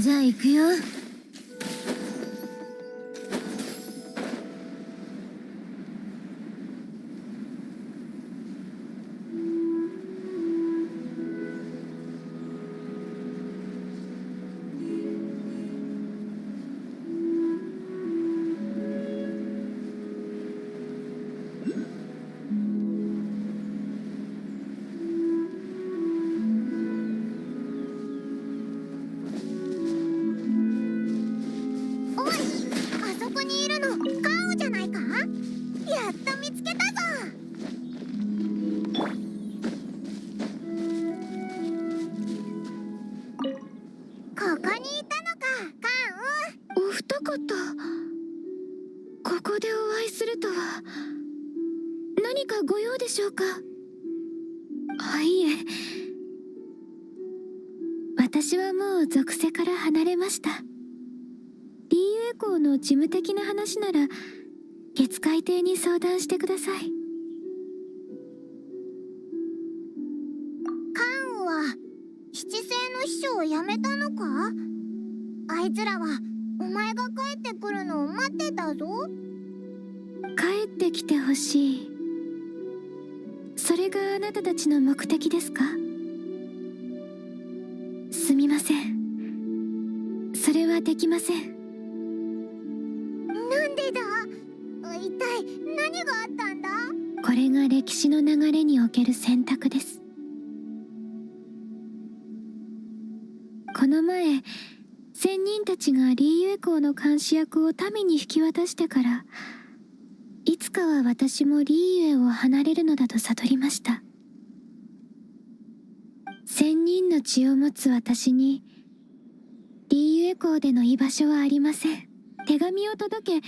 じゃあ行くよ。何かご用でしょうか？いえ、私はもう属性から離れました。リーユエ校の事務的な話なら月海亭に相談してください。関羽は七星の秘書を辞めたのか？あいつらはお前が帰ってくるのを待ってたぞ。帰ってきてほしい。それがあなたたちの目的ですか？すみません、それはできません。なんでだ？一体何があったんだ？これが歴史の流れにおける選択です。この前、仙人たちがリーユエ校の監視役を民に引き渡してから、いつかは私もリーユエを離れるのだと悟りました。仙人の血を持つ私にリーユエ校での居場所はありません。手紙を届けリ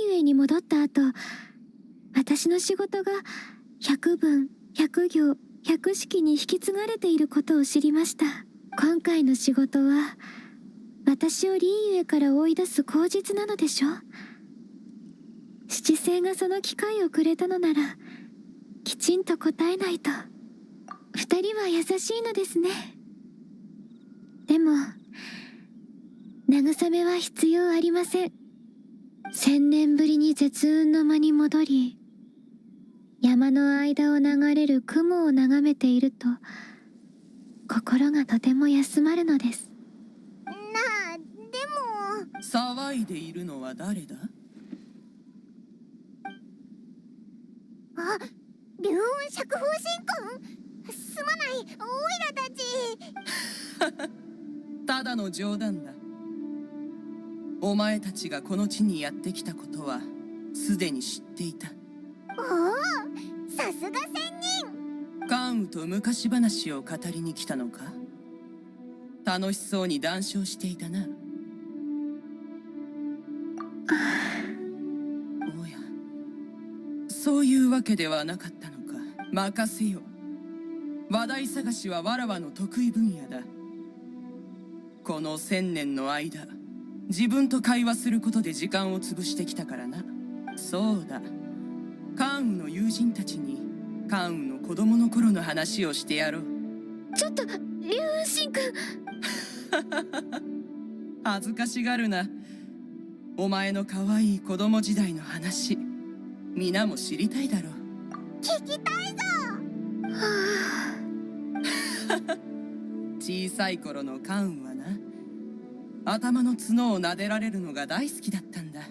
ーユエに戻った後、私の仕事が100文100行100式に引き継がれていることを知りました。今回の仕事は私をリーユエから追い出す口実なのでしょう。七星がその機会をくれたのならきちんと答えないと。二人は優しいのですね。でも慰めは必要ありません。1000年ぶりに絶雲の間に戻り、山の間を流れる雲を眺めていると心がとても休まるのです。なあ、でも騒いでいるのは誰だ？あ、龍雲釈放神君？すまない、オイラたち。ただの冗談だ。お前たちがこの地にやってきたことはすでに知っていた。おお、さすが仙人。関羽と昔話を語りに来たのか？楽しそうに談笑していたな。おや、そういうわけではなかったのか。任せよ。話題探しはわらわの得意分野だ。この1000年の間、自分と会話することで時間を潰してきたからな。そうだ、関羽の友人たちに関羽の子供の頃の話をしてやろう。ちょっと、龍雲神君。恥ずかしがるな。お前の可愛い子供時代の話、皆も知りたいだろう。聞きたいぞ。小さい頃の関羽はな、頭の角を撫でられるのが大好きだったんだ。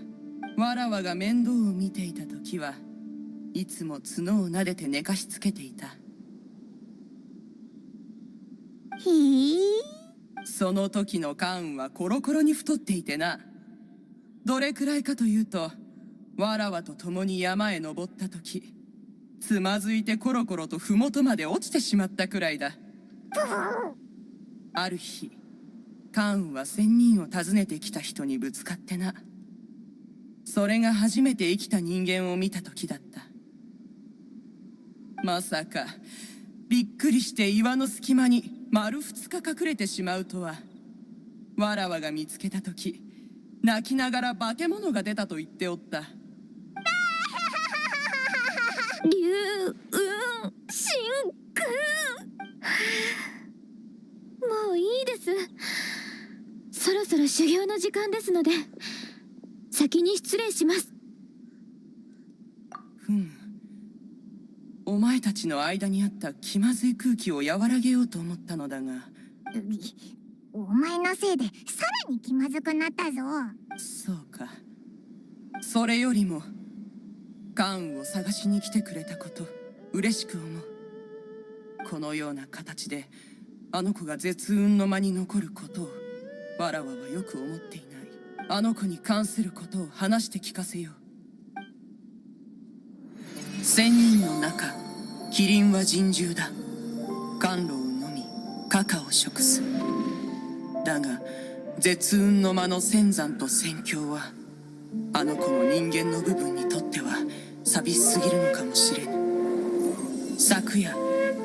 わらわが面倒を見ていた時はいつも角を撫でて寝かしつけていた。ひー。その時の関羽はコロコロに太っていてな。どれくらいかというと、わらわと共に山へ登った時、つまずいてコロコロと麓まで落ちてしまったくらいだ。ある日、関羽は仙人を訪ねてきた人にぶつかってな。それが初めて生きた人間を見た時だった。まさかびっくりして岩の隙間に丸2日隠れてしまうとは。わらわが見つけた時、泣きながら化け物が出たと言っておった。龍雲神君、もういいです。そろそろ修行の時間ですので先に失礼します。お前たちの間にあった気まずい空気を和らげようと思ったのだが。お前のせいでさらに気まずくなったぞ。そうか。それよりも関羽を探しに来てくれたこと嬉しく思う。このような形であの子が絶運の間に残ることをわらわはよく思っていない。あの子に関することを話して聞かせよう。千人の中、キリンは人獣だ。甘露を飲みカカを食す。だが絶運の間の仙山と仙境はあの子の人間の部分にとっては寂しすぎるのかもしれぬ。昨夜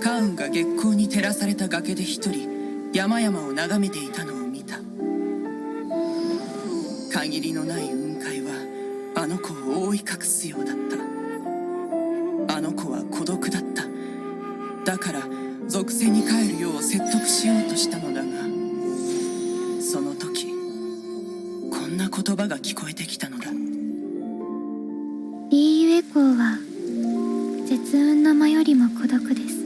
関羽が月光に照らされた崖で一人山々を眺めていたのを見た。限りのない雲海はあの子を覆い隠すようだった。あの子は孤独だった。だから属性に帰るよう説得しようとしたのだが、その時こんな言葉が聞こえてきたのだ。リーユエコーは絶雲の間よりも孤独です。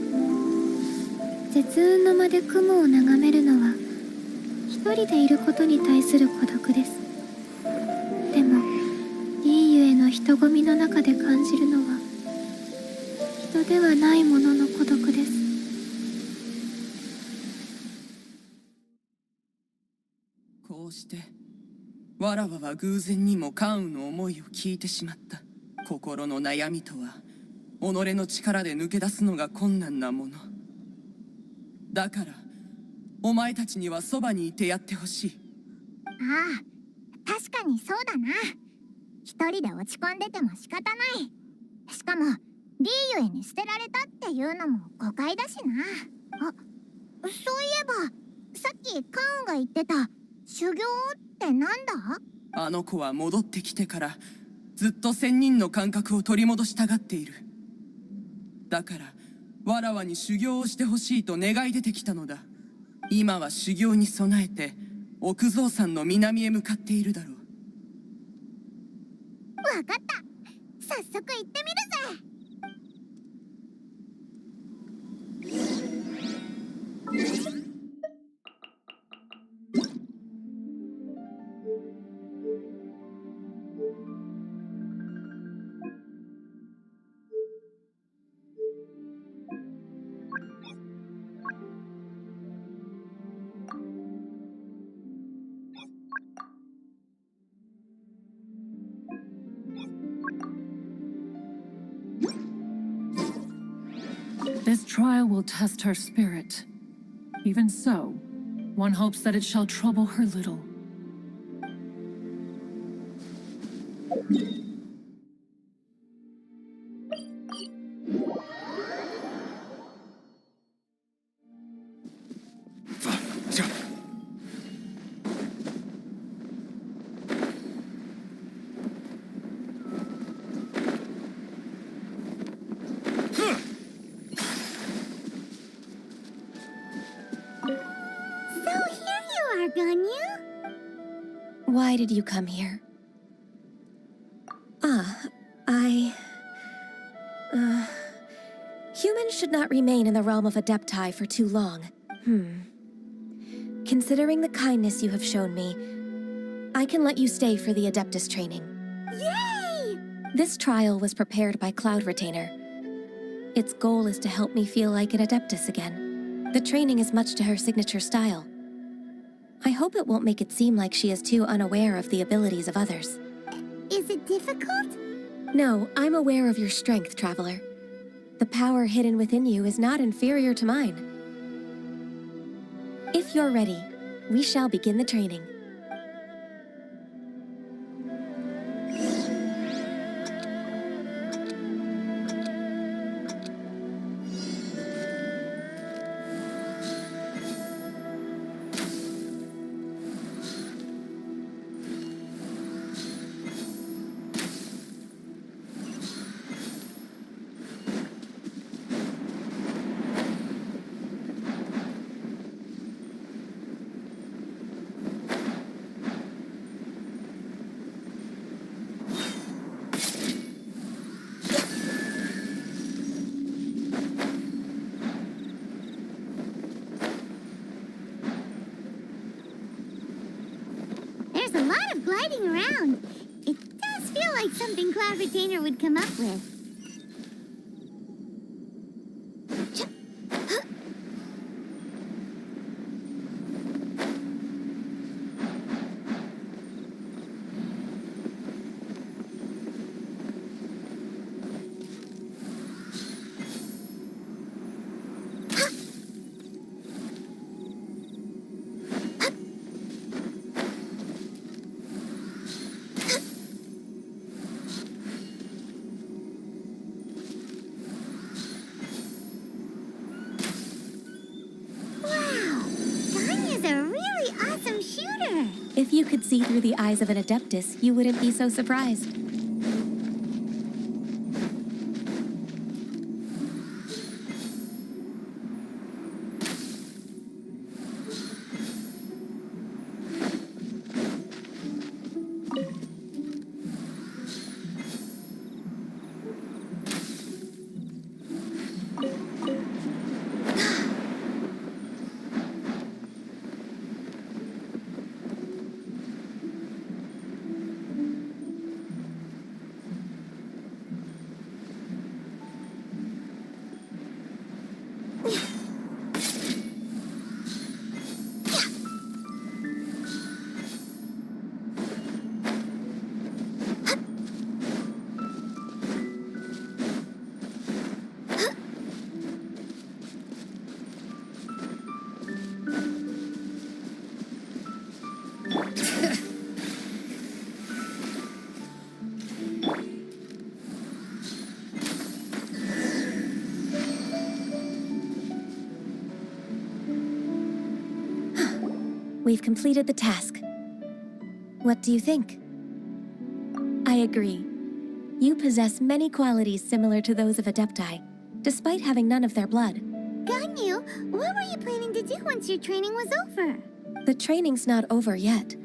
絶雲の間で雲を眺めるのは一人でいることに対する孤独です。でもリーユへの人混みの中で感じるのは人ではないものの孤独です。こうしてわらわは偶然にも関羽の思いを聞いてしまった。心の悩みとは己の力で抜け出すのが困難なものだから、お前たちにはそばにいてやってほしい。ああ、確かにそうだな。一人で落ち込んでても仕方ない。しかもリーユエに捨てられたっていうのも誤解だしな。あ、そういえばさっきカウンが言ってた修行ってなんだ？あの子は戻ってきてからずっと仙人の感覚を取り戻したがっている。だからわらわに修行をしてほしいと願い出てきたのだ。今は修行に備えて奥蔵山の南へ向かっているだろう。わかった、早速行ってみるぜ。This trial will test her spirit. Even so, one hopes that it shall trouble her little. Ganyu? Why did you come here? Humans should not remain in the realm of Adepti for too long. Considering the kindness you have shown me, I can let you stay for the Adeptus training. Yay! This trial was prepared by Cloud Retainer. Its goal is to help me feel like an Adeptus again. The training is much to her signature style. I hope it won't make it seem like she is too unaware of the abilities of others. Is it difficult? No, I'm aware of your strength, Traveler. The power hidden within you is not inferior to mine. If you're ready, we shall begin the training. gliding around. It does feel like something Cloud Retainer would come up with. If you could see through the eyes of an Adeptus, you wouldn't be so surprised. We've completed the task. What do you think? I agree. You possess many qualities similar to those of Adepti, despite having none of their blood. Ganyu, what were you planning to do once your training was over? The training's not over yet.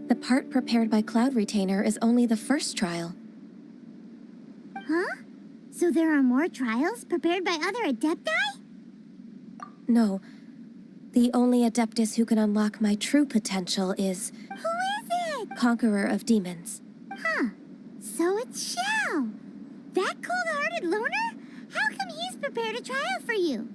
The part prepared by Cloud Retainer is only the first trial. Huh? So there are more trials prepared by other Adepti? No. The only Adeptus who can unlock my true potential is... Who is it? Conqueror of Demons. Huh. So it's Xiao. That cold-hearted loner? How come he's prepared a trial for you?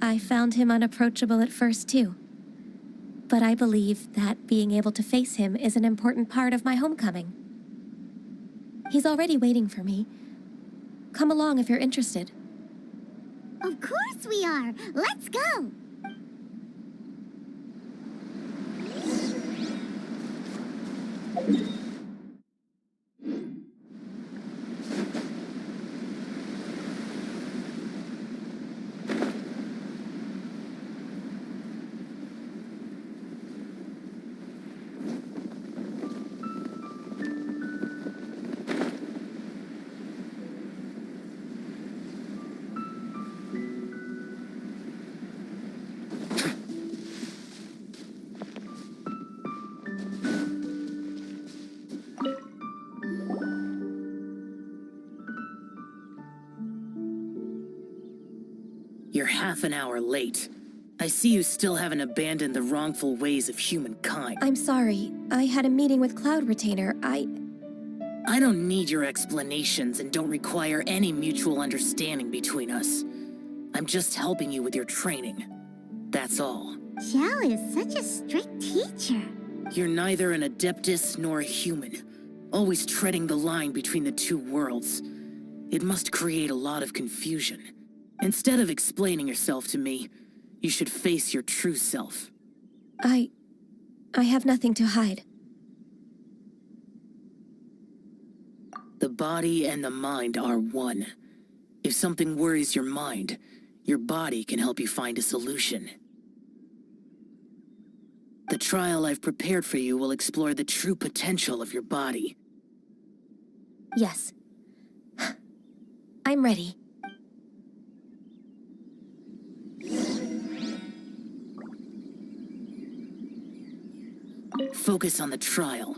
I found him unapproachable at first, too. But I believe that being able to face him is an important part of my homecoming. He's already waiting for me. Come along if you're interested. Of course we are! Let's go! You're half an hour late. I see you still haven't abandoned the wrongful ways of humankind. I'm sorry. I had a meeting with Cloud Retainer. I don't need your explanations and don't require any mutual understanding between us. I'm just helping you with your training. That's all. Xiao is such a strict teacher. You're neither an Adeptus nor a human, always treading the line between the two worlds. It must create a lot of confusion. Instead of explaining yourself to me, you should face your true self. I have nothing to hide. The body and the mind are one. If something worries your mind, your body can help you find a solution. The trial I've prepared for you will explore the true potential of your body. Yes. I'm ready. Focus on the trial.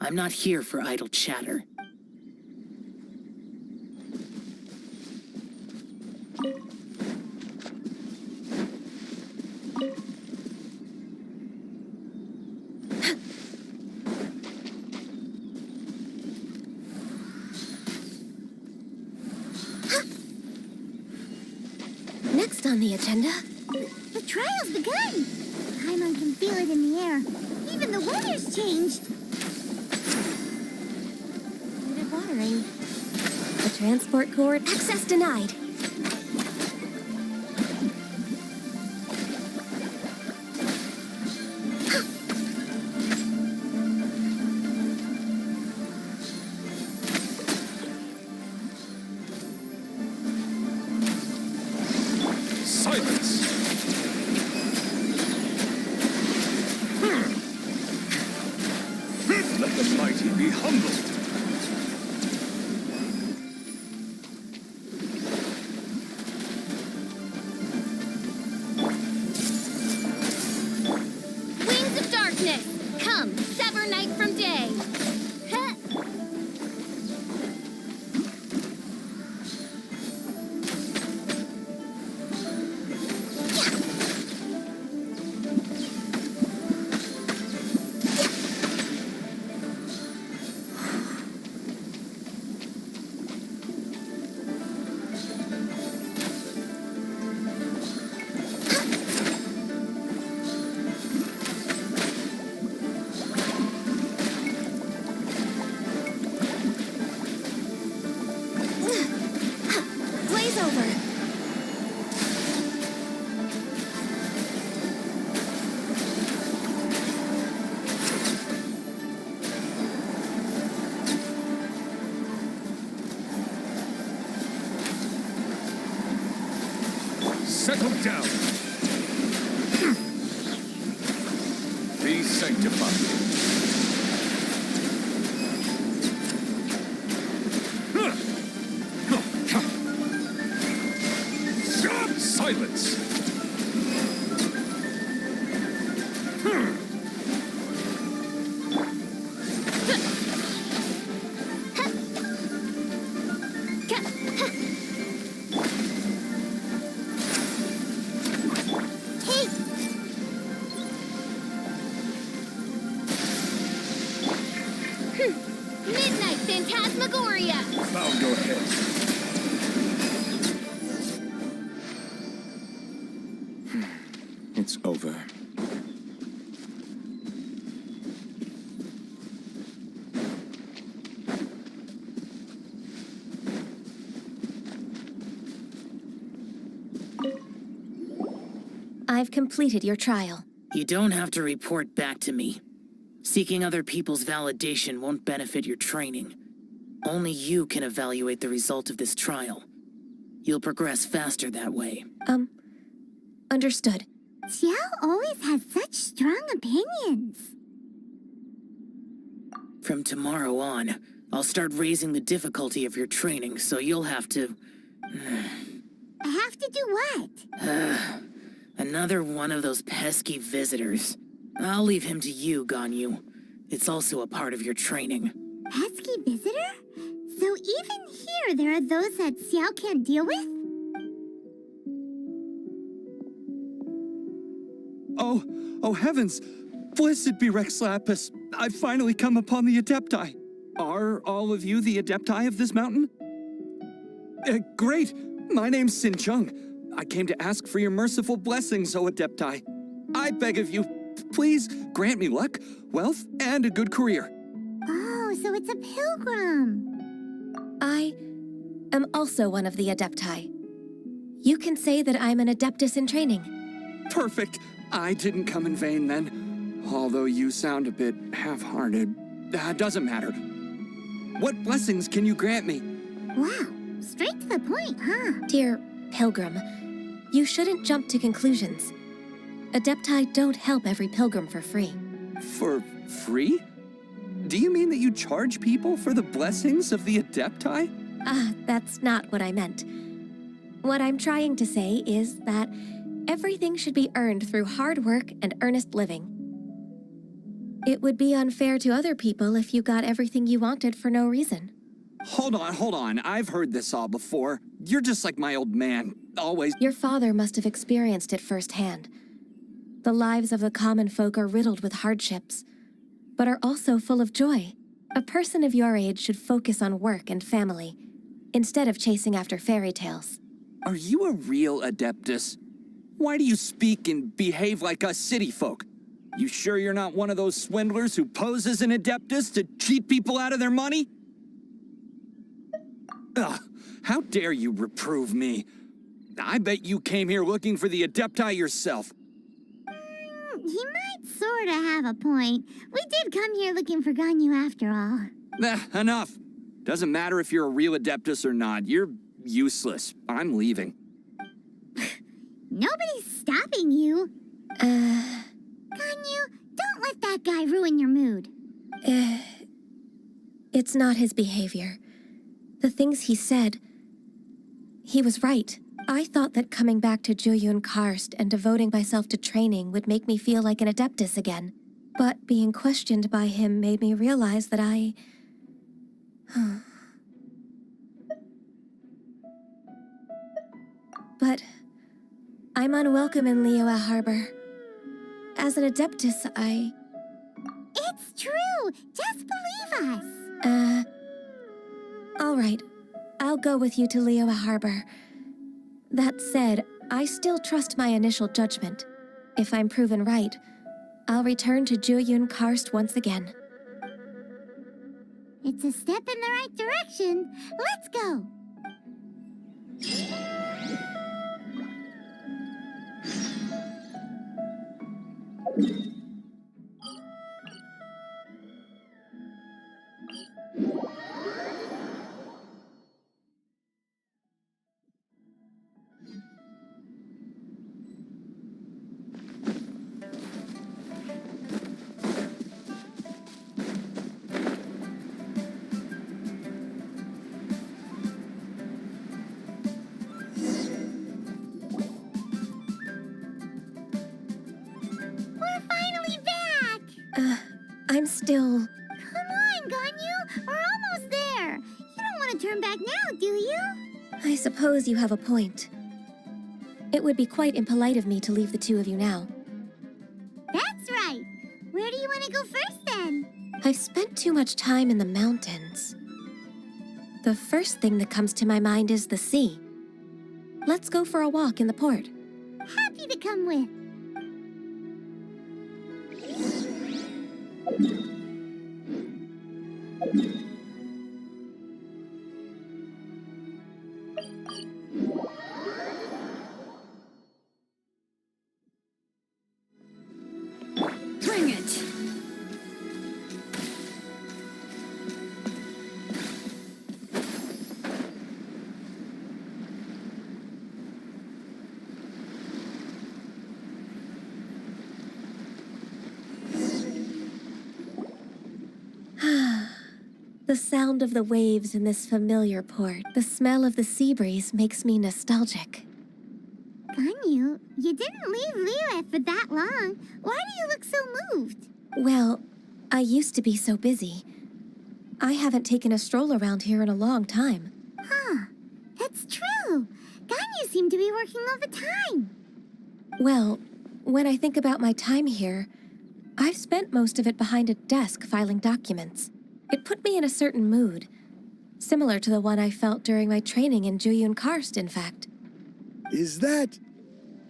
I'm not here for idle chatter. Next on the agenda? The trial's begun! Paimon can feel it in the air. Even the weather's changed. Good watering. The transport cord access denied. Silence! Let the mighty be humbled. Wings of darkness! Come, sever night from day! Blaze over. Settle down. Be sanctified. Silence! Midnight Phantasmagoria! Bow your head. It's over. I've completed your trial. You don't have to report back to me. Seeking other people's validation won't benefit your training. Only you can evaluate the result of this trial. You'll progress faster that way. Understood. Xiao always has such strong opinions. From tomorrow on, I'll start raising the difficulty of your training, so you'll have to... I have to do what? Another one of those pesky visitors. I'll leave him to you, Ganyu. It's also a part of your training. Pesky visitor? So even here there are those that Xiao can't deal with? Oh heavens! Blessed be Rex Lapis! I've finally come upon the Adepti. Are all of you the Adepti of this mountain? Great! My name's Sin Chung. I came to ask for your merciful blessings, O Adepti. I beg of you, please grant me luck, wealth, and a good career. Oh, so it's a pilgrim. I am also one of the Adepti. You can say that I'm an Adeptus in training. Perfect! I didn't come in vain then. Although you sound a bit half-hearted. Doesn't matter. What blessings can you grant me? Wow, straight to the point, huh? Dear Pilgrim, you shouldn't jump to conclusions. Adepti don't help every pilgrim for free. For free? Do you mean that you charge people for the blessings of the Adepti? That's not what I meant. What I'm trying to say is that everything should be earned through hard work and earnest living. It would be unfair to other people if you got everything you wanted for no reason. Hold on. I've heard this all before. You're just like my old man. Always. Your father must have experienced it firsthand. The lives of the common folk are riddled with hardships, but are also full of joy. A person of your age should focus on work and family, instead of chasing after fairy tales. Are you a real Adeptus? Why do you speak and behave like us city folk? You sure you're not one of those swindlers who pose as an adeptus to cheat people out of their money? Ugh, how dare you reprove me? I bet you came here looking for the adepti yourself. He might sorta have a point. We did come here looking for Ganyu after all. Enough. Doesn't matter if you're a real adeptus or not. You're useless. I'm leaving. Nobody's stopping you. Ganyu, don't let that guy ruin your mood. It's not his behavior. The things he said, he was right. I thought that coming back to Jueyun Karst and devoting myself to training would make me feel like an adeptus again. But being questioned by him made me realize that I... But I'm unwelcome in Liyue Harbor. As an adeptus, It's true! Just believe us! All right. I'll go with you to Liyue Harbor. That said, I still trust my initial judgment. If I'm proven right, I'll return to Jueyun Karst once again. It's a step in the right direction. Let's go! I'm still... Come on, Ganyu! We're almost there! You don't want to turn back now, do you? I suppose you have a point. It would be quite impolite of me to leave the two of you now. That's right! Where do you want to go first, then? I've spent too much time in the mountains. The first thing that comes to my mind is the sea. Let's go for a walk in the port. Happy to come with. Bring it! The sound of the waves in this familiar port, the smell of the sea breeze makes me nostalgic. Ganyu, you didn't leave Liyue for that long. Why do you look so moved? Well, I used to be so busy. I haven't taken a stroll around here in a long time. Huh. It's true. Ganyu seemed to be working all the time. Well, when I think about my time here, I've spent most of it behind a desk filing documents. It put me in a certain mood, similar to the one I felt during my training in Jueyun Karst, in fact. Is that...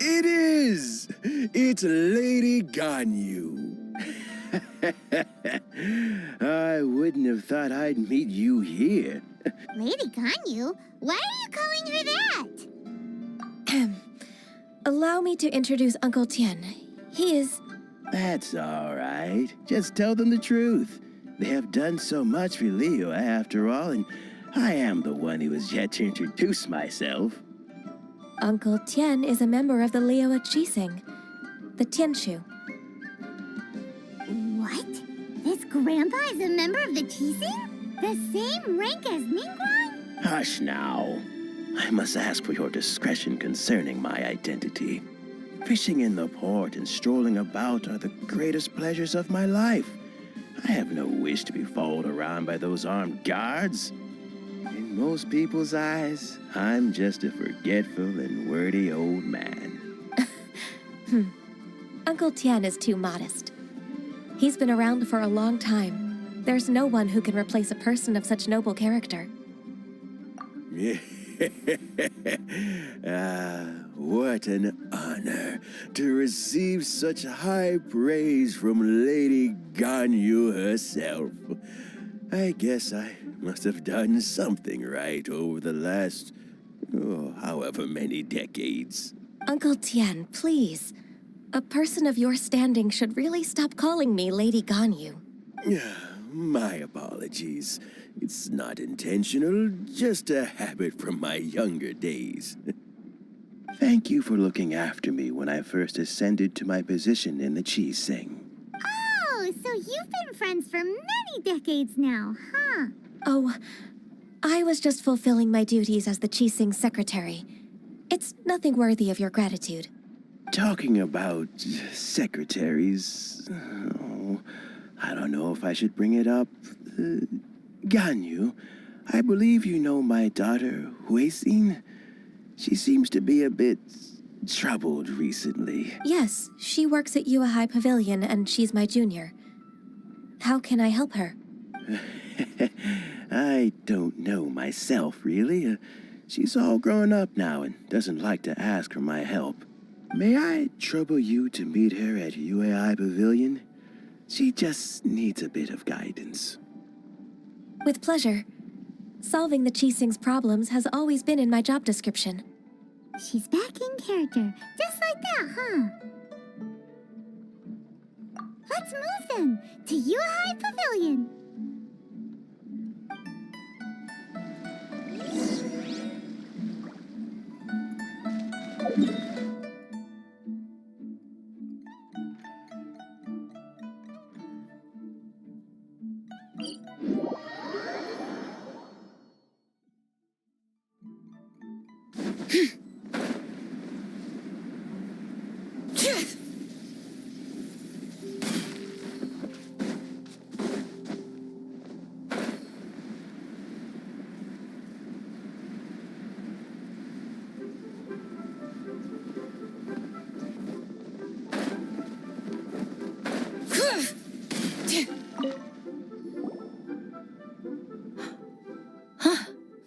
It is! It's Lady Ganyu. I wouldn't have thought I'd meet you here. Lady Ganyu? Why are you calling her that? Allow me to introduce Uncle Tien. He is... That's all right. Just tell them the truth. They have done so much for Liyue after all, and I am the one who has yet to introduce myself. Uncle Tien is a member of the Liyue Qixing, the Tianshu. What? This grandpa is a member of the Qixing? The same rank as Ningguang? Hush now. I must ask for your discretion concerning my identity. Fishing in the port and strolling about are the greatest pleasures of my life. I have no wish to be followed around by those armed guards. In most people's eyes, I'm just a forgetful and wordy old man. Uncle Tien is too modest. He's been around for a long time. There's no one who can replace a person of such noble character. What an honor to receive such high praise from Lady Ganyu herself. I guess I must have done something right over the last, however many decades. Uncle Tian, please. A person of your standing should really stop calling me Lady Ganyu. My apologies. It's not intentional, just a habit from my younger days. Thank you for looking after me when I first ascended to my position in the Chi Sing. Oh, so you've been friends for many decades now, huh? Oh, I was just fulfilling my duties as the Chi Sing secretary. It's nothing worthy of your gratitude. Talking about secretaries, I don't know if I should bring it up. Ganyu, I believe you know my daughter, Huixin. She seems to be a bit troubled recently. Yes, she works at Yue High Pavilion and she's my junior. How can I help her? I don't know myself, really. She's all grown up now and doesn't like to ask for my help. May I trouble you to meet her at Yue High Pavilion? She just needs a bit of guidance. With pleasure. Solving the Chi Sing's problems has always been in my job description. She's back in character, just like that, huh? Let's move then, to Yue High Pavilion.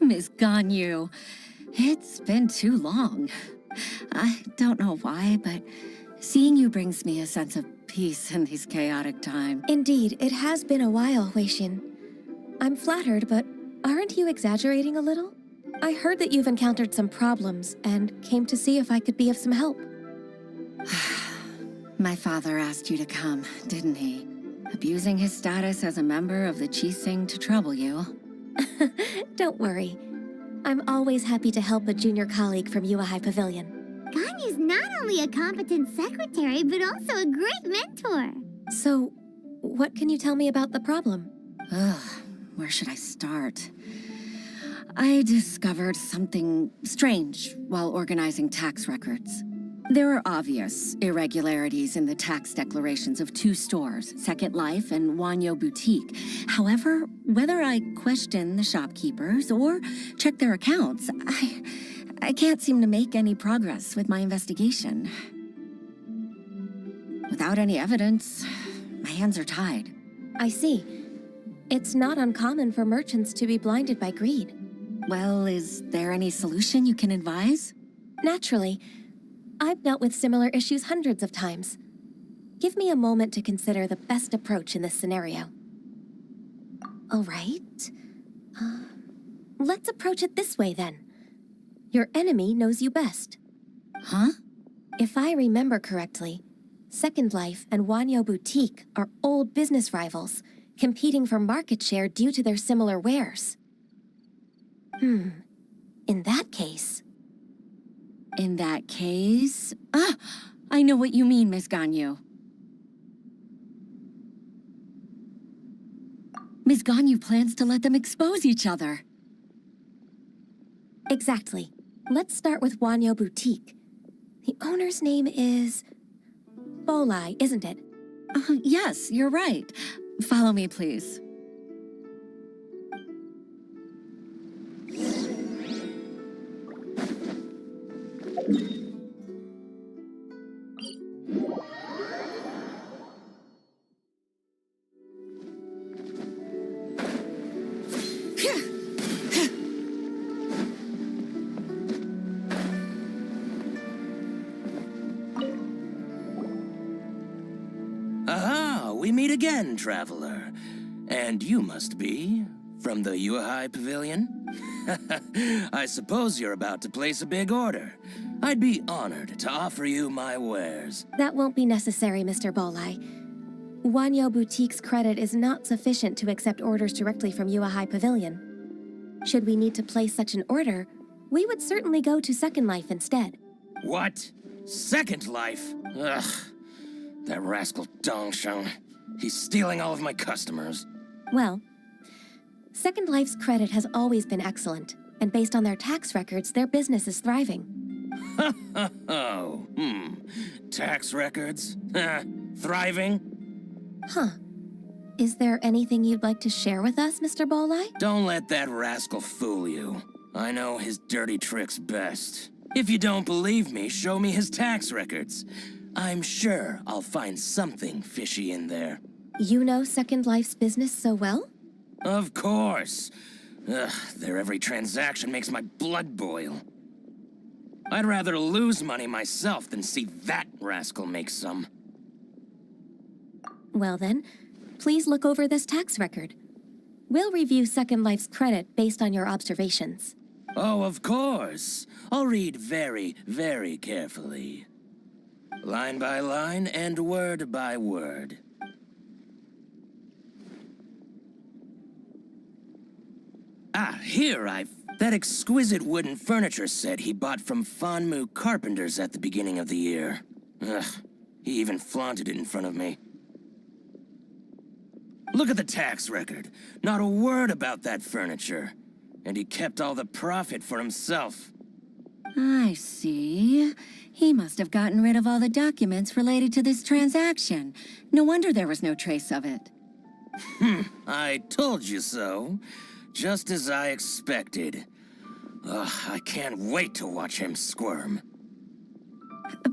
Miss Ganyu, it's been too long. I don't know why, but seeing you brings me a sense of peace in these chaotic times. Indeed, it has been a while, Huixin. I'm flattered, but aren't you exaggerating a little? I heard that you've encountered some problems and came to see if I could be of some help. My father asked you to come, didn't he? Abusing his status as a member of the Chi Sing to trouble you. Don't worry. I'm always happy to help a junior colleague from Yue High Pavilion. Ganyu's not only a competent secretary, but also a great mentor. So, what can you tell me about the problem? Ugh, where should I start? I discovered something strange while organizing tax records. There are obvious irregularities in the tax declarations of two stores, Second Life and Wanyo Boutique. However, whether I question the shopkeepers or check their accounts, I can't seem to make any progress with my investigation. Without any evidence, my hands are tied. I see. It's not uncommon for merchants to be blinded by greed. Well, is there any solution you can advise? Naturally. I've dealt with similar issues hundreds of times. Give me a moment to consider the best approach in this scenario. All right. Let's approach it this way, then. Your enemy knows you best. Huh? If I remember correctly, Second Life and Wanyo Boutique are old business rivals, competing for market share due to their similar wares. In that case... In that case... I know what you mean, Miss Ganyu. Miss Ganyu plans to let them expose each other. Exactly. Let's start with Wanyo Boutique. The owner's name is... Bolai, isn't it? Yes, you're right. Follow me, please. we meet again, traveler. And you must be from the Yuehai Pavilion? I suppose you're about to place a big order. I'd be honored to offer you my wares. That won't be necessary, Mr. Bolai. Wanyo Boutique's credit is not sufficient to accept orders directly from Yuehai Pavilion. Should we need to place such an order, we would certainly go to Second Life instead. What? Second Life? Ugh. That rascal Dongshan. He's stealing all of my customers. Well, Second Life's credit has always been excellent, and based on their tax records, their business is thriving. Oh, tax records? Thriving? Huh. Is there anything you'd like to share with us, Mr. Bolai? Don't let that rascal fool you. I know his dirty tricks best. If you don't believe me, show me his tax records. I'm sure I'll find something fishy in there. You know Second Life's business so well? Of course. Ugh, their every transaction makes my blood boil. I'd rather lose money myself than see that rascal make some. Well then, please look over this tax record. We'll review Second Life's credit based on your observations. Oh, of course. I'll read very, very carefully. Line by line and word by word. Here that exquisite wooden furniture set he bought from Fanmu Carpenters at the beginning of the year. Ugh, he even flaunted it in front of me. Look at the tax record. Not a word about that furniture. And he kept all the profit for himself. I see. He must have gotten rid of all the documents related to this transaction. No wonder there was no trace of it. I told you so. Just as I expected. Ugh, I can't wait to watch him squirm.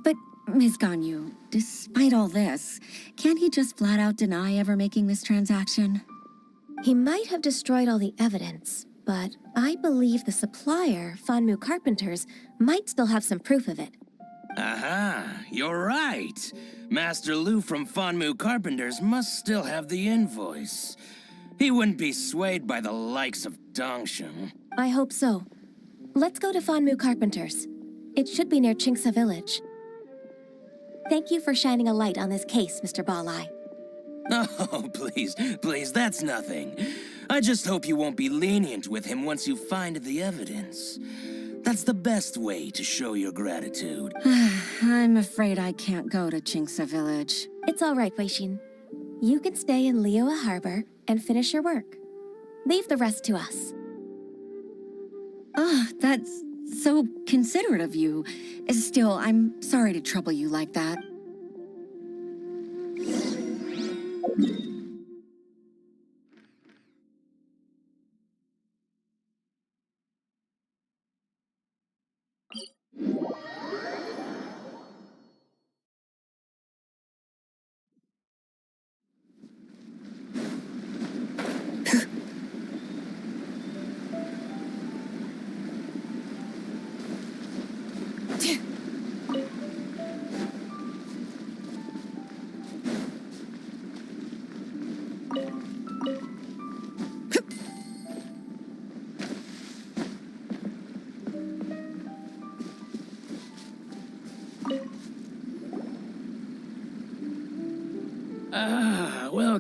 But, Ms. Ganyu, despite all this, can't he just flat out deny ever making this transaction? He might have destroyed all the evidence, but I believe the supplier, Fanmu Carpenters, might still have some proof of it. Aha, you're right. Master Liu from Fanmu Carpenters must still have the invoice. He wouldn't be swayed by the likes of Dongshan. I hope so. Let's go to Fanmu Carpenters. It should be near Chingsa Village. Thank you for shining a light on this case, Mr. Balai. Oh, please, that's nothing. I just hope you won't be lenient with him once you find the evidence. That's the best way to show your gratitude. I'm afraid I can't go to Chingsa Village. It's all right, Weishin. You can stay in Liyue Harbor and finish your work. Leave the rest to us. Oh, that's so considerate of you. Still, I'm sorry to trouble you like that.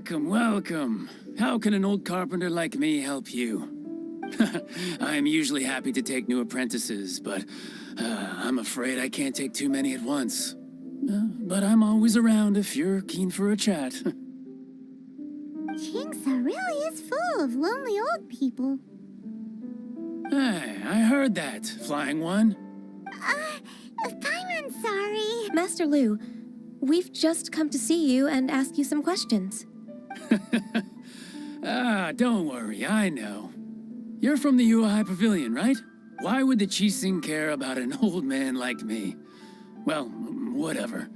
Welcome. How can an old carpenter like me help you? I'm usually happy to take new apprentices, but I'm afraid I can't take too many at once. But I'm always around if you're keen for a chat. Chingsa really is full of lonely old people. Hey, I heard that, Flying One. I'm sorry. Master Liu, we've just come to see you and ask you some questions. Don't worry, I know. You're from the Yuehai Pavilion, right? Why would the Qixing care about an old man like me? Well, whatever.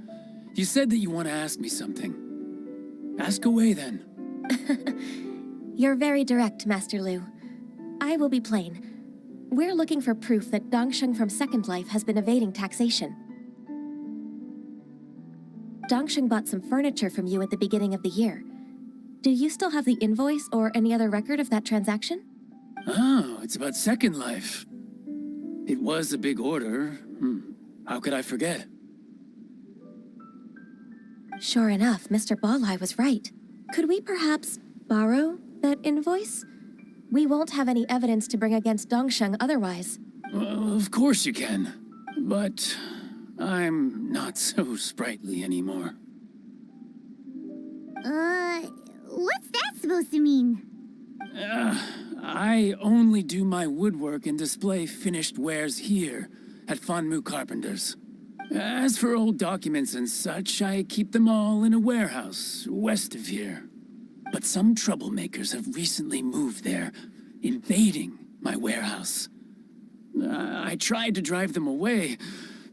You said that you want to ask me something. Ask away, then. You're very direct, Master Liu. I will be plain. We're looking for proof that Dongshan from Second Life has been evading taxation. Dongsheng bought some furniture from you at the beginning of the year. Do you still have the invoice or any other record of that transaction? Oh, it's about Second Life. It was a big order. How could I forget? Sure enough, Mr. Balai was right. Could we perhaps borrow that invoice? We won't have any evidence to bring against Dongsheng otherwise. Of course you can. But I'm not so sprightly anymore. What's that supposed to mean? I only do my woodwork and display finished wares here at Fanmu Carpenter's. As for old documents and such, I keep them all in a warehouse west of here. But some troublemakers have recently moved there, invading my warehouse. I tried to drive them away,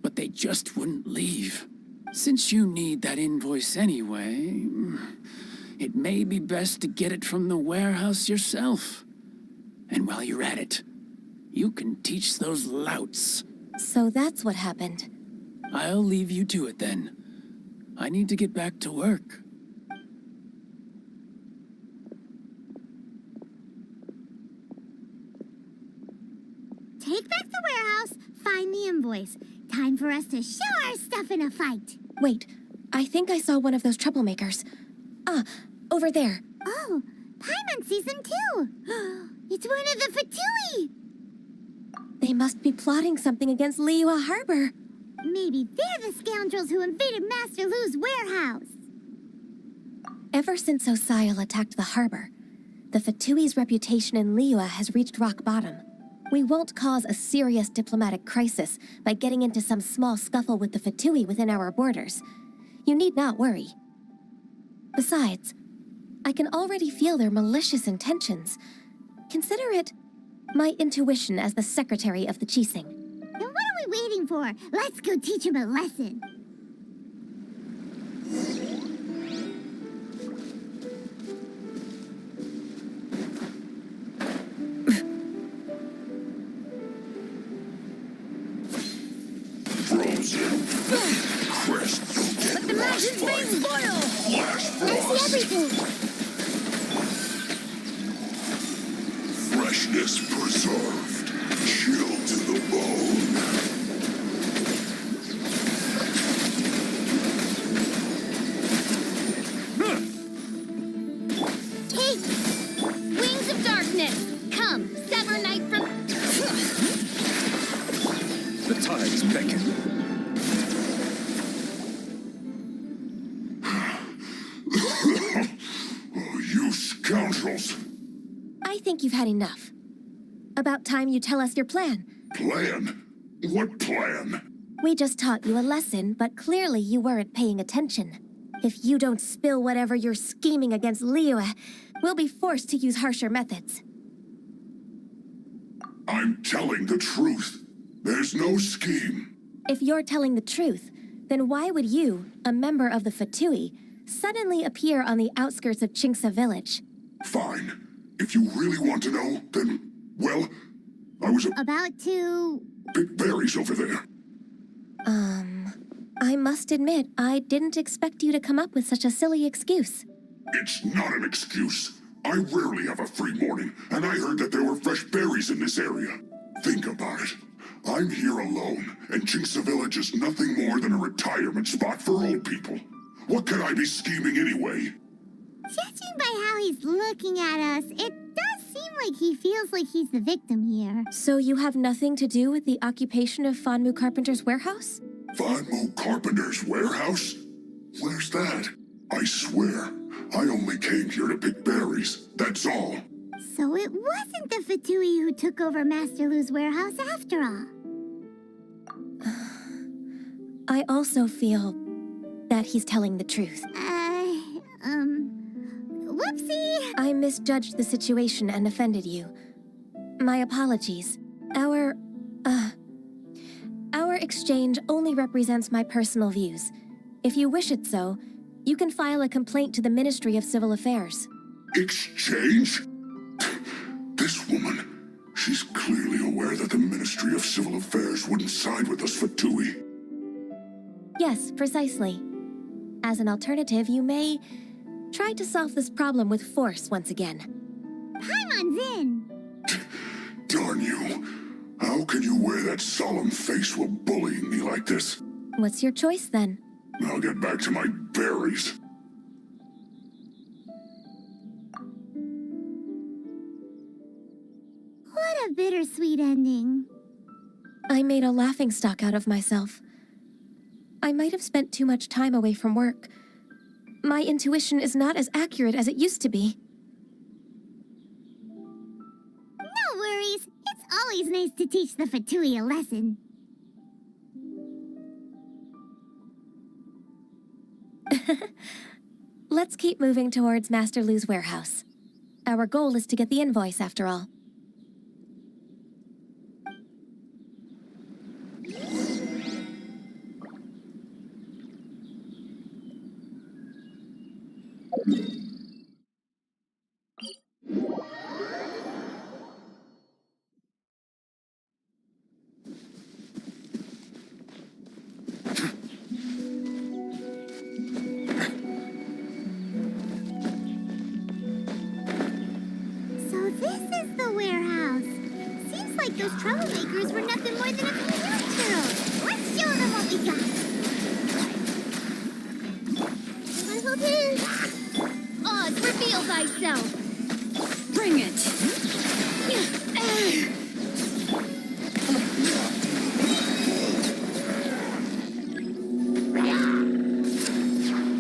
but they just wouldn't leave. Since you need that invoice anyway, it may be best to get it from the warehouse yourself. And while you're at it, you can teach those louts. So that's what happened. I'll leave you to it then. I need to get back to work. Take back the warehouse, find the invoice. Time for us to show our stuff in a fight. Wait, I think I saw one of those troublemakers. Ah, over there. Oh, Paimon sees them too. It's one of the Fatui. They must be plotting something against Liyue Harbor. Maybe they're the scoundrels who invaded Master Lu's warehouse. Ever since Osial attacked the harbor, the Fatui's reputation in Liyue has reached rock bottom. We won't cause a serious diplomatic crisis by getting into some small scuffle with the Fatui within our borders. You need not worry. Besides, I can already feel their malicious intentions. Consider it my intuition as the secretary of the Qixing. Then what are we waiting for? Let's go teach him a lesson. Let the magic veins boil! I see everything. Freshness preserved, chill to the bone. Take wings of darkness. Come, sever night from. The tides beckon. You scoundrels! I think you've had enough. About time you tell us your plan. Plan? What plan? We just taught you a lesson, but clearly you weren't paying attention. If you don't spill whatever you're scheming against Liyue, we'll be forced to use harsher methods. I'm telling the truth. There's no scheme. If you're telling the truth, then why would you, a member of the Fatui, suddenly appear on the outskirts of Qingsa village? Fine. If you really want to know, then, well, I was About to. pick berries over there. I must admit, I didn't expect you to come up with such a silly excuse. It's not an excuse. I rarely have a free morning, and I heard that there were fresh berries in this area. Think about it. I'm here alone, and Qingsa Village is nothing more than a retirement spot for old people. What could I be scheming anyway? Judging by how he's looking at us, it does seem like he feels like he's the victim here. So you have nothing to do with the occupation of Fanmu Carpenter's warehouse? Fanmu Carpenter's warehouse? Where's that? I swear, I only came here to pick berries, that's all. So it wasn't the Fatui who took over Master Lu's warehouse after all. I also feel that he's telling the truth. Whoopsie! I misjudged the situation and offended you. My apologies. Our exchange only represents my personal views. If you wish it so, you can file a complaint to the Ministry of Civil Affairs. Exchange? This woman, she's clearly aware that the Ministry of Civil Affairs wouldn't side with us for Tui. Yes, precisely. As an alternative, you may try to solve this problem with force once again. Paimon's in! Darn you. How can you wear that solemn face while bullying me like this? What's your choice then? I'll get back to my berries. What a bittersweet ending. I made a laughingstock out of myself. I might have spent too much time away from work. My intuition is not as accurate as it used to be. No worries. It's always nice to teach the Fatui a lesson. Let's keep moving towards Master Lu's warehouse. Our goal is to get the invoice, after all. So this is the warehouse. Seems like those troublemakers were nothing more than a few young churros. Let's show them what we got. I hope it is. Oz, reveal thyself. Bring it!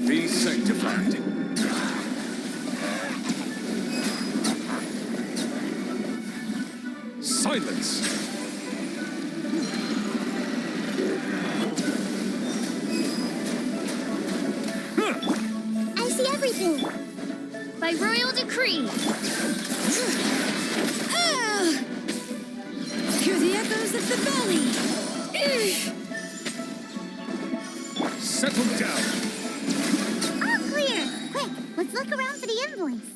Be sanctified. Silence! I see everything. By royal decree. Hear the echoes of the valley! Settle down! All clear. Quick, let's look around for the invoice.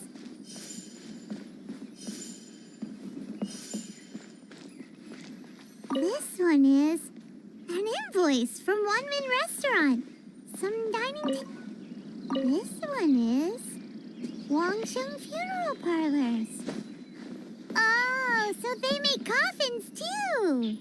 This one is an invoice from One Min Restaurant. Some dining. This one is Wangsheng Funeral Parlors. Oh, so they make coffins too.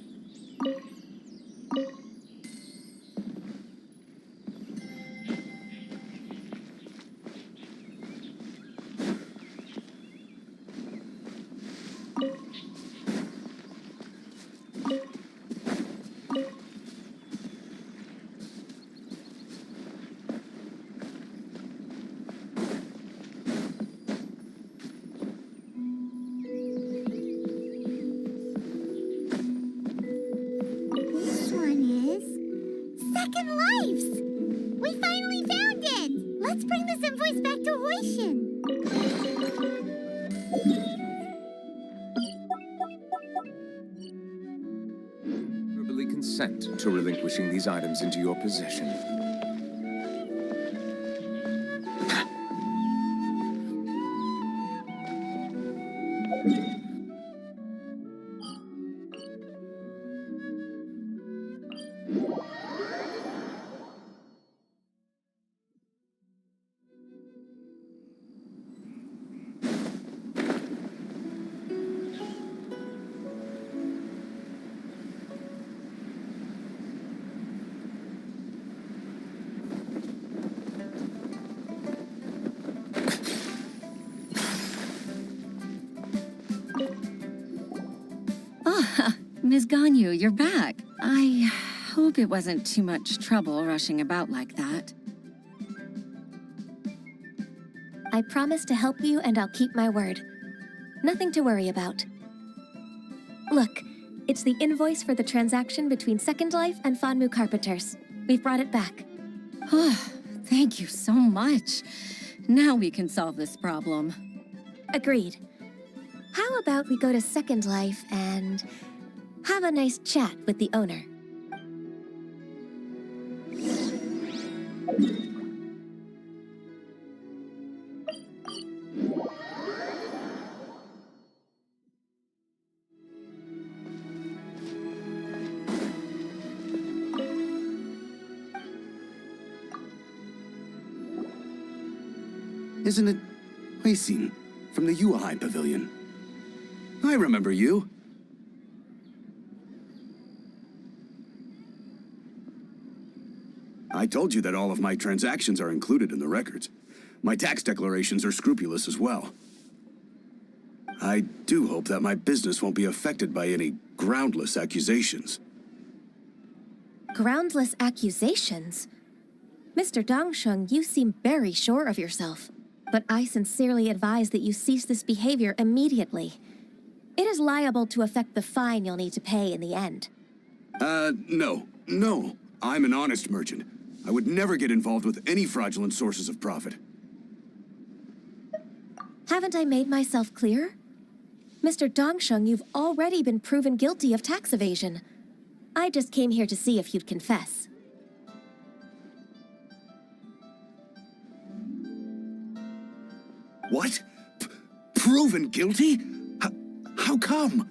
This one is Second Lives. We finally found it. Let's bring this invoice back to Hoishin. Verbally consent to relinquishing these items into your possession. Ms. Ganyu, you're back. I hope it wasn't too much trouble rushing about like that. I promise to help you, and I'll keep my word. Nothing to worry about. Look, it's the invoice for the transaction between Second Life and Fanmu Carpenters. We've brought it back. Oh, thank you so much. Now we can solve this problem. Agreed. How about we go to Second Life and have a nice chat with the owner? Isn't it Huixin from the Yuehai Pavilion? I remember you. I told you that all of my transactions are included in the records. My tax declarations are scrupulous as well. I do hope that my business won't be affected by any groundless accusations. Groundless accusations? Mr. Dongsheng, you seem very sure of yourself. But I sincerely advise that you cease this behavior immediately. It is liable to affect the fine you'll need to pay in the end. No. I'm an honest merchant. I would never get involved with any fraudulent sources of profit. Haven't I made myself clear? Mr. Dongsheng, you've already been proven guilty of tax evasion. I just came here to see if you'd confess. What? Proven guilty? How come?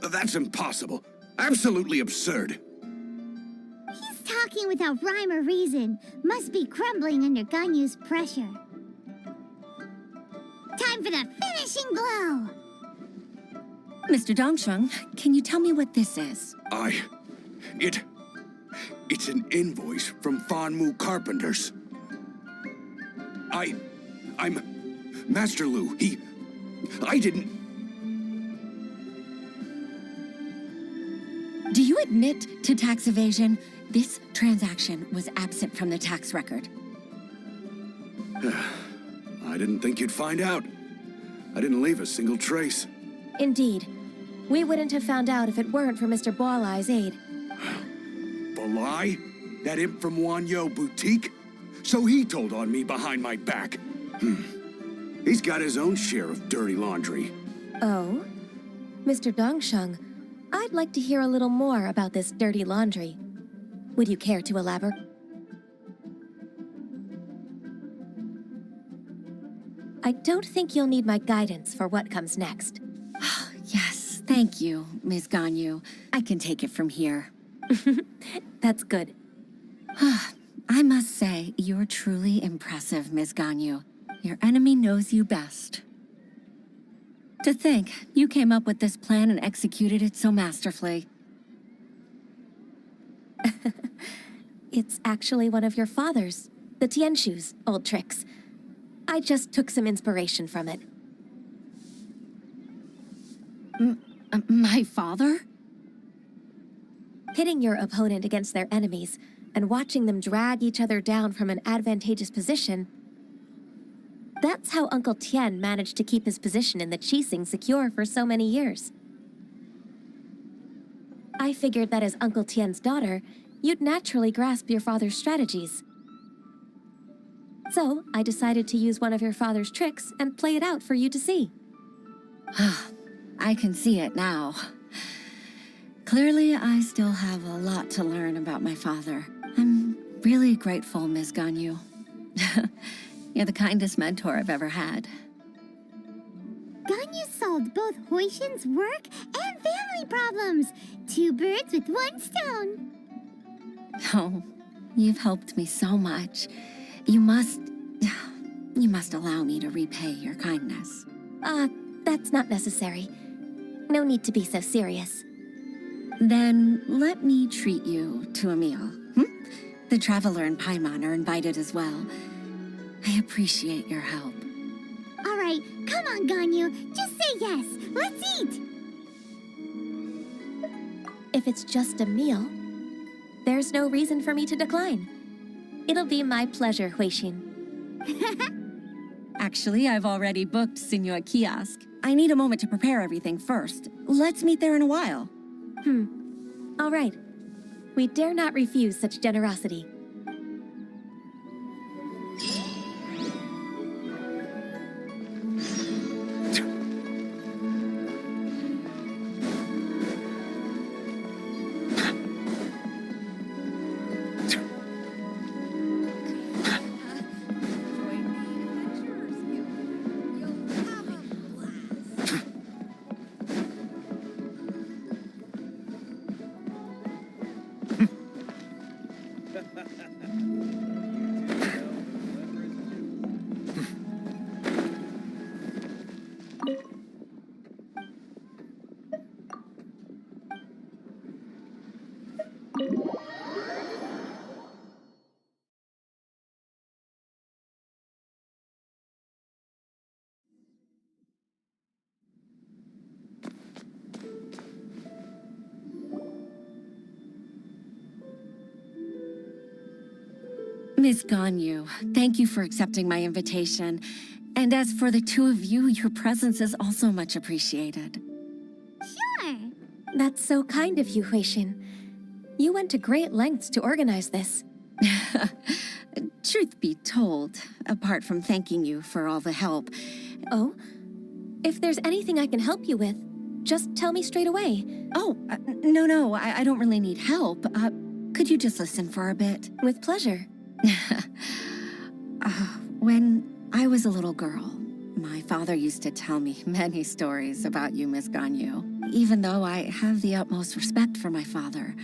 That's impossible. Absolutely absurd. He's talking without rhyme or reason. Must be crumbling under Ganyu's pressure. Time for the finishing blow! Mr. Dongsheng, can you tell me what this is? It's an invoice from Fanmu Carpenters. I'm Master Lu. I didn't... Do you admit to tax evasion? This transaction was absent from the tax record. I didn't think you'd find out. I didn't leave a single trace. Indeed. We wouldn't have found out if it weren't for Mr. Boalai's aid. Balai? That imp from Wanyo Boutique? So he told on me behind my back. He's got his own share of dirty laundry. Oh? Mr. Dongsheng, I'd like to hear a little more about this dirty laundry. Would you care to elaborate? I don't think you'll need my guidance for what comes next. Yes, thank you, Ms. Ganyu. I can take it from here. That's good. I must say, you're truly impressive, Ms. Ganyu. Your enemy knows you best. To think, you came up with this plan and executed it so masterfully. It's actually one of your father's, the Tianshu's, old tricks. I just took some inspiration from it. My father? Pitting your opponent against their enemies and watching them drag each other down from an advantageous position. That's how Uncle Tian managed to keep his position in the Qixing secure for so many years. I figured that as Uncle Tian's daughter, you'd naturally grasp your father's strategies. So, I decided to use one of your father's tricks and play it out for you to see. I can see it now. Clearly, I still have a lot to learn about my father. I'm really grateful, Ms. Ganyu. You're the kindest mentor I've ever had. Ganyu solved both Huixin's work and family problems. 2 birds with 1 stone. Oh, you've helped me so much. You must allow me to repay your kindness. That's not necessary. No need to be so serious. Then let me treat you to a meal. The Traveler and Paimon are invited as well. I appreciate your help. All right, come on, Ganyu. Just say yes. Let's eat. If it's just a meal, there's no reason for me to decline. It'll be my pleasure, Huixin. Actually, I've already booked Senor Kiosk. I need a moment to prepare everything first. Let's meet there in a while. All right. We dare not refuse such generosity. Miss Ganyu, thank you for accepting my invitation. And as for the two of you, your presence is also much appreciated. Sure. That's so kind of you, Huixin. You went to great lengths to organize this. Truth be told, apart from thanking you for all the help... Oh? If there's anything I can help you with, just tell me straight away. Oh, no, I don't really need help. Could you just listen for a bit? With pleasure. When I was a little girl, my father used to tell me many stories about you, Miss Ganyu. Even though I have the utmost respect for my father,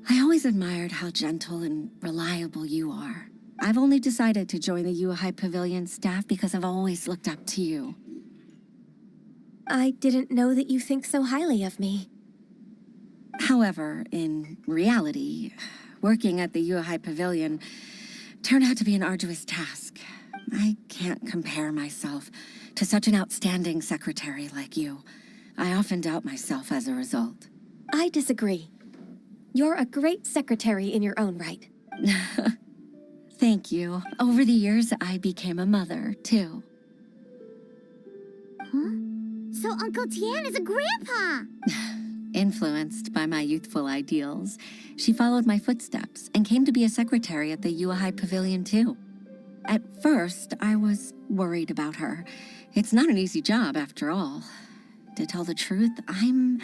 I always admired how gentle and reliable you are. I've only decided to join the Yuehai Pavilion staff because I've always looked up to you. I didn't know that you think so highly of me. However, in reality, working at the Yuehai Pavilion turned out to be an arduous task. I can't compare myself to such an outstanding secretary like you. I often doubt myself as a result. I disagree. You're a great secretary in your own right. Thank you. Over the years, I became a mother, too. Huh? So Uncle Tian is a grandpa! Influenced by my youthful ideals, she followed my footsteps and came to be a secretary at the Yuehai Pavilion, too. At first, I was worried about her. It's not an easy job, after all. To tell the truth, I'm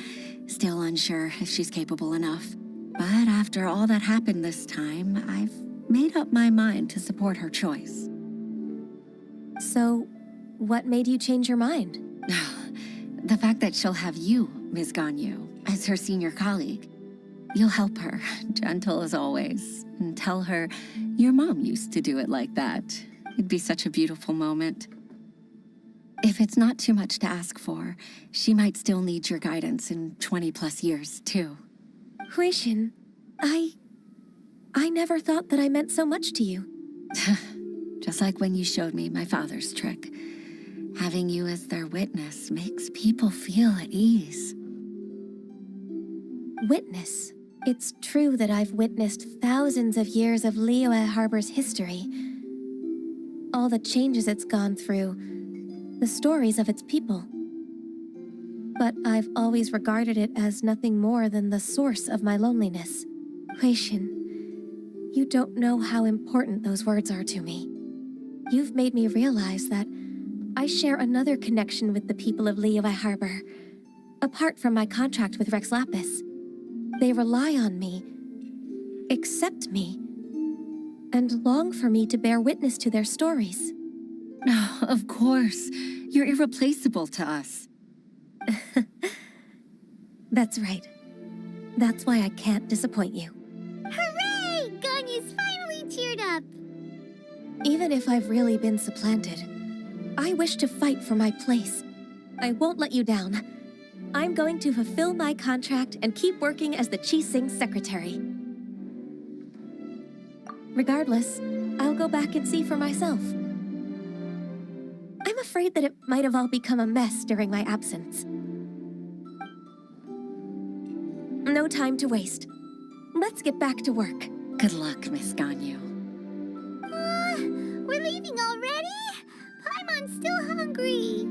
still unsure if she's capable enough. But after all that happened this time, I've made up my mind to support her choice. So, what made you change your mind? The fact that she'll have you, Ms. Ganyu, as her senior colleague. You'll help her, gentle as always, and tell her your mom used to do it like that. It'd be such a beautiful moment. If it's not too much to ask for, she might still need your guidance in 20+ years, too. Huixin, I never thought that I meant so much to you. Just like when you showed me my father's trick. Having you as their witness makes people feel at ease. Witness? It's true that I've witnessed thousands of years of Liyue Harbor's history. All the changes it's gone through, the stories of its people. But I've always regarded it as nothing more than the source of my loneliness. Huixin, you don't know how important those words are to me. You've made me realize that I share another connection with the people of Liyue Harbor, apart from my contract with Rex Lapis. They rely on me, accept me, and long for me to bear witness to their stories. Oh, of course. You're irreplaceable to us. That's right. That's why I can't disappoint you. Hooray! Ganyu's finally cheered up! Even if I've really been supplanted, I wish to fight for my place. I won't let you down. I'm going to fulfill my contract and keep working as the Qixing secretary. Regardless, I'll go back and see for myself. I'm afraid that it might have all become a mess during my absence. No time to waste. Let's get back to work. Good luck, Miss Ganyu. We're leaving already? Paimon's still hungry.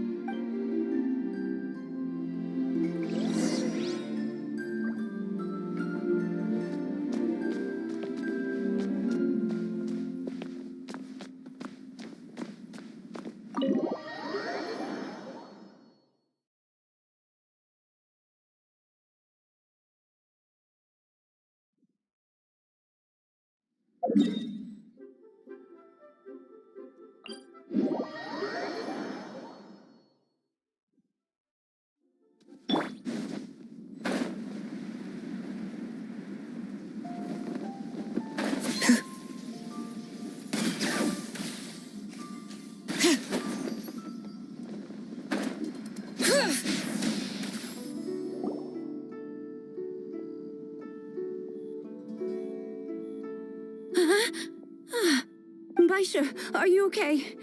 Baisha, are you okay?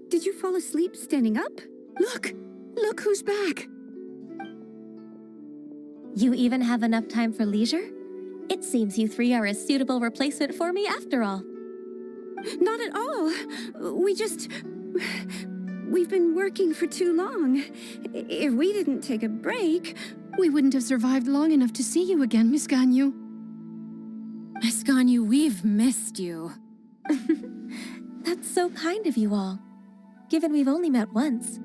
Did you fall asleep standing up? Look who's back. You even have enough time for leisure? It seems you three are a suitable replacement for me after all. Not at all. We've been working for too long. If we didn't take a break... We wouldn't have survived long enough to see you again, Miss Ganyu. Miss Ganyu, we've missed you. That's so kind of you all, given we've only met once.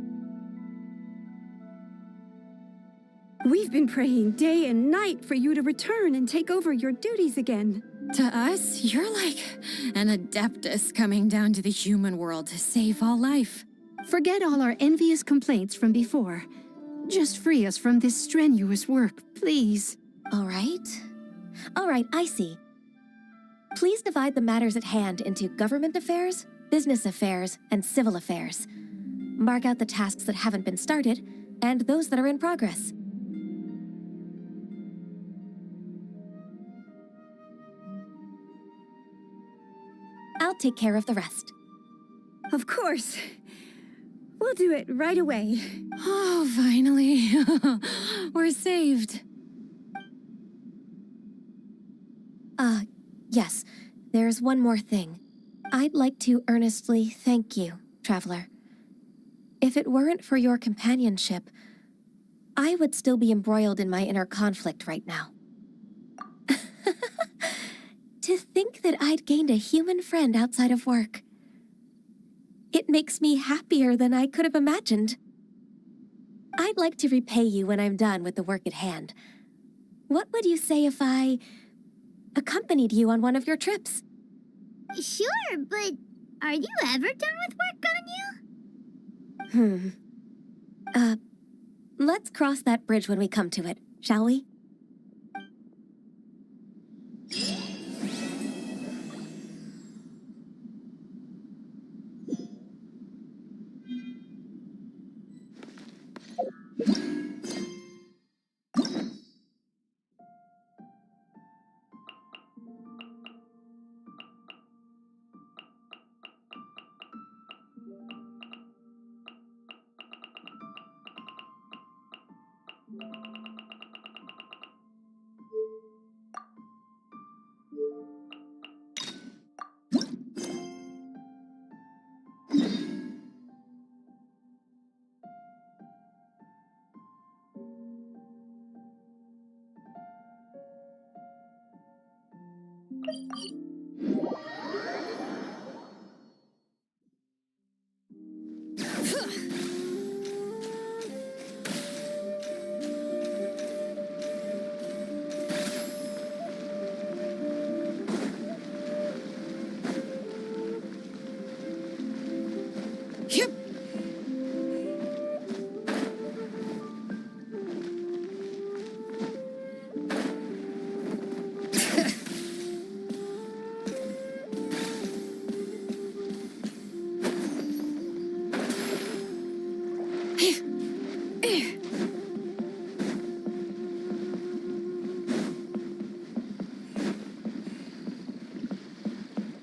We've been praying day and night for you to return and take over your duties again. To us, you're like an adeptus coming down to the human world to save all life. Forget all our envious complaints from before. Just free us from this strenuous work, please. All right, I see. Please divide the matters at hand into government affairs, business affairs, and civil affairs. Mark out the tasks that haven't been started, and those that are in progress. I'll take care of the rest. Of course. We'll do it right away. Oh, finally. We're saved. Yes. There's one more thing. I'd like to earnestly thank you, Traveler. If it weren't for your companionship, I would still be embroiled in my inner conflict right now. To think that I'd gained a human friend outside of work. It makes me happier than I could have imagined. I'd like to repay you when I'm done with the work at hand. What would you say if I accompanied you on one of your trips? Sure, but are you ever done with work, Ganyu? Let's cross that bridge when we come to it, shall we?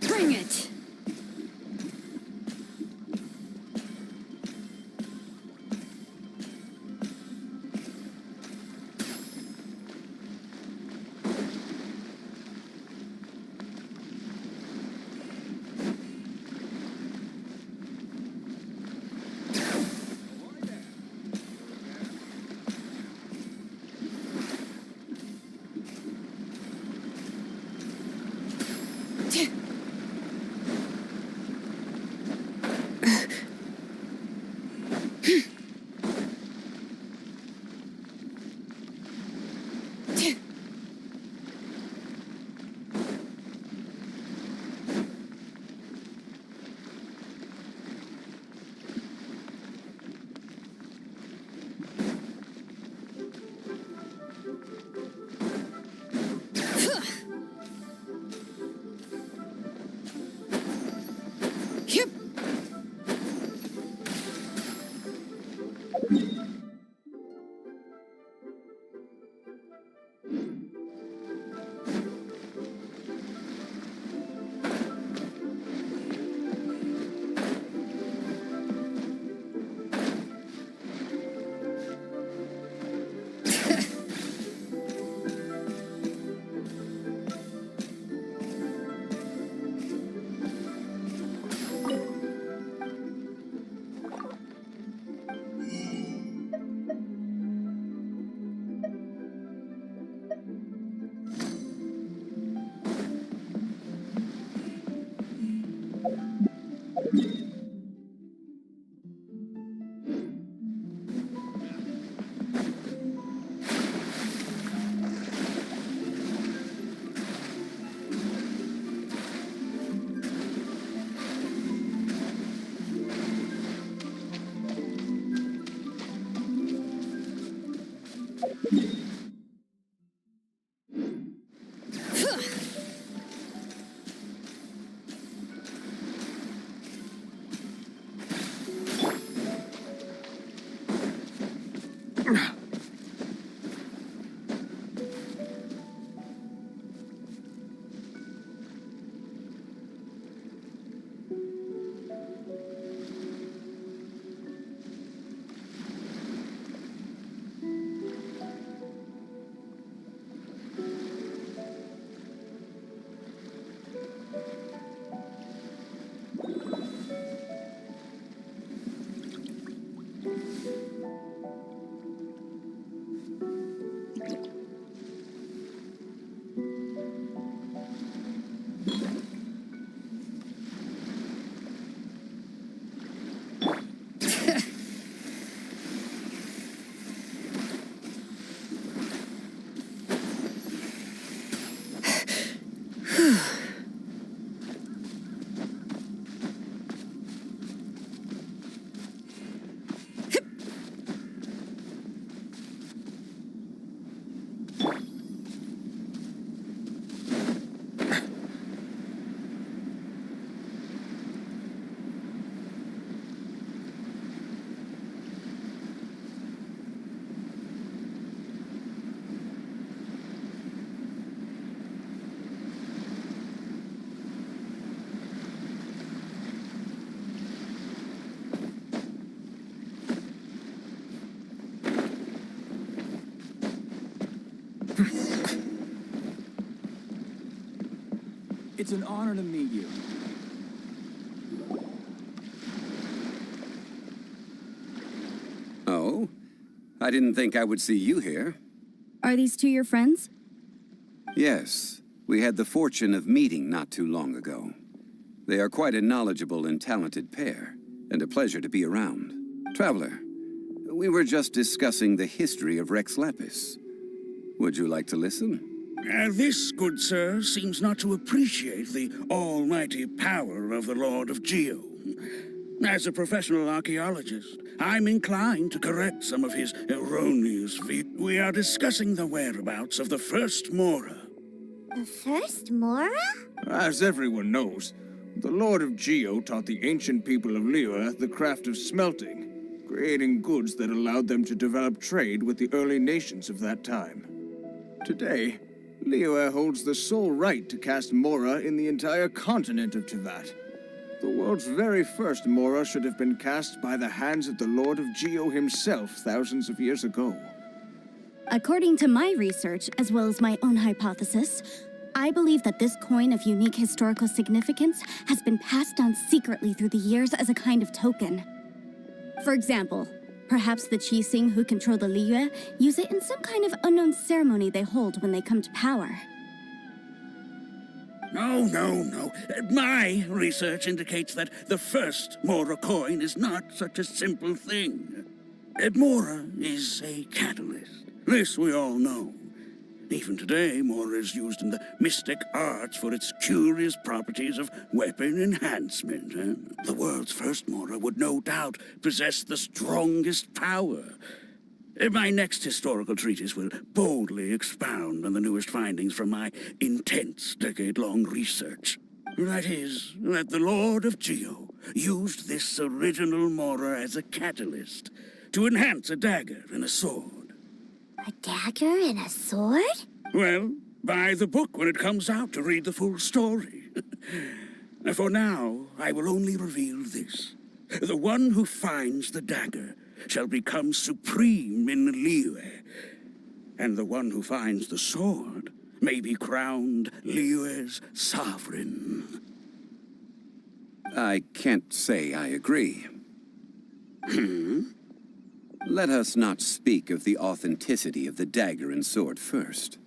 Bring it! It's an honor to meet you. Oh? I didn't think I would see you here. Are these two your friends? Yes. We had the fortune of meeting not too long ago. They are quite a knowledgeable and talented pair, and a pleasure to be around. Traveler, we were just discussing the history of Rex Lapis. Would you like to listen? This, good sir, seems not to appreciate the almighty power of the Lord of Geo. As a professional archaeologist, I'm inclined to correct some of his erroneous views. We are discussing the whereabouts of the first Mora. The first Mora? As everyone knows, the Lord of Geo taught the ancient people of Liyue the craft of smelting, creating goods that allowed them to develop trade with the early nations of that time. Today, Liyue holds the sole right to cast Mora in the entire continent of Teyvat. The world's very first Mora should have been cast by the hands of the Lord of Geo himself thousands of years ago. According to my research, as well as my own hypothesis, I believe that this coin of unique historical significance has been passed down secretly through the years as a kind of token. For example, perhaps the Qixing who control the Liyue use it in some kind of unknown ceremony they hold when they come to power. No. My research indicates that the first Mora coin is not such a simple thing. Mora is a catalyst. This we all know. Even today, Mora is used in the mystic arts for its curious properties of weapon enhancement. The world's first Mora would no doubt possess the strongest power. My next historical treatise will boldly expound on the newest findings from my intense decade-long research. That is, that the Lord of Geo used this original Mora as a catalyst to enhance a dagger and a sword. A dagger and a sword? Well, buy the book when it comes out to read the full story. For now, I will only reveal this. The one who finds the dagger shall become supreme in Liyue, and the one who finds the sword may be crowned Liyue's sovereign. I can't say I agree. Let us not speak of the authenticity of the dagger and sword first.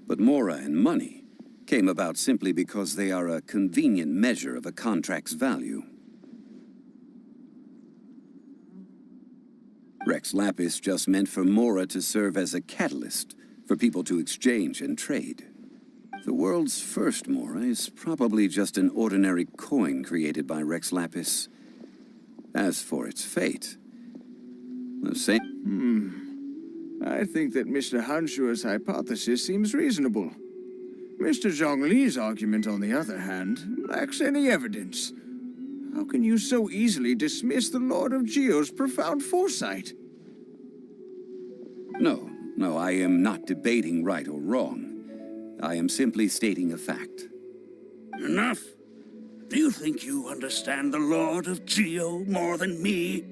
But Mora and money came about simply because they are a convenient measure of a contract's value. Rex Lapis just meant for Mora to serve as a catalyst for people to exchange and trade. The world's first Mora is probably just an ordinary coin created by Rex Lapis. As for its fate, the same... I think that Mr. Hanshua's hypothesis seems reasonable. Mr. Zhongli's argument, on the other hand, lacks any evidence. How can you so easily dismiss the Lord of Geo's profound foresight? No, I am not debating right or wrong. I am simply stating a fact. Enough. Do you think you understand the Lord of Geo more than me?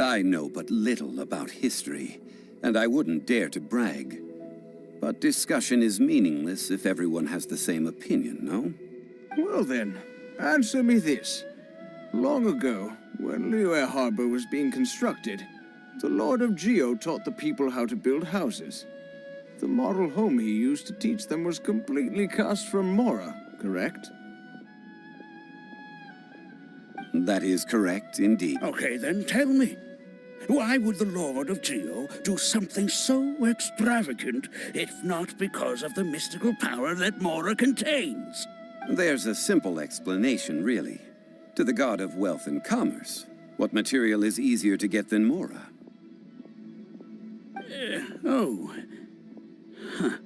I know but little about history, and I wouldn't dare to brag. But discussion is meaningless if everyone has the same opinion, no? Well then, answer me this. Long ago, when Liyue Harbor was being constructed, the Lord of Geo taught the people how to build houses. The model home he used to teach them was completely cast from Mora, correct? That is correct, indeed. Okay, then tell me. Why would the Lord of Geo do something so extravagant, if not because of the mystical power that Mora contains? There's a simple explanation, really. To the god of wealth and commerce, what material is easier to get than Mora? Oh. Huh.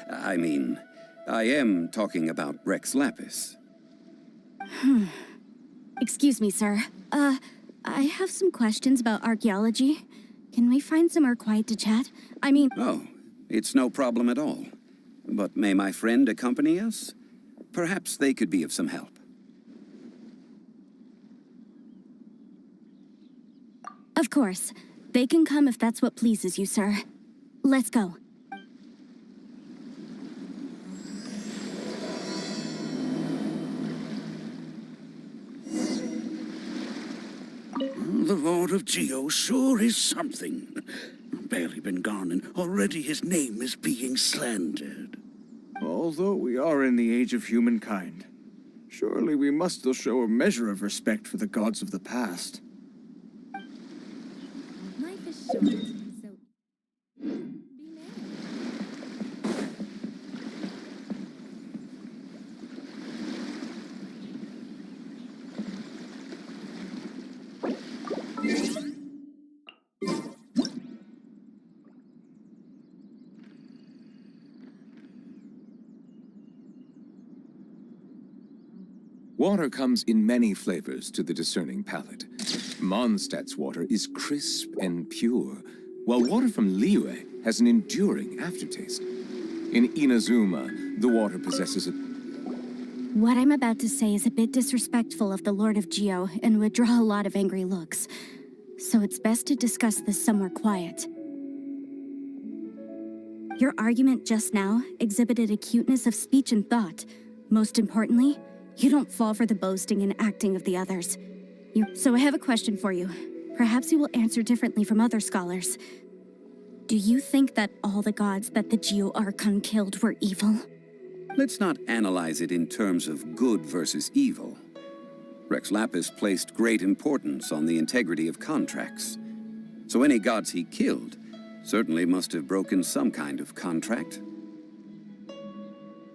I mean, I am talking About Rex Lapis. Excuse me, sir. I have some questions about archaeology. Can we find somewhere quiet to chat? I mean... Oh, it's no problem at all. But may my friend accompany us? Perhaps they could be of some help. Of course. They can come if that's what pleases you, sir. Let's go. The Lord of Geo sure is something. Barely been gone, and already his name is being slandered. Although we are in the age of humankind, surely we must still show a measure of respect for the gods of the past. Life is short, so Water comes in many flavors to the discerning palate. Mondstadt's water is crisp and pure, while water from Liyue has an enduring aftertaste. In Inazuma, the water possesses a... What I'm about to say is a bit disrespectful of the Lord of Geo and would draw a lot of angry looks. So it's best to discuss this somewhere quiet. Your argument just now exhibited acuteness of speech and thought. Most importantly, you don't fall for the boasting and acting of the others. So I have a question for you. Perhaps you will answer differently from other scholars. Do you think that all the gods that the Geo Archon killed were evil? Let's not analyze it in terms of good versus evil. Rex Lapis placed great importance on the integrity of contracts. So any gods he killed certainly must have broken some kind of contract.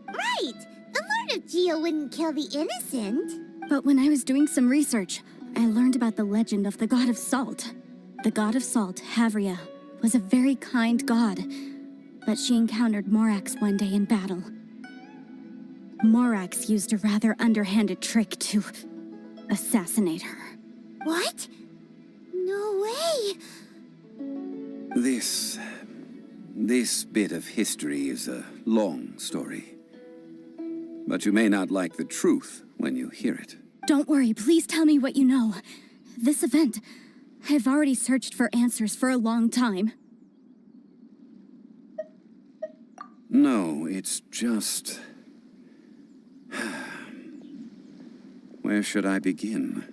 Right! The Lord of Geo wouldn't kill the innocent. But when I was doing some research, I learned about the legend of the god of salt. The god of salt, Havria, was a very kind god, but she encountered Morax one day in battle. Morax used a rather underhanded trick to assassinate her. What? No way! This bit of history is a long story. But you may not like the truth when you hear it. Don't worry, please tell me what you know. This event, I've already searched for answers for a long time. No, it's just... Where should I begin?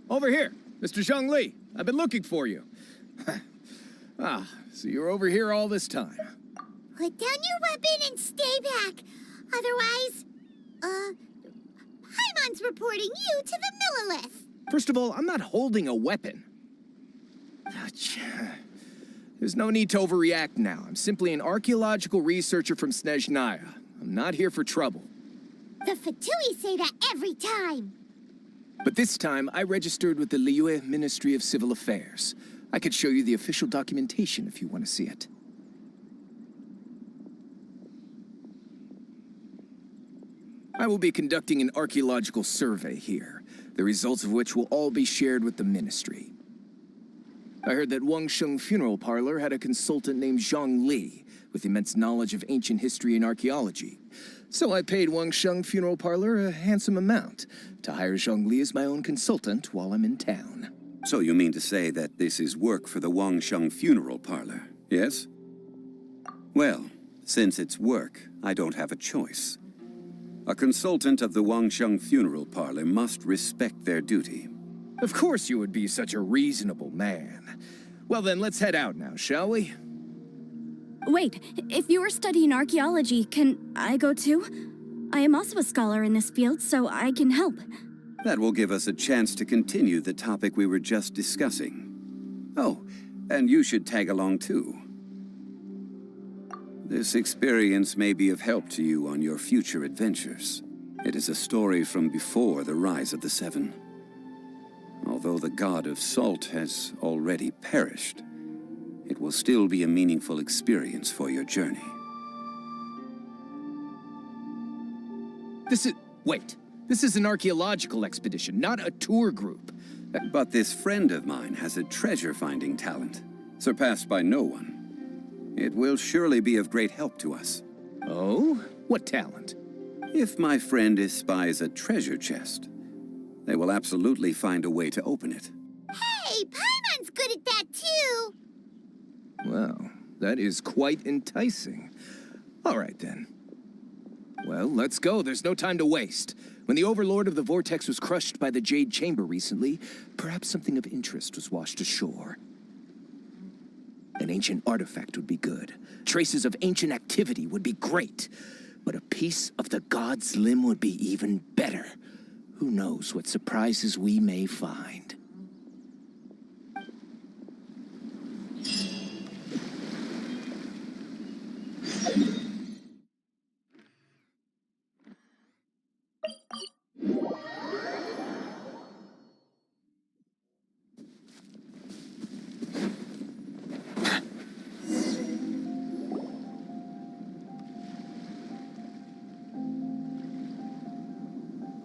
Over here, Mr. Zhongli. I've been looking for you. So you're over here all this time. Put down your weapon and stay back. Otherwise, Paimon's reporting you to the Millilith. First of all, I'm not holding a weapon. There's no need to overreact now. I'm simply an archaeological researcher from Snezhnaya. I'm not here for trouble. The Fatui say that every time. But this time, I registered with the Liyue Ministry of Civil Affairs. I could show you the official documentation if you want to see it. I will be conducting an archaeological survey here. the results of which will all be shared with the Ministry. I heard that Wangsheng Funeral Parlor had a consultant named Zhongli, with immense knowledge of ancient history and archaeology. So I paid Wangsheng Funeral Parlor a handsome amount to hire Zhongli as my own consultant while I'm in town. So you mean to say that this is work for the Wangsheng Funeral Parlor, yes? Well, since it's work, I don't have a choice. A consultant of the Wangsheng Funeral Parlor must respect their duty. Of course you would be such a reasonable man. Well then, let's head out now, shall we? Wait, if you are studying archaeology, can I go too? I am also a scholar in this field, so I can help. That will give us a chance to continue the topic we were just discussing. Oh, and you should tag along too. This experience may be of help to you on your future adventures. It is a story from before the rise of the Seven. Although the god of salt has already perished, it will still be a meaningful experience for your journey. Wait. This is an archaeological expedition, not a tour group. But this friend of mine has a treasure-finding talent, surpassed by no one. It will surely be of great help to us. Oh? What talent? If my friend espies a treasure chest, they will absolutely find a way to open it. Hey, Paimon's good at that too! Well, that is quite enticing. All right then. Well, let's go. There's no time to waste. When the Overlord of the Vortex was crushed by the Jade Chamber recently, perhaps something of interest was washed ashore. An ancient artifact would be good. Traces of ancient activity would be great. But a piece of the god's limb would be even better. Who knows what surprises we may find.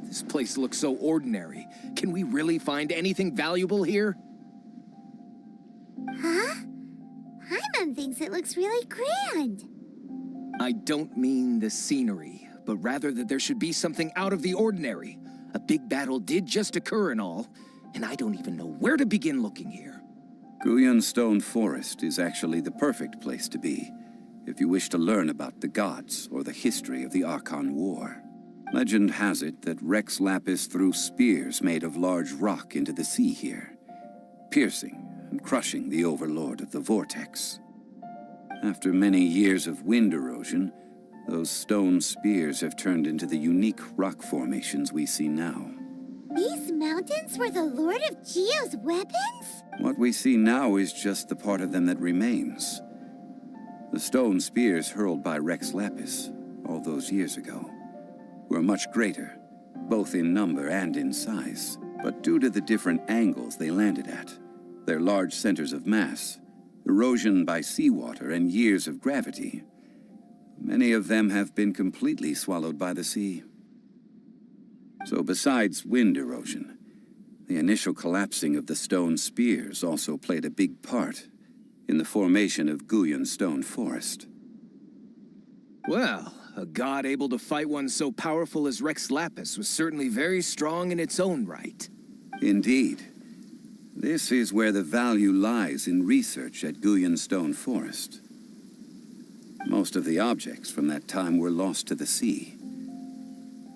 This place looks so ordinary. Can we really find anything valuable here? Huh? Paimon thinks it looks really grand. I don't mean the scenery, but rather that there should be something out of the ordinary. A big battle did just occur and all, and I don't even know where to begin looking here. Guyan Stone Forest is actually the perfect place to be, if you wish to learn about the gods or the history of the Archon War. Legend has it that Rex Lapis threw spears made of large rock into the sea here, piercing and crushing the Overlord of the Vortex. After many years of wind erosion, those stone spears have turned into the unique rock formations we see now. These mountains were the Lord of Geo's weapons? What we see now is just the part of them that remains. The stone spears hurled by Rex Lapis all those years ago were much greater, both in number and in size. But due to the different angles they landed at, their large centers of mass, erosion by seawater, and years of gravity, many of them have been completely swallowed by the sea. So besides wind erosion, the initial collapsing of the stone spears also played a big part in the formation of Guyan Stone Forest. Well, a god able to fight one so powerful as Rex Lapis was certainly very strong in its own right. Indeed. This is where the value lies in research at Guyan Stone Forest. Most of the objects from that time were lost to the sea.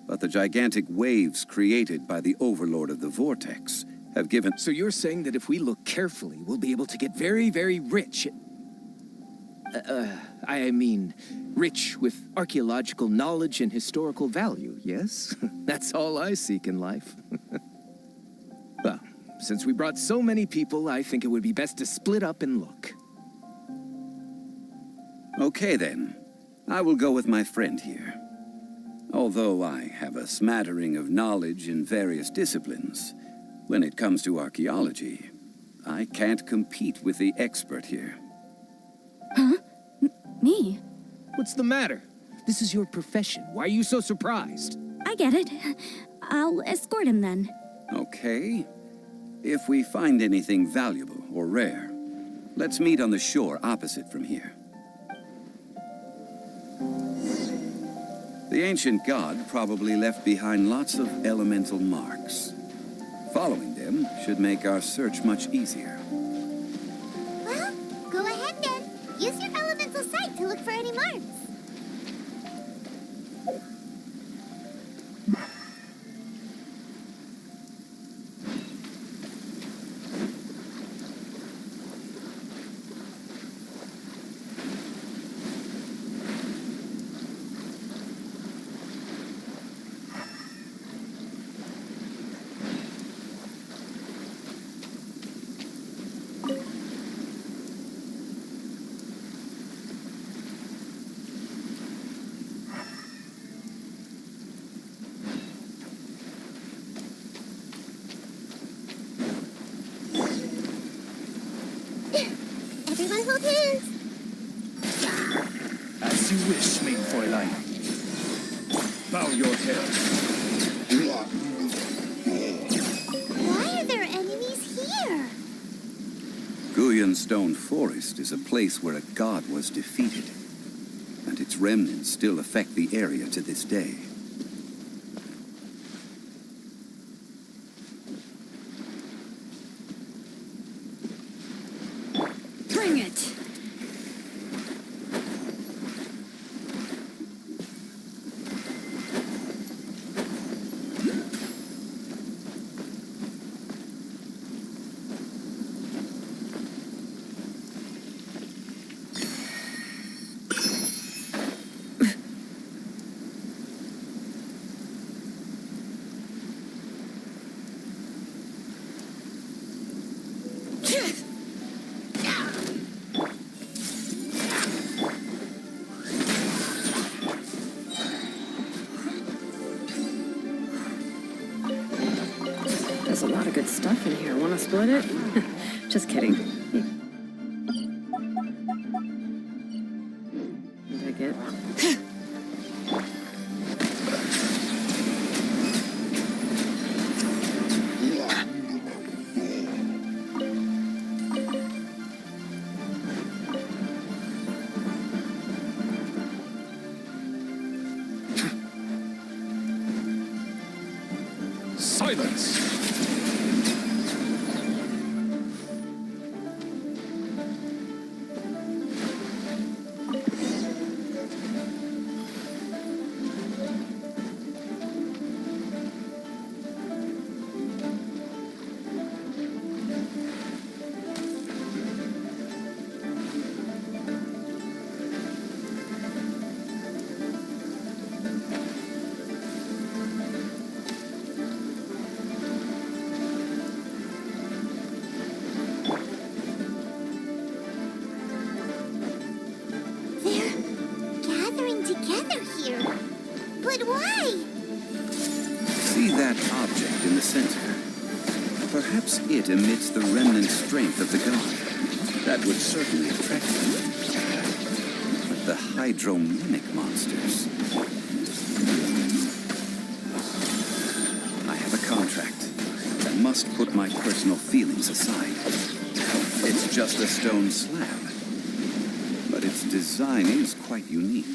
But the gigantic waves created by the Overlord of the Vortex have given... So you're saying that if we look carefully, we'll be able to get very, very rich. I mean, rich with archaeological knowledge and historical value, yes? That's all I seek in life. Well, since we brought so many people, I think it would be best to split up and look. Okay then. I will go with my friend here. Although I have a smattering of knowledge in various disciplines, when it comes to archaeology, I can't compete with the expert here. Huh? Me? What's the matter? This is your profession. Why are you so surprised? I get it. I'll escort him then. Okay. If we find anything valuable or rare, let's meet on the shore opposite from here. The ancient god probably left behind lots of elemental marks. Following them should make our search much easier. Well, go ahead then. Use your elemental sight to look for any marks. Everyone hold hands. As you wish, mein Fräulein. Bow your head. Why are there enemies here? Guyan Stone Forest is a place where a god was defeated, and its remnants still affect the area to this day. Bring it! There's a lot of good stuff in here. Wanna split it? Just kidding. Dig it. Silence! Together here. But why? See that object in the center? Perhaps it emits the remnant strength of the god. That would certainly attract them. But the hydromimic monsters... I have a contract. I must put my personal feelings aside. It's just a stone slab. But its design is quite unique.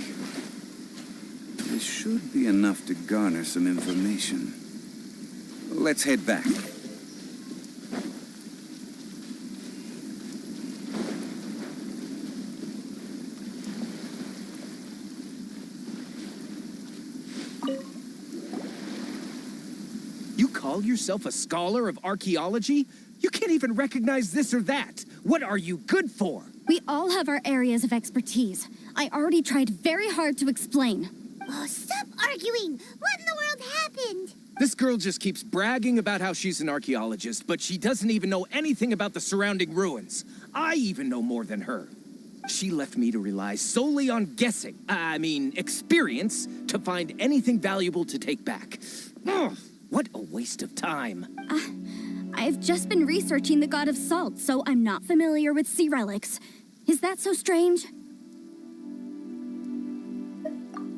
This should be enough to garner some information. Let's head back. You call yourself a scholar of archaeology? You can't even recognize this or that. What are you good for? We all have our areas of expertise. I already tried very hard to explain. Oh, stop arguing! What in the world happened? This girl just keeps bragging about how she's an archaeologist, but she doesn't even know anything about the surrounding ruins. I even know more than her. She left me to rely solely on guessing, experience, to find anything valuable to take back. Ugh, what a waste of time. I've just been researching the god of salt, so I'm not familiar with sea relics. Is that so strange?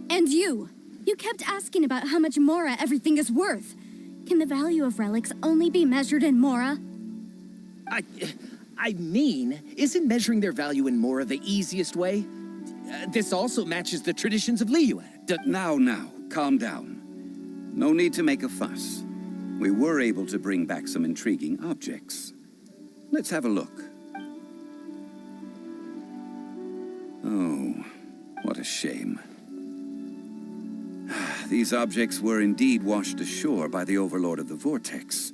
And you kept asking about how much Mora everything is worth. Can the value of relics only be measured in Mora? I mean, isn't measuring their value in Mora the easiest way? This also matches the traditions of Liyue. Now, calm down. No need to make a fuss. We were able to bring back some intriguing objects. Let's have a look. Oh, what a shame. These objects were indeed washed ashore by the Overlord of the Vortex,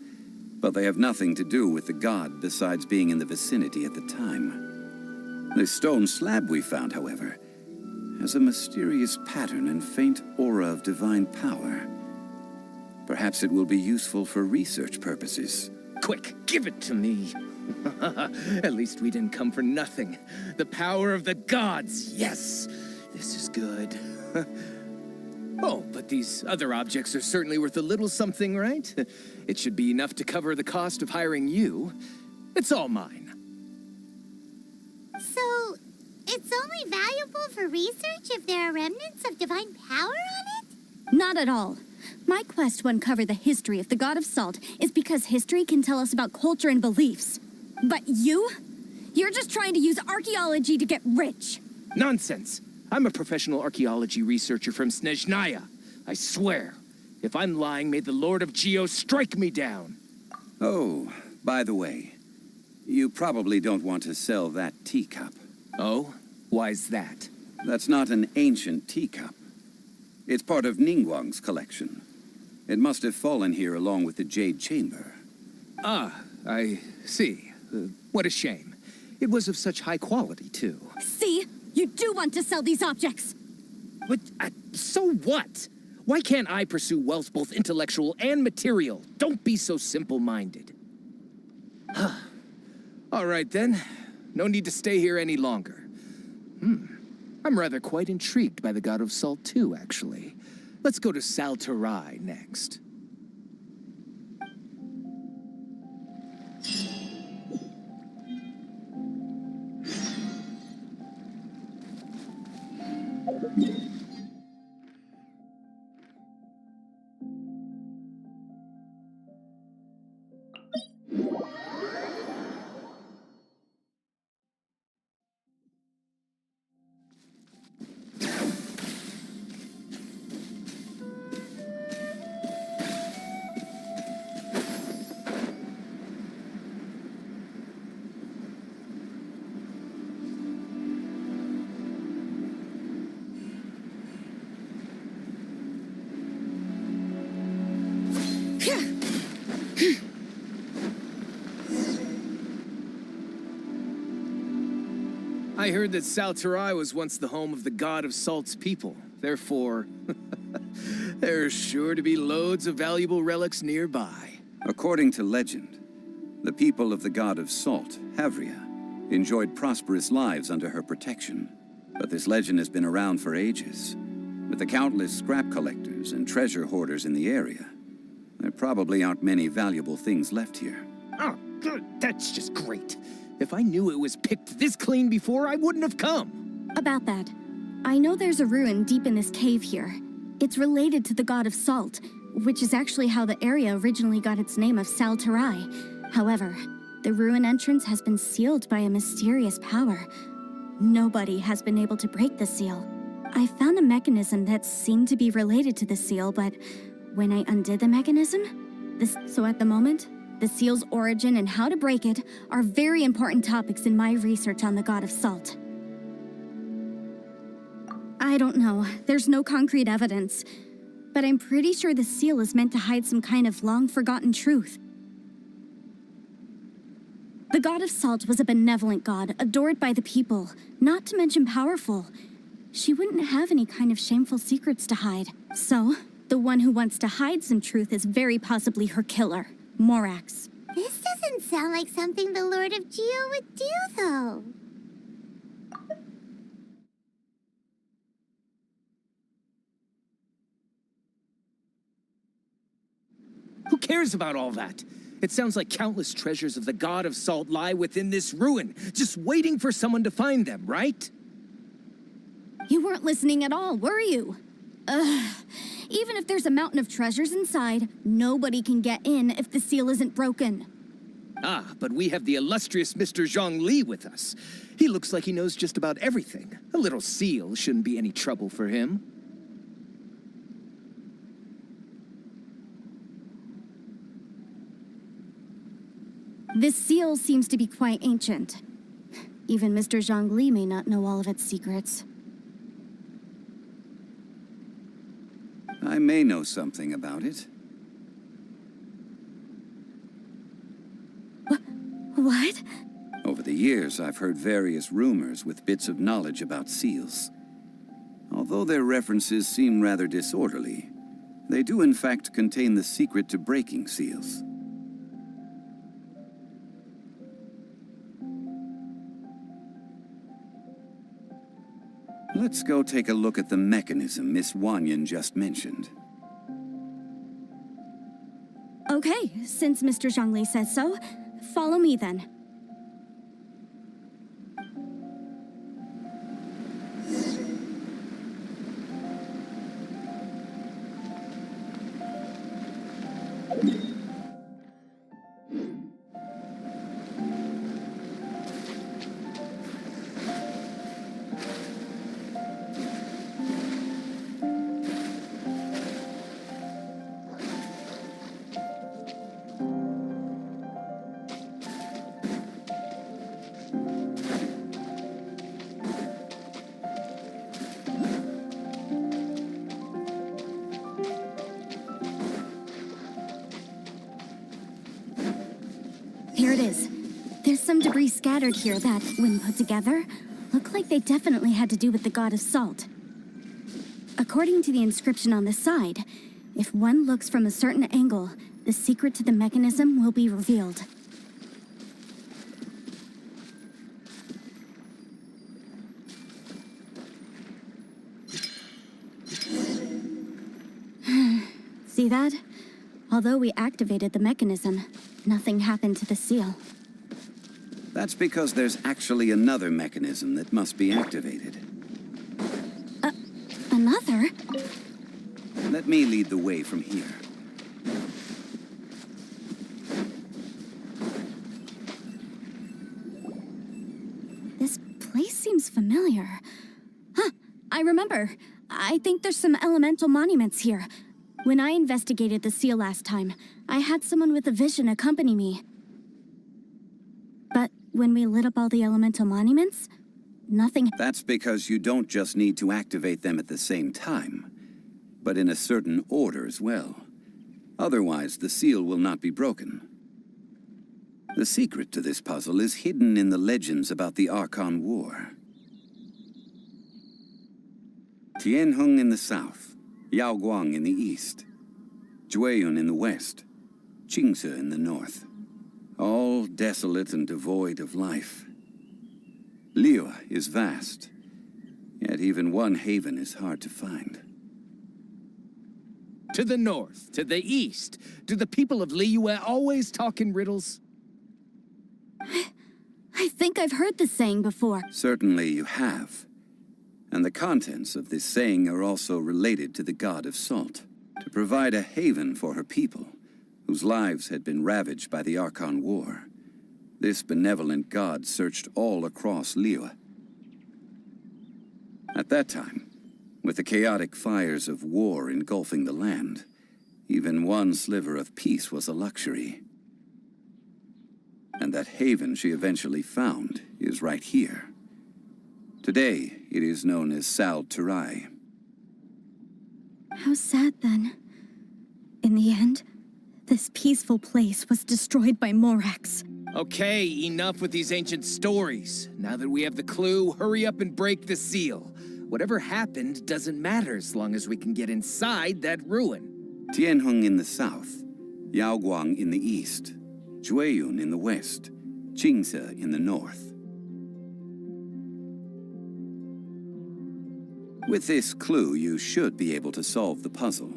but they have nothing to do with the god besides being in the vicinity at the time. The stone slab we found, however, has a mysterious pattern and faint aura of divine power. Perhaps it will be useful for research purposes. Quick, give it to me. At least we didn't come for nothing. The power of the gods, yes! This is good. Oh, but these other objects are certainly worth a little something, right? It should be enough to cover the cost of hiring you. It's all mine. So, it's only valuable for research if there are remnants of divine power on it? Not at all. My quest to uncover the history of the God of Salt is because history can tell us about culture and beliefs. But you're just trying to use archaeology to get rich. Nonsense. I'm a professional archaeology researcher from Snezhnaya. I swear. If I'm lying, may the Lord of Geo strike me down. Oh, by the way, you probably don't want to sell that teacup. Oh? Why's that? That's not an ancient teacup. It's part of Ningguang's collection. It must have fallen here along with the Jade Chamber. Ah, I see. What a shame. It was of such high quality, too. See? You do want to sell these objects! But, so what? Why can't I pursue wealth both intellectual and material? Don't be so simple-minded. All right, then. No need to stay here any longer. I'm rather quite intrigued by the God of Salt, too, actually. Let's go to Salterai next. I heard that Salterai was once the home of the God of Salt's people. Therefore, there's sure to be loads of valuable relics nearby. According to legend, the people of the God of Salt, Havria, enjoyed prosperous lives under her protection. But this legend has been around for ages. With the countless scrap collectors and treasure hoarders in the area, there probably aren't many valuable things left here. Oh, good. That's just great. If I knew it was picked this clean before, I wouldn't have come. About that, I know there's a ruin deep in this cave here. It's related to the God of Salt, which is actually how the area originally got its name of Salterai. However, the ruin entrance has been sealed by a mysterious power. Nobody has been able to break the seal. I found a mechanism that seemed to be related to the seal, but when I undid the mechanism, so at the moment, the seal's origin and how to break it are very important topics in my research on the God of Salt. I don't know, there's no concrete evidence, but I'm pretty sure the seal is meant to hide some kind of long-forgotten truth. The God of Salt was a benevolent god, adored by the people, not to mention powerful. She wouldn't have any kind of shameful secrets to hide. So, the one who wants to hide some truth is very possibly her killer. Morax. This doesn't sound like something the Lord of Geo would do, though. Who cares about all that? It sounds like countless treasures of the God of Salt lie within this ruin, just waiting for someone to find them, right? You weren't listening at all, were you? Even if there's a mountain of treasures inside, nobody can get in if the seal isn't broken. Ah, but we have the illustrious Mr. Zhongli with us. He looks like he knows just about everything. A little seal shouldn't be any trouble for him. This seal seems to be quite ancient. Even Mr. Zhongli may not know all of its secrets. I may know something about it. What? Over the years, I've heard various rumors with bits of knowledge about seals. Although their references seem rather disorderly, they do in fact contain the secret to breaking seals. Let's go take a look at the mechanism Miss Wanyan just mentioned. Okay, since Mr. Zhongli says so, follow me then. Here it is. There's some debris scattered here that, when put together, look like they definitely had to do with the god of salt. According to the inscription on the side, if one looks from a certain angle, the secret to the mechanism will be revealed. See that? Although we activated the mechanism, nothing happened to the seal. That's because there's actually another mechanism that must be activated. Another? Let me lead the way from here. This place seems familiar. Huh, I remember. I think there's some elemental monuments here. When I investigated the seal last time, I had someone with a vision accompany me. But when we lit up all the elemental monuments, nothing... That's because you don't just need to activate them at the same time, but in a certain order as well. Otherwise, the seal will not be broken. The secret to this puzzle is hidden in the legends about the Archon War. Tianheng in the south, Yaoguang in the east, Jueyun in the west, Qingce in the north. All desolate and devoid of life. Liyue is vast, yet even one haven is hard to find. To the north, to the east. Do the people of Liyue always talk in riddles? I think I've heard this saying before. Certainly you have. And the contents of this saying are also related to the god of salt, to provide a haven for her people, whose lives had been ravaged by the Archon War. This benevolent god searched all across Liyue. At that time, with the chaotic fires of war engulfing the land, even one sliver of peace was a luxury. And that haven she eventually found is right here. Today, it is known as Sal Turai. How sad, then. In the end, this peaceful place was destroyed by Morax. Okay, enough with these ancient stories. Now that we have the clue, hurry up and break the seal. Whatever happened doesn't matter as long as we can get inside that ruin. Tianheng in the south, Yaoguang in the east, Jueyun in the west, Qingce in the north. With this clue, you should be able to solve the puzzle.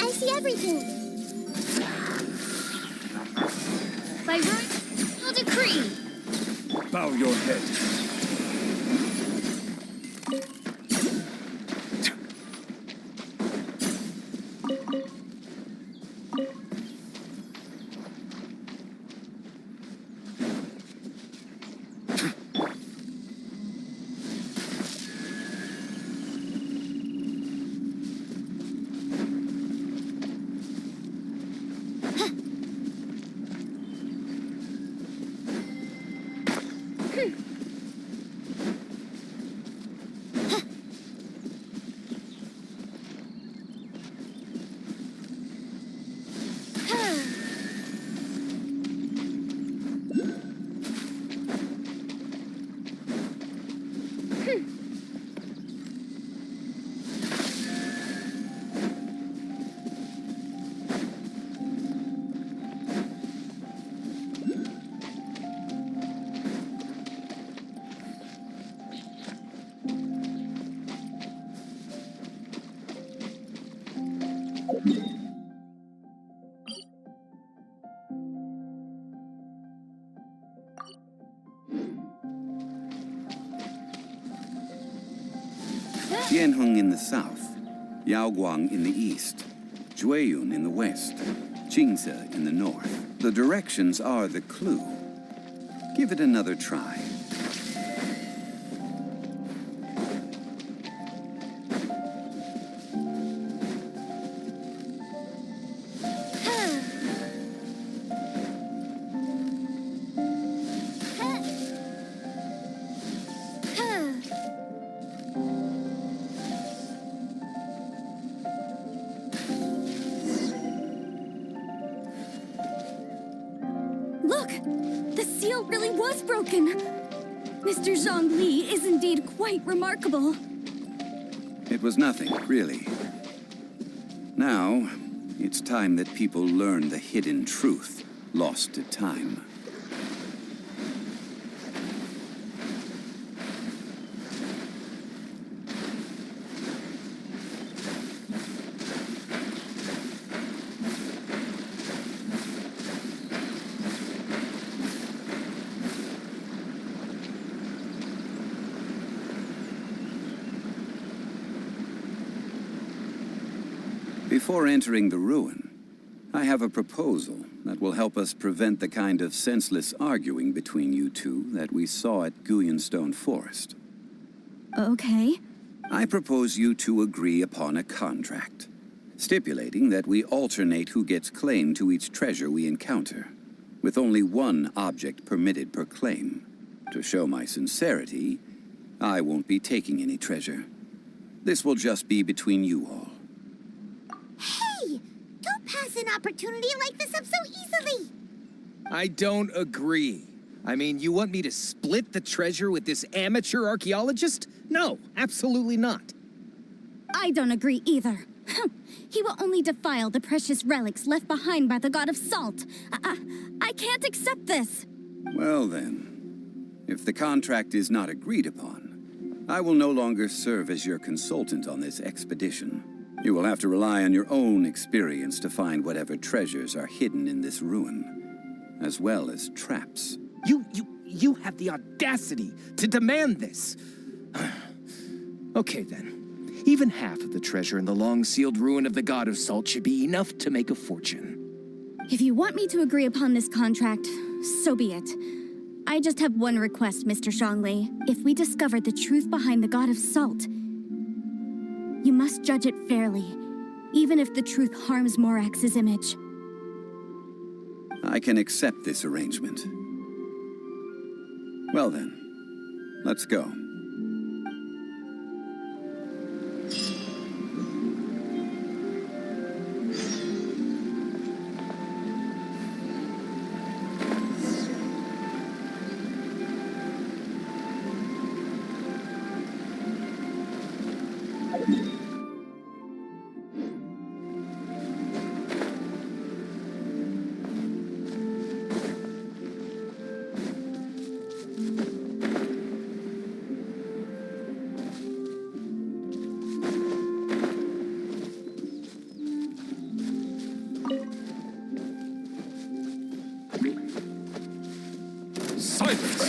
I everything. By royal decree. Bow your head. Tianheng in the south, Yaoguang in the east, Jueyun in the west, Jingze in the north. The directions are the clue. Give it another try. Look! The seal really was broken! Mr. Zhongli is indeed quite remarkable. It was nothing, really. Now, it's time that people learn the hidden truth lost to time. Before entering the ruin, I have a proposal that will help us prevent the kind of senseless arguing between you two that we saw at Guyonstone Forest. Okay. I propose you two agree upon a contract, stipulating that we alternate who gets claim to each treasure we encounter, with only one object permitted per claim. To show my sincerity, I won't be taking any treasure. This will just be between you all. Hey! Don't pass an opportunity like this up so easily! I don't agree. I mean, you want me to split the treasure with this amateur archaeologist? No, absolutely not. I don't agree either. He will only defile the precious relics left behind by the god of salt. I can't accept this. Well then, if the contract is not agreed upon, I will no longer serve as your consultant on this expedition. You will have to rely on your own experience to find whatever treasures are hidden in this ruin, as well as traps. You have the audacity to demand this. Okay then. Even half of the treasure in the long-sealed ruin of the God of Salt should be enough to make a fortune. If you want me to agree upon this contract, so be it. I just have one request, Mr. Zhongli. If we discover the truth behind the God of Salt, you must judge it fairly, even if the truth harms Morax's image. I can accept this arrangement. Well then, let's go. Silence!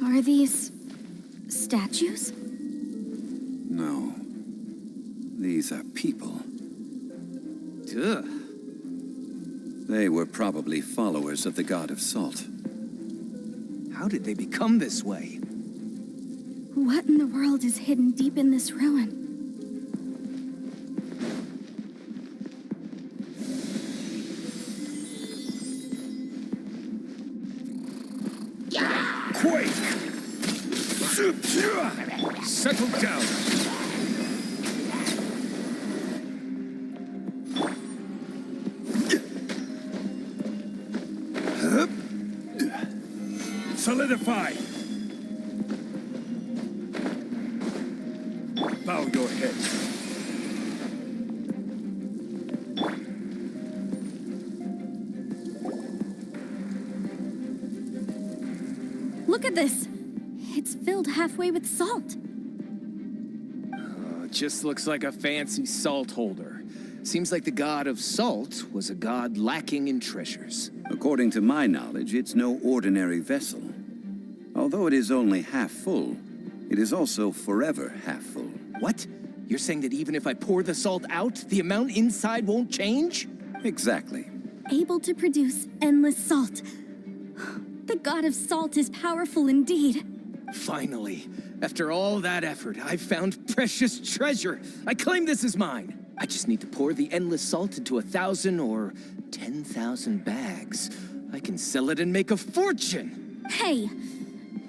Are these statues? No. These are people. Ugh. They were probably followers of the god of salt. How did they become this way? What in the world is hidden deep in this ruin? Quake! Settle down! Solidify! Bow your head. Look at this! It's filled halfway with salt. It just looks like a fancy salt holder. Seems like the god of salt was a god lacking in treasures. According to my knowledge, it's no ordinary vessel. Although it is only half full, it is also forever half full. What? You're saying that even if I pour the salt out, the amount inside won't change? Exactly. Able to produce endless salt. The god of salt is powerful indeed. Finally, after all that effort, I've found precious treasure. I claim this as mine. I just need to pour the endless salt into 1,000 or 10,000 bags. I can sell it and make a fortune. Hey,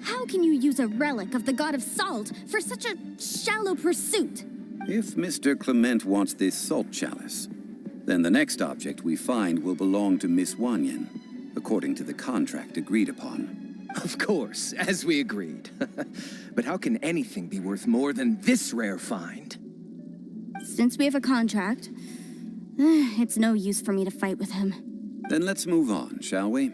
how can you use a relic of the god of salt for such a shallow pursuit? If Mr. Clement wants this salt chalice, then the next object we find will belong to Miss Wanyan, according to the contract agreed upon. Of course, as we agreed. But how can anything be worth more than this rare find? Since we have a contract, it's no use for me to fight with him. Then let's move on, shall we?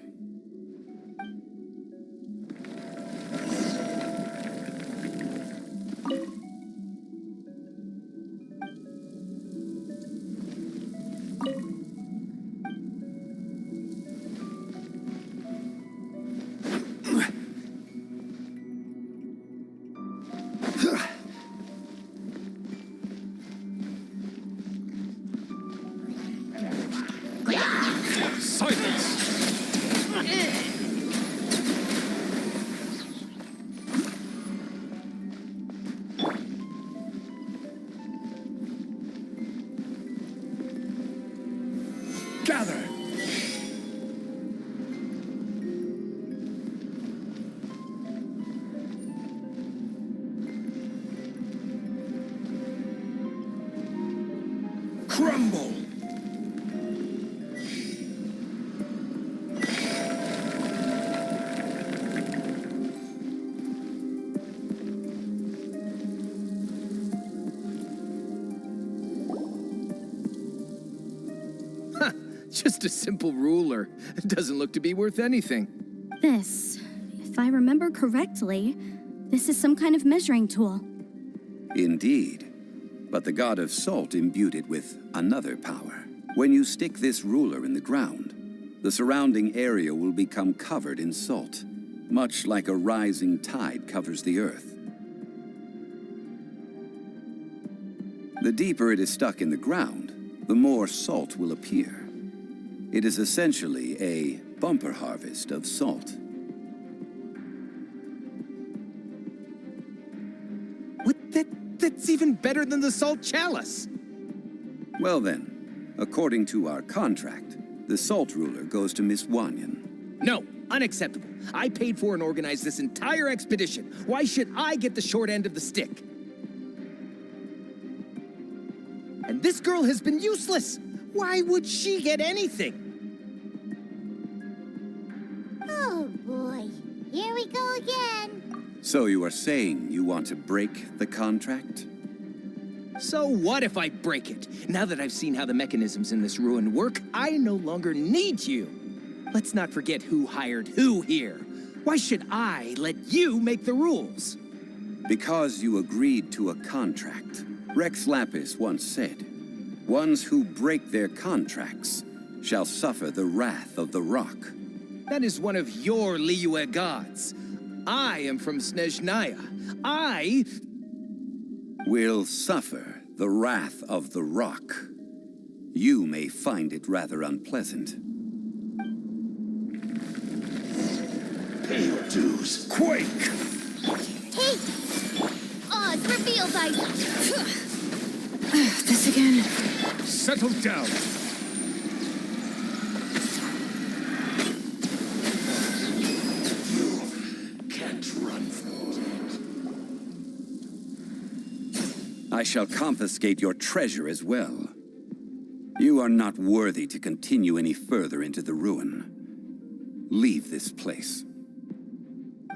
Gather! Crumble! Just a simple ruler. It doesn't look to be worth anything. This, if I remember correctly, this is some kind of measuring tool. Indeed. But the god of salt imbued it with another power. When you stick this ruler in the ground, the surrounding area will become covered in salt, much like a rising tide covers the earth. The deeper it is stuck in the ground, the more salt will appear. It is essentially a bumper harvest of salt. What? That's even better than the salt chalice. Well then, according to our contract, the salt ruler goes to Miss Wanyan. No, unacceptable. I paid for and organized this entire expedition. Why should I get the short end of the stick? This girl has been useless! Why would she get anything? Oh boy, here we go again. So you are saying you want to break the contract? So what if I break it? Now that I've seen how the mechanisms in this ruin work, I no longer need you. Let's not forget who hired who here. Why should I let you make the rules? Because you agreed to a contract. Rex Lapis once said, "Ones who break their contracts shall suffer the wrath of the rock." That is one of your Liyue gods. I am from Snezhnaya. I will suffer the wrath of the rock. You may find it rather unpleasant. Pay your dues. Quake! Hey! Oh, it's revealed I... This again. Settle down. I shall confiscate your treasure as well. You are not worthy to continue any further into the ruin. Leave this place.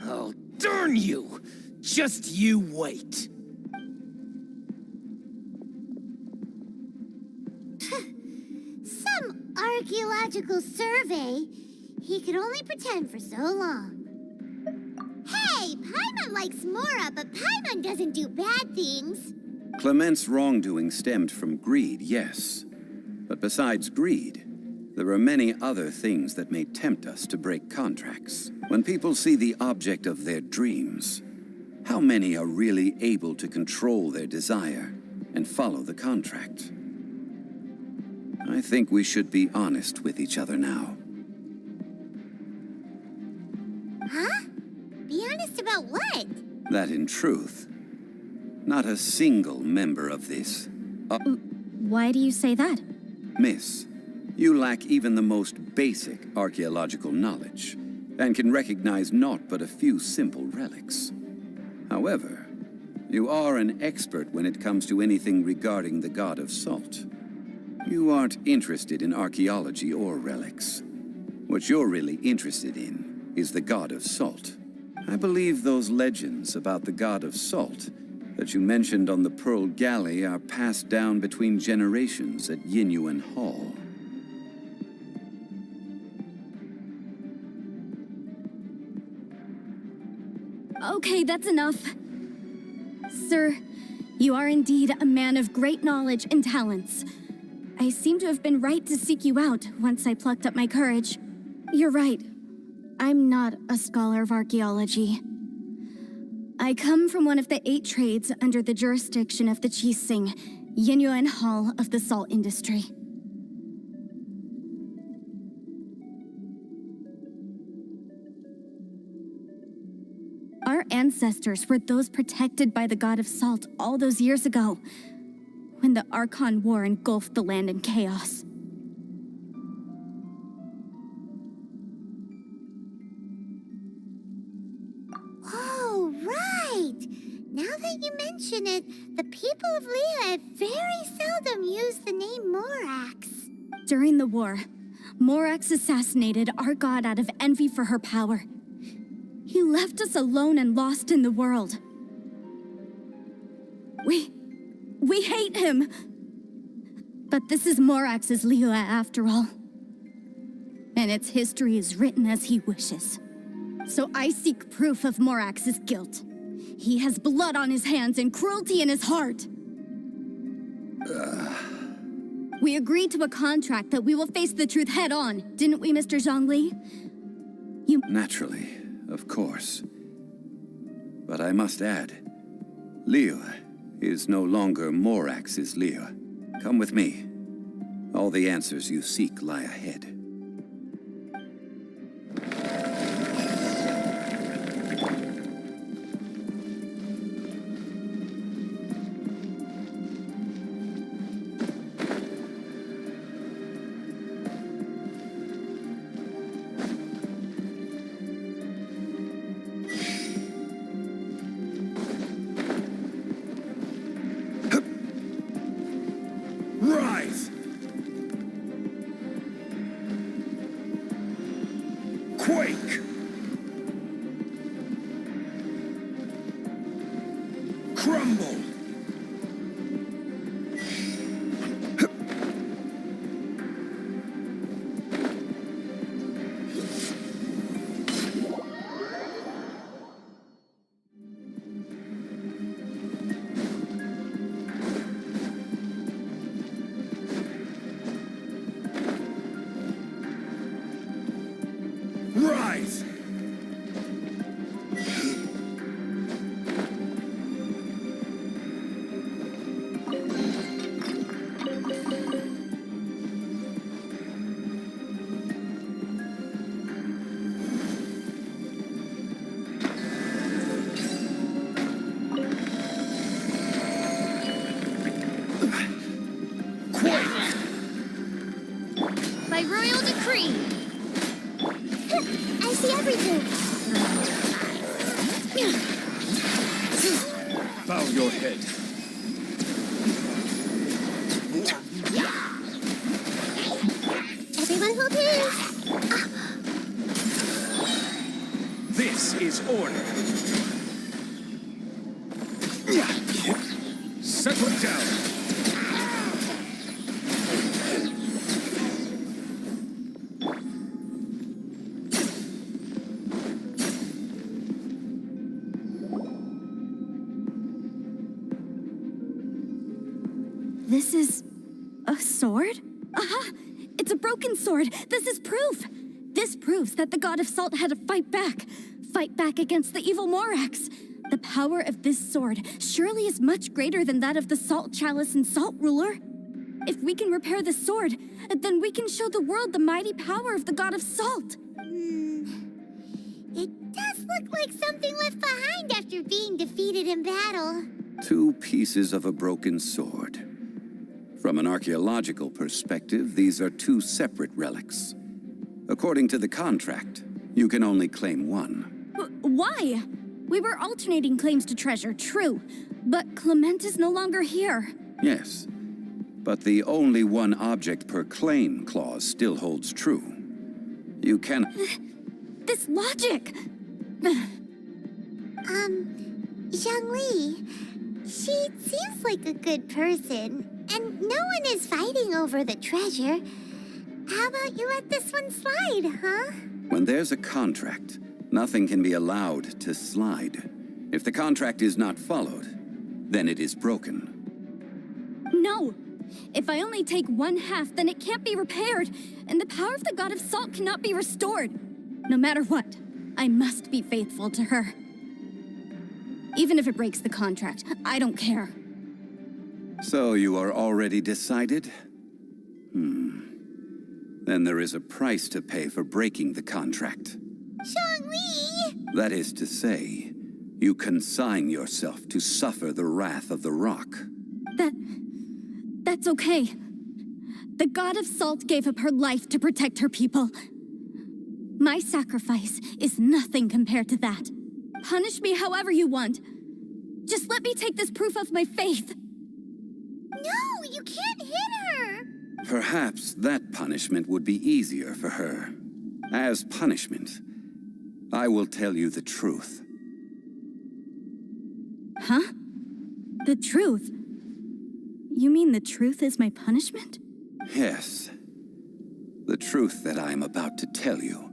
Oh, darn you! Just you wait. Some archaeological survey. He could only pretend for so long. Hey, Paimon likes Mora, but Paimon doesn't do bad things. Clement's wrongdoing stemmed from greed, yes. But besides greed, there are many other things that may tempt us to break contracts. When people see the object of their dreams, how many are really able to control their desire and follow the contract? I think we should be honest with each other now. Huh? Be honest about what? That in truth, not a single member of this... Why do you say that? Miss, you lack even the most basic archaeological knowledge, and can recognize naught but a few simple relics. However, you are an expert when it comes to anything regarding the god of salt. You aren't interested in archaeology or relics. What you're really interested in is the god of salt. I believe those legends about the god of salt that you mentioned on the Pearl Galley are passed down between generations at Yinyuan Hall. Okay, that's enough. Sir, you are indeed a man of great knowledge and talents. I seem to have been right to seek you out once I plucked up my courage. You're right. I'm not a scholar of archaeology. I come from one of the 8 trades under the jurisdiction of the Qixing, Yinyuan Hall of the salt industry. Our ancestors were those protected by the god of salt all those years ago, when the Archon War engulfed the land in chaos. Oh, right! Now that you mention it, the people of Liyue very seldom use the name Morax. During the war, Morax assassinated our god out of envy for her power. He left us alone and lost in the world. We hate him! But this is Morax's Liyue after all. And its history is written as he wishes. So I seek proof of Morax's guilt. He has blood on his hands and cruelty in his heart. We agreed to a contract that we will face the truth head on, didn't we, Mr. Zhongli? Naturally, of course. But I must add, Liyue is no longer Morax's Liyue. Come with me. All the answers you seek lie ahead. crumble! Rise! By royal decree! I see everything! Bow your head. Everyone hold hands! This is order. Settle down. This is a sword? Aha! It's a broken sword! This is proof! This proves that the god of salt had to fight back. Fight back against the evil Morax. The power of this sword surely is much greater than that of the salt chalice and salt ruler. If we can repair the sword, then we can show the world the mighty power of the god of salt. It does look like something left behind after being defeated in battle. 2 pieces of a broken sword. From an archaeological perspective, these are 2 separate relics. According to the contract, you can only claim one. Why? We were alternating claims to treasure, true. But Clement is no longer here. Yes, but the only one object per claim clause still holds true. You can... This logic! Zhongli, she seems like a good person. And no one is fighting over the treasure. How about you let this one slide, huh? When there's a contract, nothing can be allowed to slide. If the contract is not followed, then it is broken. No! If I only take 1/2, then it can't be repaired, and the power of the god of salt cannot be restored. No matter what, I must be faithful to her. Even if it breaks the contract, I don't care. So you are already decided? Then there is a price to pay for breaking the contract. Zhongli! That is to say, you consign yourself to suffer the wrath of the rock. That's okay. The god of salt gave up her life to protect her people. My sacrifice is nothing compared to that. Punish me however you want. Just let me take this proof of my faith. No, you can't hit her! Perhaps that punishment would be easier for her. As punishment, I will tell you the truth. Huh? The truth? You mean the truth is my punishment? Yes. The truth that I am about to tell you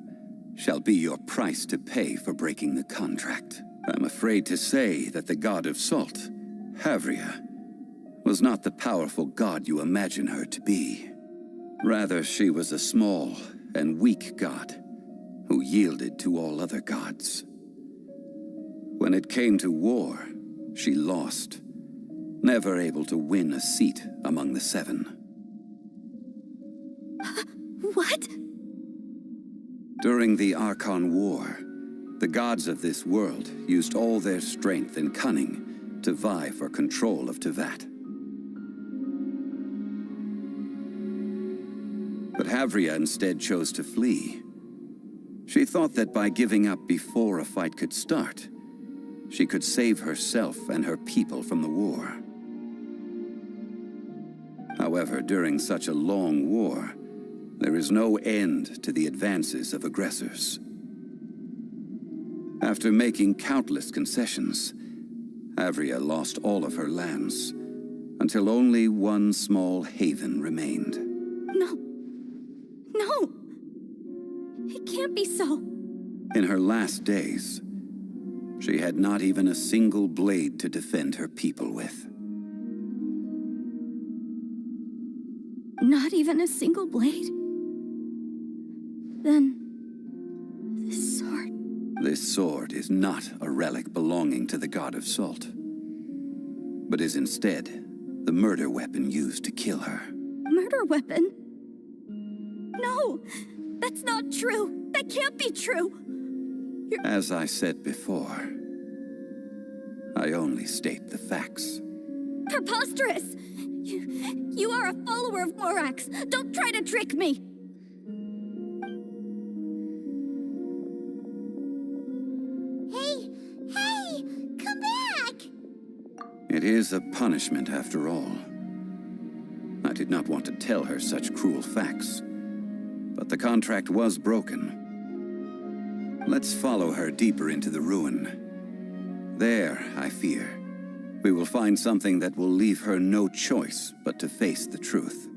shall be your price to pay for breaking the contract. I'm afraid to say that the god of salt, Havria, was not the powerful god you imagine her to be. Rather, she was a small and weak god who yielded to all other gods. When it came to war, she lost, never able to win a seat among the 7. What? During the Archon War, the gods of this world used all their strength and cunning to vie for control of Tevat. But Havria instead chose to flee. She thought that by giving up before a fight could start, she could save herself and her people from the war. However, during such a long war, there is no end to the advances of aggressors. After making countless concessions, Havria lost all of her lands, until only one small haven remained. No. No! It can't be so. In her last days, she had not even a single blade to defend her people with. Not even a single blade? Then... this sword... This sword is not a relic belonging to the god of salt, but is instead the murder weapon used to kill her. Murder weapon? No! That's not true! That can't be true! As I said before, I only state the facts. Preposterous! You are a follower of Morax! Don't try to trick me! Hey! Come back! It is a punishment after all. I did not want to tell her such cruel facts, but the contract was broken. Let's follow her deeper into the ruin. There, I fear, we will find something that will leave her no choice but to face the truth.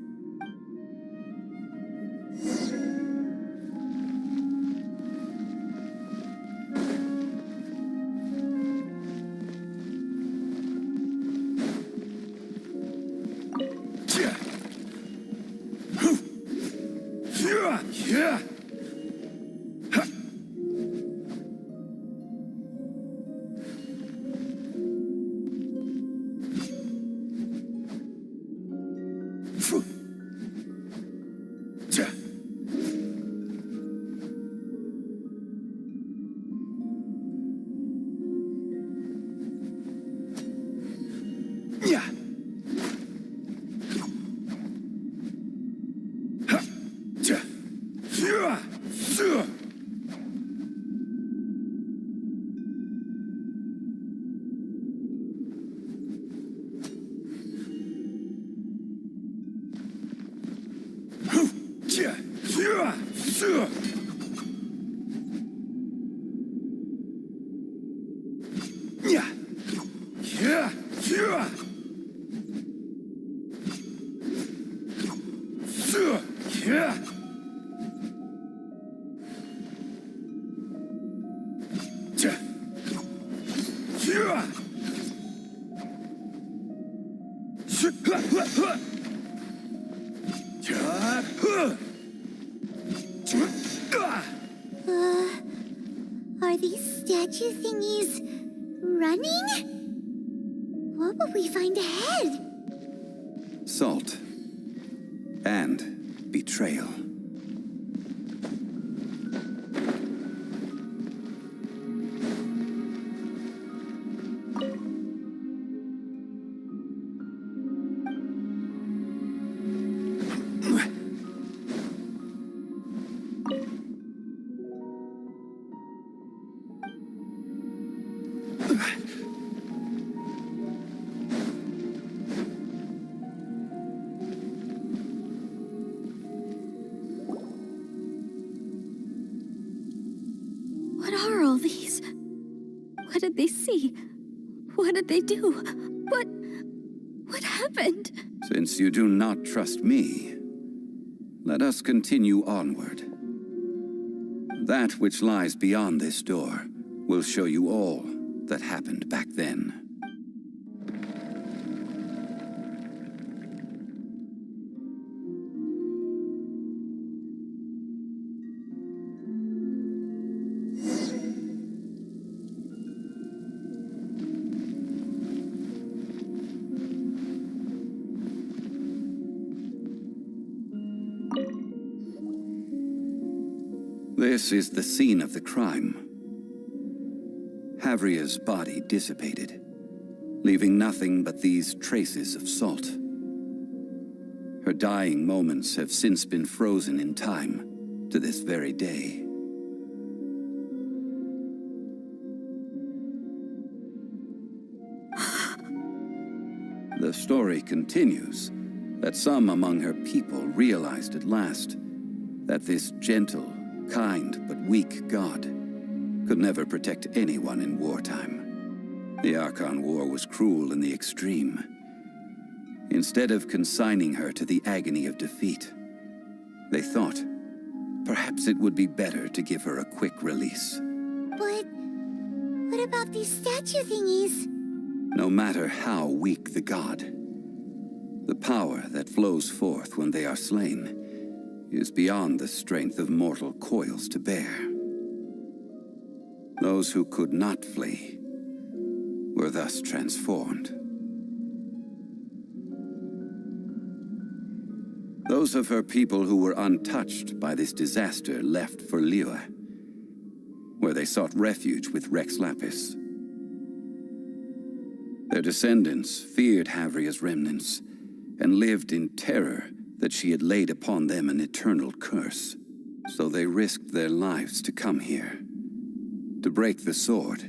Are these statue thingies running? What will we find ahead? Salt. And betrayal. What are all these? What did they see? What did they do? What happened? Since you do not trust me, let us continue onward. That which lies beyond this door will show you all that happened back then. This is the scene of the crime. Havria's body dissipated, leaving nothing but these traces of salt. Her dying moments have since been frozen in time to this very day. The story continues that some among her people realized at last that this gentle, kind but weak god could never protect anyone in wartime. The Archon War was cruel in the extreme. Instead of consigning her to the agony of defeat, they thought perhaps it would be better to give her a quick release. But what about these statue thingies? No matter how weak the god, the power that flows forth when they are slain is beyond the strength of mortal coils to bear. Those who could not flee were thus transformed. Those of her people who were untouched by this disaster left for Liyue, where they sought refuge with Rex Lapis. Their descendants feared Havria's remnants and lived in terror that she had laid upon them an eternal curse. So they risked their lives to come here, to break the sword,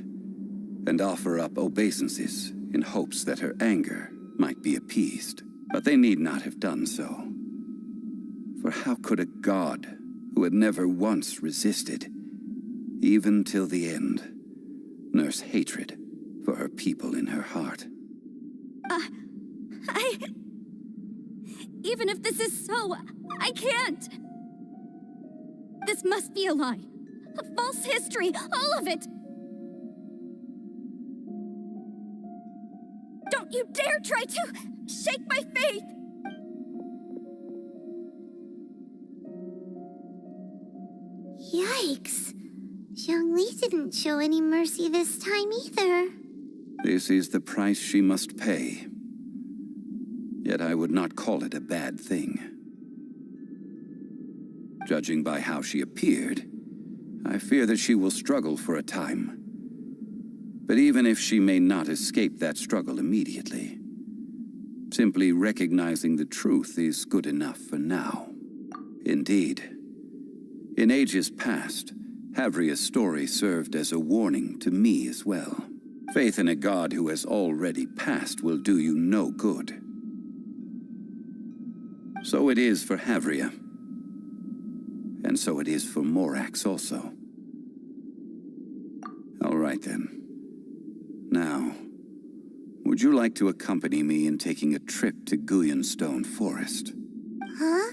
and offer up obeisances in hopes that her anger might be appeased. But they need not have done so. For how could a god who had never once resisted, even till the end, nurse hatred for her people in her heart? Even if this is so, I can't! This must be a lie. A false history, all of it! Don't you dare try to shake my faith! Yikes. Zhongli didn't show any mercy this time either. This is the price she must pay. Yet I would not call it a bad thing. Judging by how she appeared, I fear that she will struggle for a time. But even if she may not escape that struggle immediately, simply recognizing the truth is good enough for now. Indeed, in ages past, Havria's story served as a warning to me as well. Faith in a god who has already passed will do you no good. So it is for Havria. And so it is for Morax also. All right then. Now, would you like to accompany me in taking a trip to Guyonstone Forest? Huh?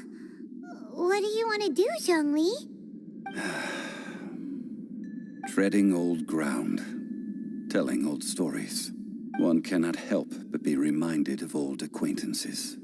What do you want to do, Zhongli? Treading old ground, telling old stories. One cannot help but be reminded of old acquaintances.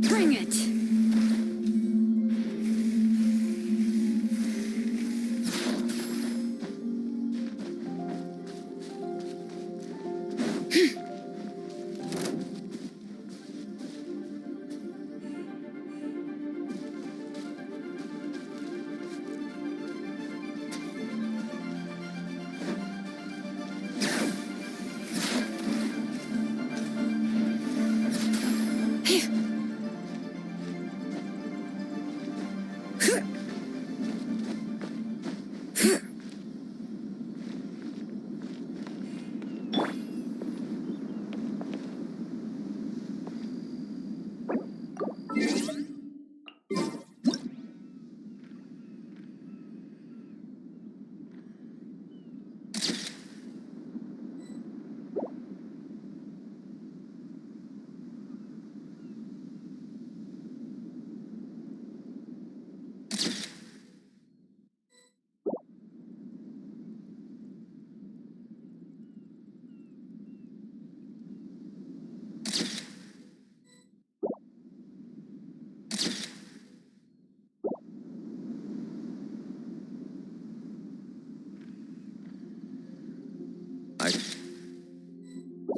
Bring it!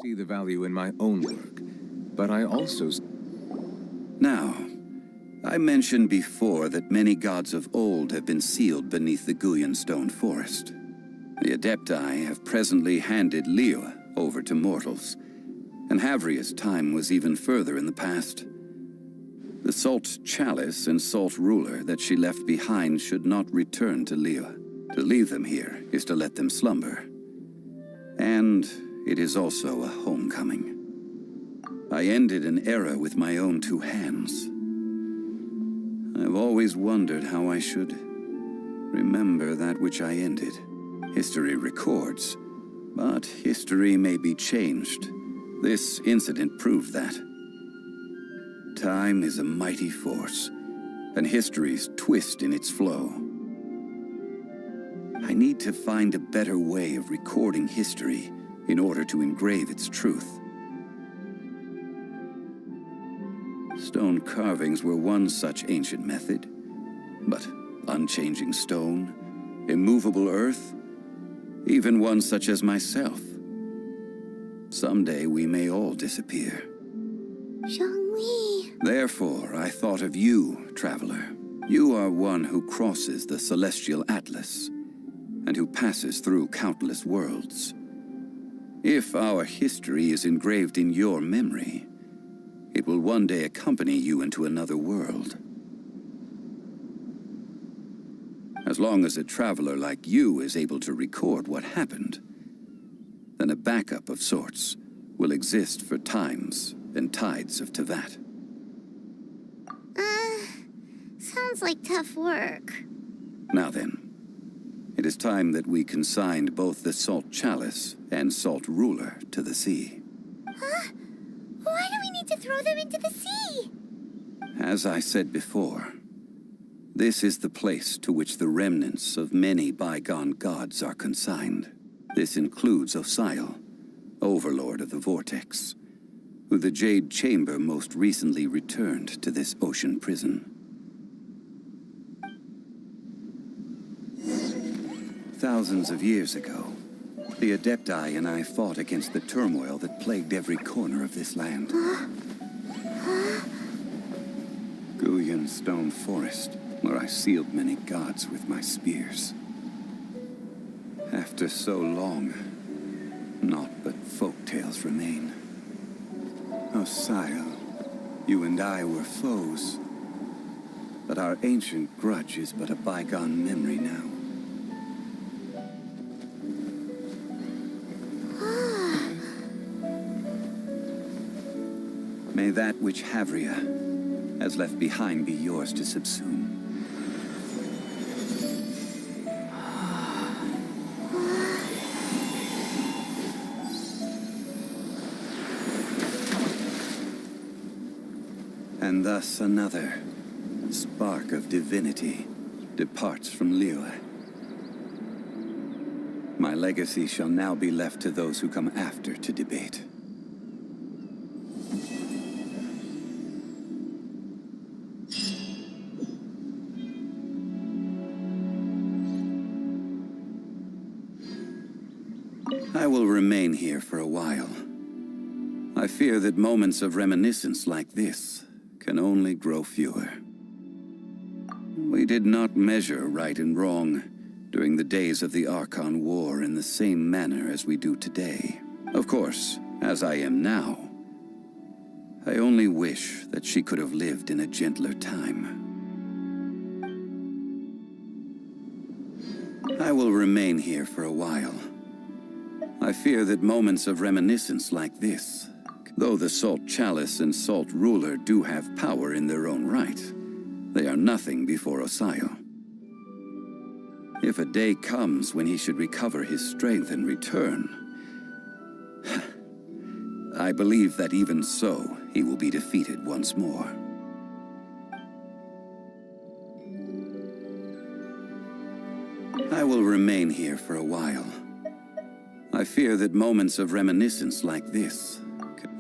see the value in my own work, but I also... Now, I mentioned before that many gods of old have been sealed beneath the Guyan stone forest. The Adepti have presently handed Liyue over to mortals, and Havria's time was even further in the past. The Salt Chalice and Salt Ruler that she left behind should not return to Liyue. To leave them here is to let them slumber. And it is also a homecoming. I ended an era with my own two hands. I've always wondered how I should remember that which I ended. History records, but history may be changed. This incident proved that. Time is a mighty force, and history's twist in its flow. I need to find a better way of recording history in order to engrave its truth. Stone carvings were one such ancient method, but unchanging stone, immovable earth, even one such as myself. Someday we may all disappear. Zhongli. Therefore, I thought of you, traveler. You are one who crosses the celestial atlas, and who passes through countless worlds. If our history is engraved in your memory, it will one day accompany you into another world. As long as a traveler like you is able to record what happened, then a backup of sorts will exist for times and tides of Teyvat. Sounds like tough work. Now then, it is time that we consigned both the Salt Chalice and Salt Ruler to the sea. Huh? Why do we need to throw them into the sea? As I said before, this is the place to which the remnants of many bygone gods are consigned. This includes Osial, Overlord of the Vortex, who the Jade Chamber most recently returned to this ocean prison. Thousands of years ago, the Adepti and I fought against the turmoil that plagued every corner of this land. Guyan Stone Forest, where I sealed many gods with my spears. After so long, naught but folk tales remain. Osial, you and I were foes, but our ancient grudge is but a bygone memory now. May that which Havria has left behind be yours to subsume. And thus another spark of divinity departs from Liyue. My legacy shall now be left to those who come after to debate. I will remain here for a while. I fear that moments of reminiscence like this can only grow fewer. We did not measure right and wrong during the days of the Archon War in the same manner as we do today. Of course, as I am now, I only wish that she could have lived in a gentler time. I will remain here for a while. I fear that moments of reminiscence like this, though the Salt Chalice and Salt Ruler do have power in their own right, they are nothing before Osial. If a day comes when he should recover his strength and return, I believe that even so, he will be defeated once more. I will remain here for a while. I fear that moments of reminiscence like this...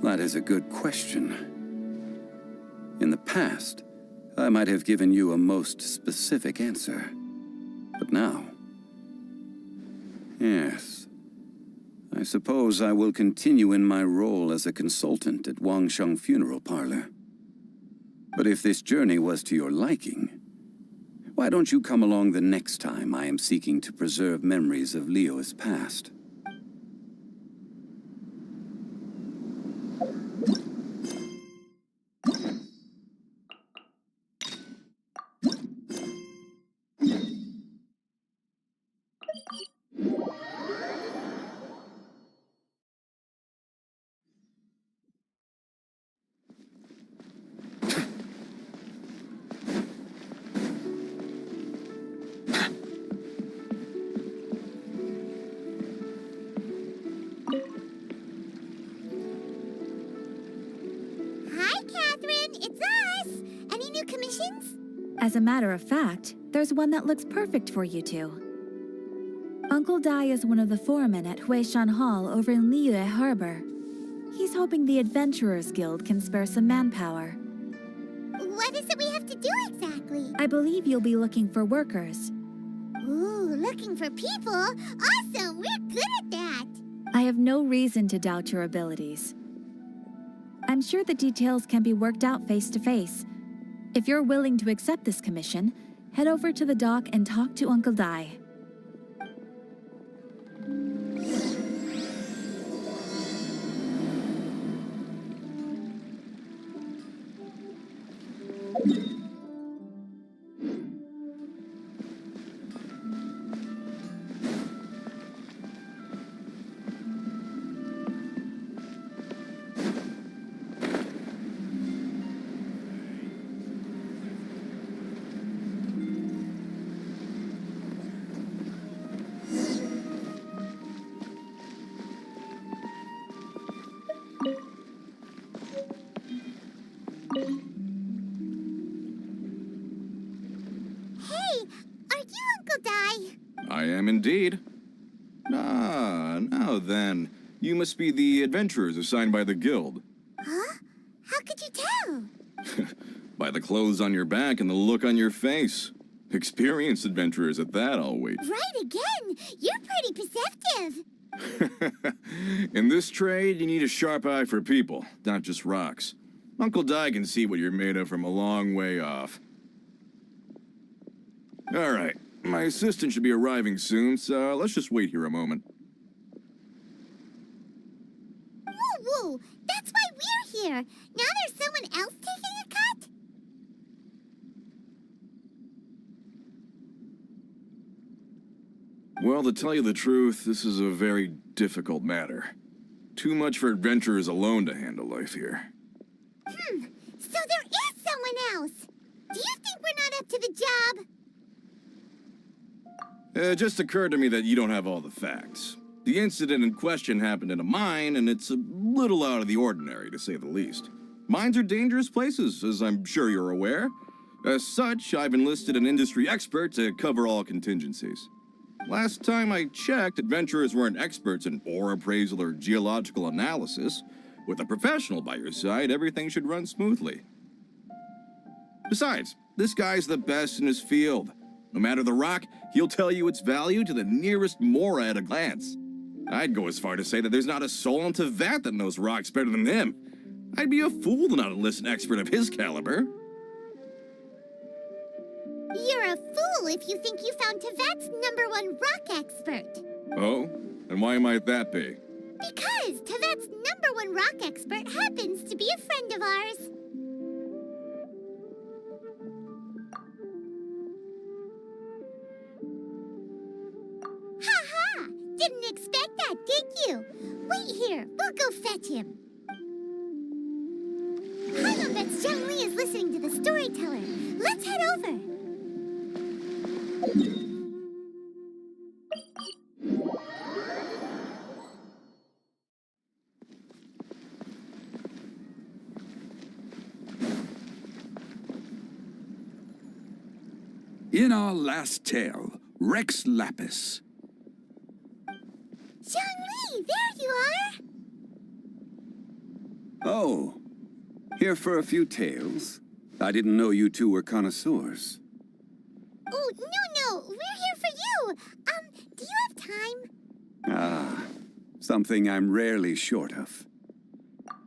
That is a good question. In the past, I might have given you a most specific answer. But now... Yes, I suppose I will continue in my role as a consultant at Wangsheng Funeral Parlor. But if this journey was to your liking, why don't you come along the next time I am seeking to preserve memories of Liyue's past? As a matter of fact, there's one that looks perfect for you two. Uncle Dai is one of the foremen at Huishan Hall over in Liyue Harbor. He's hoping the Adventurers Guild can spare some manpower. What is it we have to do exactly? I believe you'll be looking for workers. Ooh, looking for people? Awesome! We're good at that! I have no reason to doubt your abilities. I'm sure the details can be worked out face to face. If you're willing to accept this commission, head over to the dock and talk to Uncle Dai. I am indeed. Ah, now then. You must be the adventurers assigned by the guild. Huh? How could you tell? By the clothes on your back and the look on your face. Experienced adventurers at that, I'll wait. Right again! You're pretty perceptive! In this trade, you need a sharp eye for people, not just rocks. Uncle Dai can see what you're made of from a long way off. All right. My assistant should be arriving soon, so let's just wait here a moment. Woo woo! That's why we're here! Now there's someone else taking a cut? Well, to tell you the truth, this is a very difficult matter. Too much for adventurers alone to handle life here. So there is someone else! Do you think we're not up to the job? It just occurred to me that you don't have all the facts. The incident in question happened in a mine, and it's a little out of the ordinary, to say the least. Mines are dangerous places, as I'm sure you're aware. As such, I've enlisted an industry expert to cover all contingencies. Last time I checked, adventurers weren't experts in ore appraisal or geological analysis. With a professional by your side, everything should run smoothly. Besides, this guy's the best in his field. No matter the rock, he'll tell you its value to the nearest mora at a glance. I'd go as far to say that there's not a soul on Tevat that knows rocks better than him. I'd be a fool to not enlist an expert of his caliber. You're a fool if you think you found Tevat's #1 rock expert. Oh? And why might that be? Because Tevat's #1 rock expert happens to be a friend of ours. Ha-ha! Didn't expect that, did you? Wait here, we'll go fetch him. Paimon bets Zhongli is listening to the storyteller. Let's head over. In our last tale, Rex Lapis. Zhongli, there you are! Oh, here for a few tales? I didn't know you two were connoisseurs. Oh, no, we're here for you! Do you have time? Ah, something I'm rarely short of.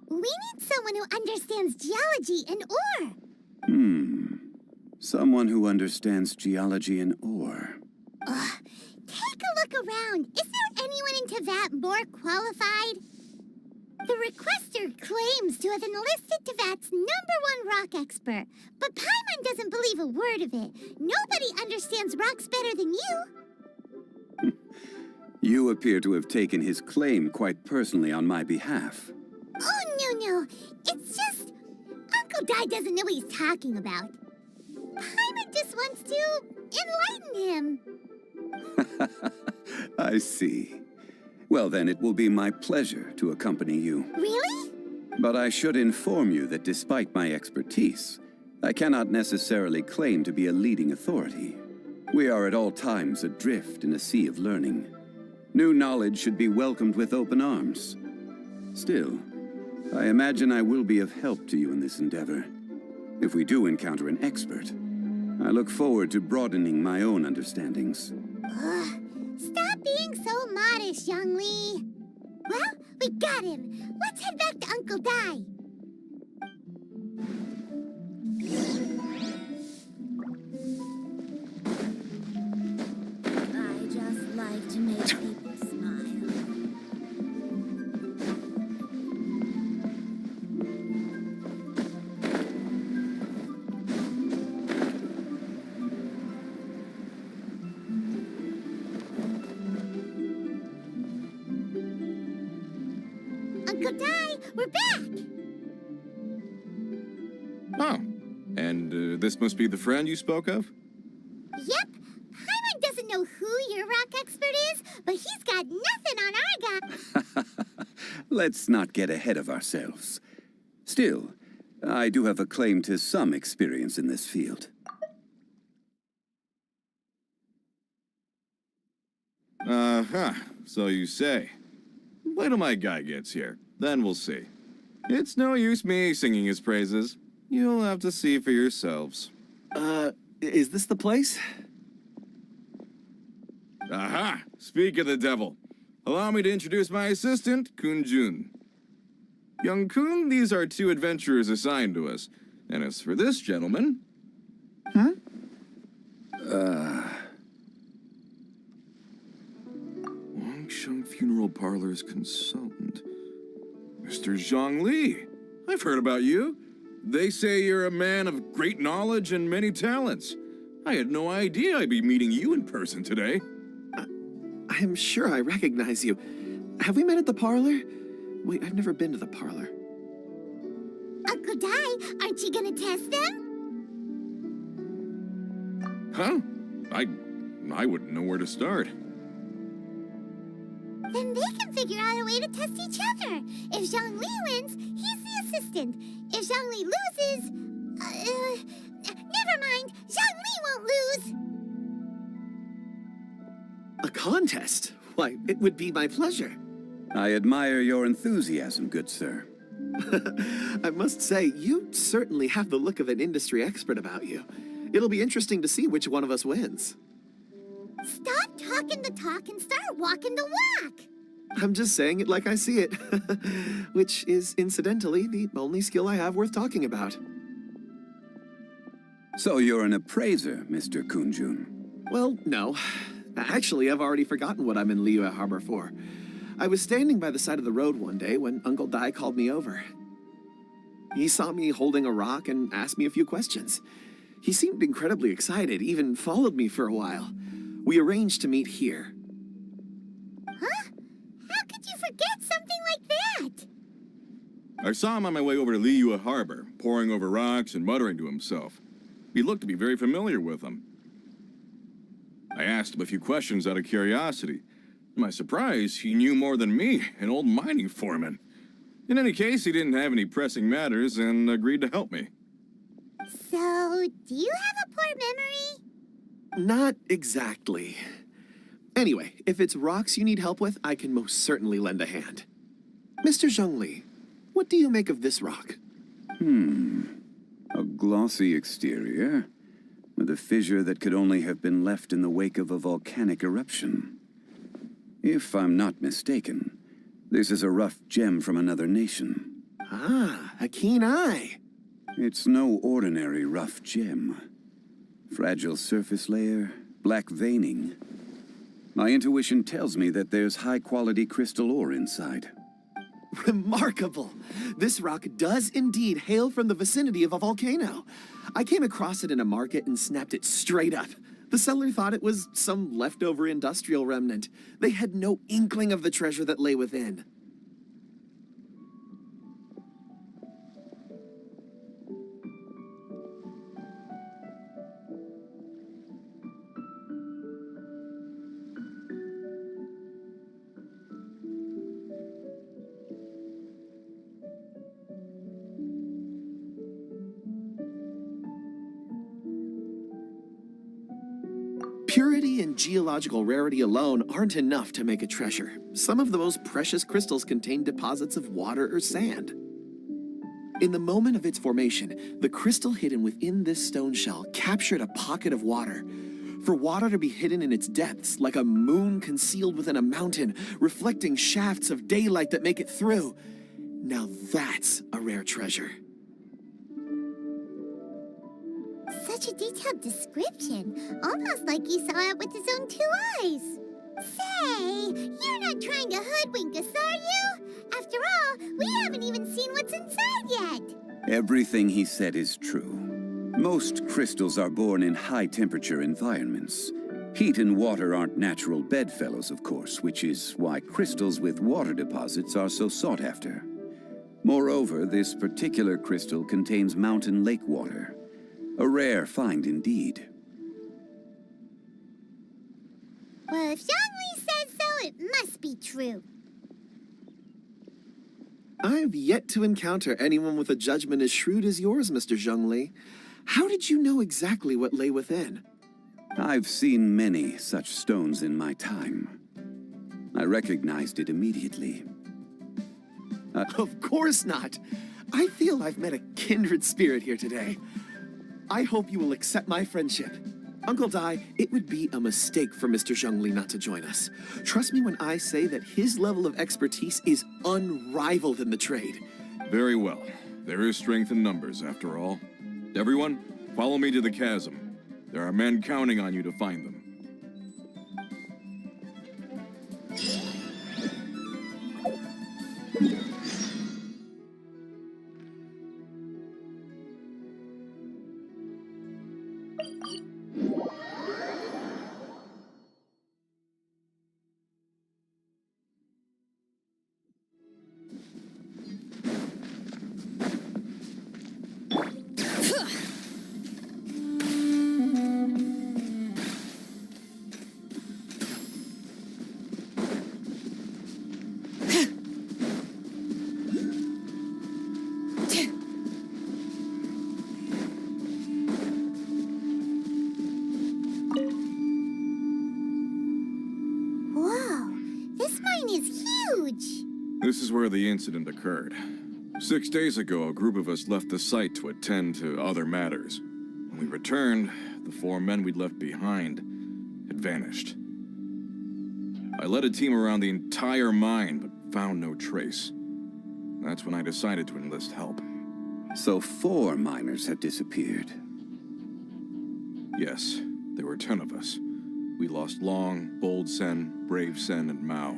We need someone who understands geology and ore. Someone who understands geology and ore. Take a look around. Is there anyone in Teyvat more qualified? The requester claims to have enlisted Teyvat's #1 rock expert, but Paimon doesn't believe a word of it. Nobody understands rocks better than you. You appear to have taken his claim quite personally on my behalf. Oh, no. It's just... Uncle Dai doesn't know what he's talking about. Paimon just wants to enlighten him. I see. Well, then it will be my pleasure to accompany you. Really? But I should inform you that despite my expertise, I cannot necessarily claim to be a leading authority. We are at all times adrift in a sea of learning. New knowledge should be welcomed with open arms. Still, I imagine I will be of help to you in this endeavor. If we do encounter an expert, I look forward to broadening my own understandings. Stop being so modest, Zhongli. Well, we got him. Let's head back to Uncle Dai. I just like to make people smile. Uncle Dai, we're back! Oh, and this must be the friend you spoke of? Yep. Paimon doesn't know who your rock expert is, but he's got nothing on our guy. Let's not get ahead of ourselves. Still, I do have a claim to some experience in this field. So you say. Wait till my guy gets here, then we'll see. It's no use me singing his praises. You'll have to see for yourselves. Is this the place? Aha! Speak of the devil. Allow me to introduce my assistant, Kun-jun. Young Kun, these are 2 adventurers assigned to us. And as for this gentleman... Wangsheng Funeral Parlor's consultant. Mr. Zhongli. I've heard about you. They say you're a man of great knowledge and many talents. I had no idea I'd be meeting you in person today. I'm sure I recognize you. Have we met at the parlor? Wait, I've never been to the parlor. Uncle Dai, aren't you gonna test them? Huh? I wouldn't know where to start. Then they can figure out a way to test each other. If Zhongli wins, he's the assistant. If Zhongli loses... never mind. Zhongli won't lose. A contest? Why, it would be my pleasure. I admire your enthusiasm, good sir. I must say, you certainly have the look of an industry expert about you. It'll be interesting to see which one of us wins. Stop talking the talk and start walking the walk. I'm just saying it like I see it. Which is, incidentally, the only skill I have worth talking about. So you're an appraiser, Mr. Kun-jun? Well, no. Actually, I've already forgotten what I'm in Liyue Harbor for. I was standing by the side of the road one day when Uncle Dai called me over. He saw me holding a rock and asked me a few questions. He seemed incredibly excited, even followed me for a while. We arranged to meet here. Huh? How could you forget something like that? I saw him on my way over to Liyue Harbor, poring over rocks and muttering to himself. He looked to be very familiar with them. I asked him a few questions out of curiosity. To my surprise, he knew more than me, an old mining foreman. In any case, he didn't have any pressing matters and agreed to help me. So, do you have a poor memory? Not exactly. Anyway, if it's rocks you need help with, I can most certainly lend a hand. Mr. Zhongli, what do you make of this rock? A glossy exterior, with a fissure that could only have been left in the wake of a volcanic eruption. If I'm not mistaken, This is a rough gem from another nation. Ah, a keen eye. It's no ordinary rough gem. Fragile surface layer, black veining. My intuition tells me that there's high-quality crystal ore inside. Remarkable! This rock does indeed hail from the vicinity of a volcano. I came across it in a market and snapped it straight up. The seller thought it was some leftover industrial remnant. They had no inkling of the treasure that lay within. Purity and geological rarity alone aren't enough to make a treasure. Some of the most precious crystals contain deposits of water or sand. In the moment of its formation, the crystal hidden within this stone shell captured a pocket of water. For water to be hidden in its depths, like a moon concealed within a mountain, reflecting shafts of daylight that make it through. Now that's a rare treasure. Such a detailed description, almost like he saw it with his own 2 eyes. Say, you're not trying to hoodwink us, are you? After all, we haven't even seen what's inside yet. Everything he said is true. Most crystals are born in high-temperature environments. Heat and water aren't natural bedfellows, of course, which is why crystals with water deposits are so sought after. Moreover, this particular crystal contains mountain lake water. A rare find indeed. Well, if Zhongli says so, it must be true. I've yet to encounter anyone with a judgment as shrewd as yours, Mr. Zhongli. How did you know exactly what lay within? I've seen many such stones in my time. I recognized it immediately. Of course not. I feel I've met a kindred spirit here today. I hope you will accept my friendship. Uncle Dai, it would be a mistake for Mr. Zhongli not to join us. Trust me when I say that his level of expertise is unrivaled in the trade. Very well. There is strength in numbers, after all. Everyone, follow me to the chasm. There are men counting on you to find them. This is where the incident occurred. 6 days ago, a group of us left the site to attend to other matters. When we returned, the 4 men we'd left behind had vanished. I led a team around the entire mine, but found no trace. That's when I decided to enlist help. So 4 miners have disappeared. Yes, there were 10 of us. We lost Long, Bold Sen, Brave Sen, and Mao.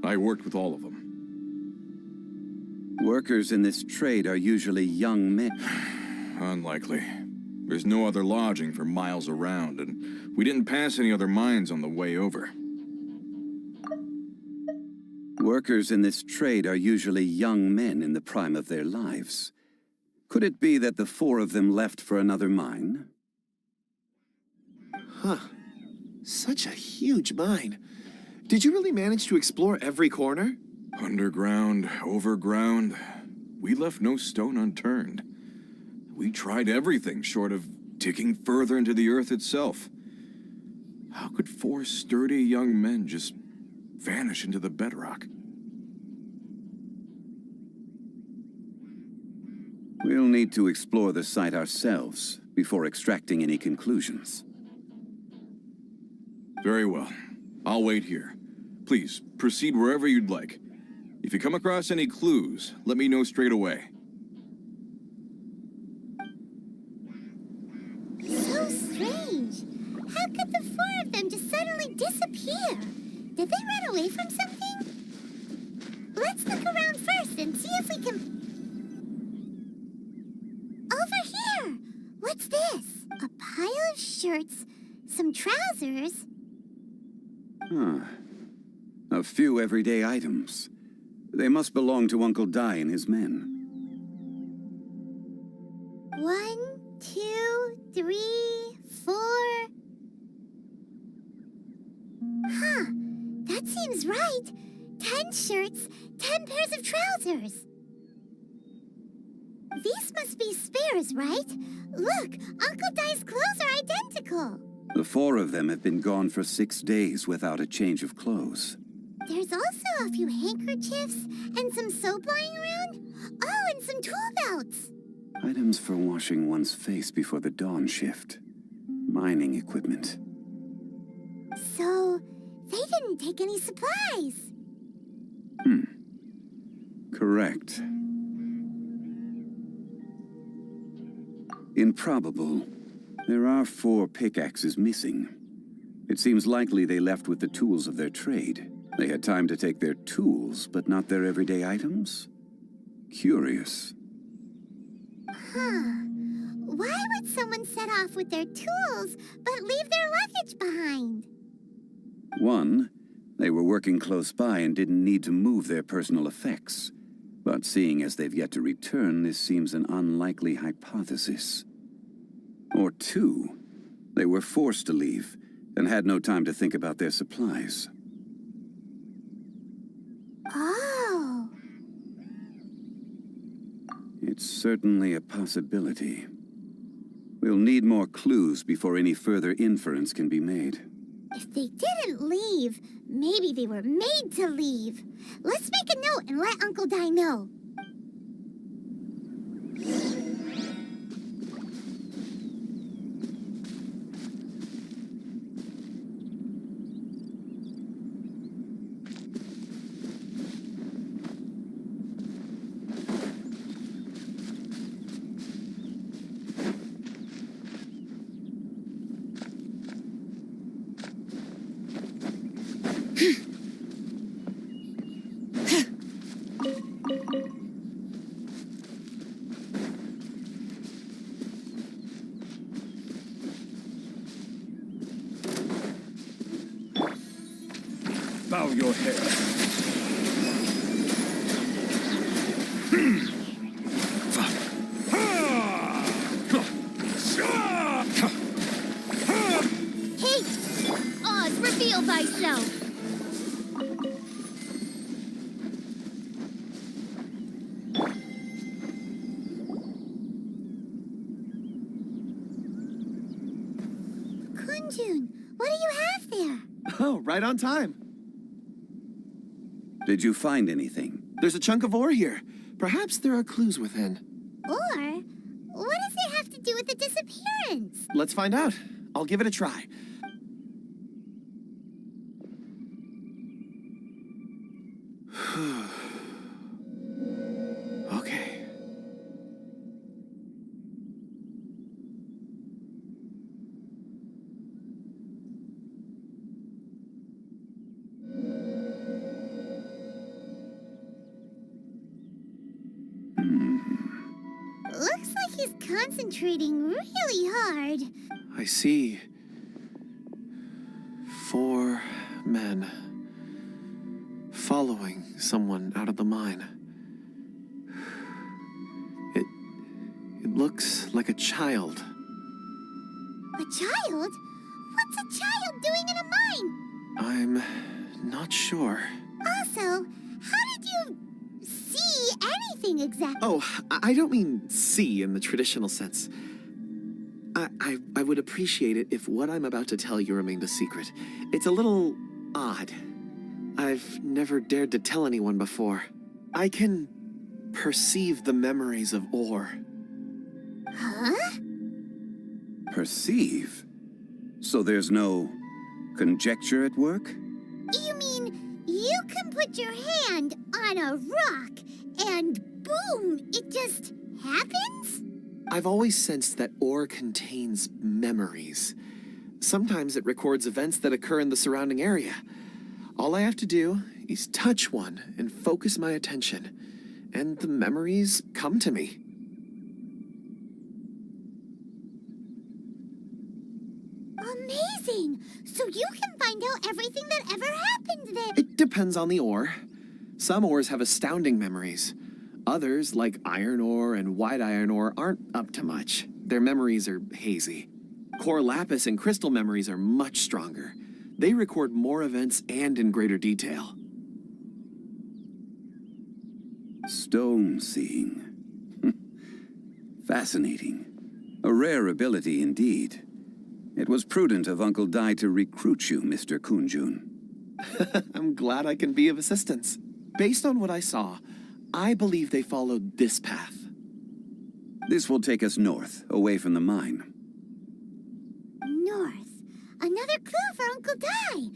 I worked with all of them. Workers in this trade are usually young men. Unlikely. There's no other lodging for miles around, and we didn't pass any other mines on the way over. Workers in this trade are usually young men in the prime of their lives. Could it be that the 4 of them left for another mine? Huh. Such a huge mine. Did you really manage to explore every corner? Underground, overground. We left no stone unturned. We tried everything short of digging further into the earth itself. How could 4 sturdy young men just vanish into the bedrock? We'll need to explore the site ourselves before extracting any conclusions. Very well. I'll wait here. Please, proceed wherever you'd like. If you come across any clues, let me know straight away. So strange. How could the four of them just suddenly disappear? Did they run away from something? Let's look around first and see if we can... Over here! What's this? A pile of shirts, some trousers. Huh. A few everyday items. They must belong to Uncle Dai and his men. 1, 2, 3, 4. Huh. That seems right. 10 shirts, 10 pairs of trousers. These must be spares, right? Look, Uncle Dai's clothes are identical. The four of them have been gone for 6 days without a change of clothes. There's also a few handkerchiefs and some soap lying around. Oh, and some tool belts. Items for washing one's face before the dawn shift. Mining equipment. So, they didn't take any supplies. Correct. Improbable. There are 4 pickaxes missing. It seems likely they left with the tools of their trade. They had time to take their tools, but not their everyday items? Curious. Huh. Why would someone set off with their tools, but leave their luggage behind? 1, they were working close by and didn't need to move their personal effects. But seeing as they've yet to return, this seems an unlikely hypothesis. Or 2, they were forced to leave and had no time to think about their supplies. Oh. It's certainly a possibility. We'll need more clues before any further inference can be made. If they didn't leave, maybe they were made to leave. Let's make a note and let Uncle Dai know. Bow your head. Hey! Oz, reveal thyself! Kunjun, what do you have there? Oh, right on time. Did you find anything? There's a chunk of ore here. Perhaps there are clues within. Or, what does it have to do with the disappearance? Let's find out. I'll give it a try. Okay. Looks like he's concentrating really hard. I see 4 men following someone out of the mine. It looks like a child. A child? What's a child doing in a mine? I'm not sure. Also, how did you see anything exactly? Oh, I don't mean see in the traditional sense. I would appreciate it if what I'm about to tell you remained a secret. It's a little odd. I've never dared to tell anyone before. I can perceive the memories of ore. Huh? Perceive? So there's no conjecture at work? You mean you can put your hand on a rock, and boom, it just happens? I've always sensed that ore contains memories. Sometimes it records events that occur in the surrounding area. All I have to do is touch one and focus my attention, and the memories come to me. Amazing! So you can find out everything that ever happened there. It depends on the ore. Some ores have astounding memories. Others, like iron ore and white iron ore, aren't up to much. Their memories are hazy. Core lapis and crystal memories are much stronger. They record more events and in greater detail. Stone seeing. Fascinating. A rare ability indeed. It was prudent of Uncle Dai to recruit you, Mr. Kunjun. I'm glad I can be of assistance. Based on what I saw, I believe they followed this path. This will take us north, away from the mine. North. Another clue for Uncle Dai.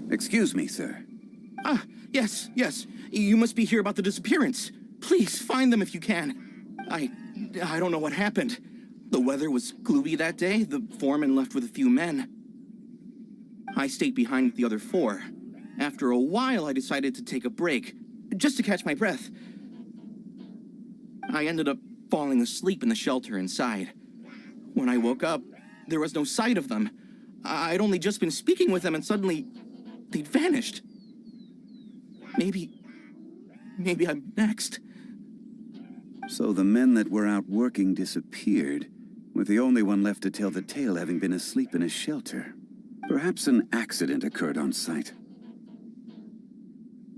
Excuse me, sir. Ah, yes. You must be here about the disappearance. Please, find them if you can. I don't know what happened. The weather was gloomy that day. The foreman left with a few men. I stayed behind with the other 4. After a while, I decided to take a break, just to catch my breath. I ended up falling asleep in the shelter inside. When I woke up, there was no sight of them. I'd only just been speaking with them, and suddenly they'd vanished. Maybe I'm next. So the men that were out working disappeared, with the only one left to tell the tale having been asleep in a shelter. Perhaps an accident occurred on site.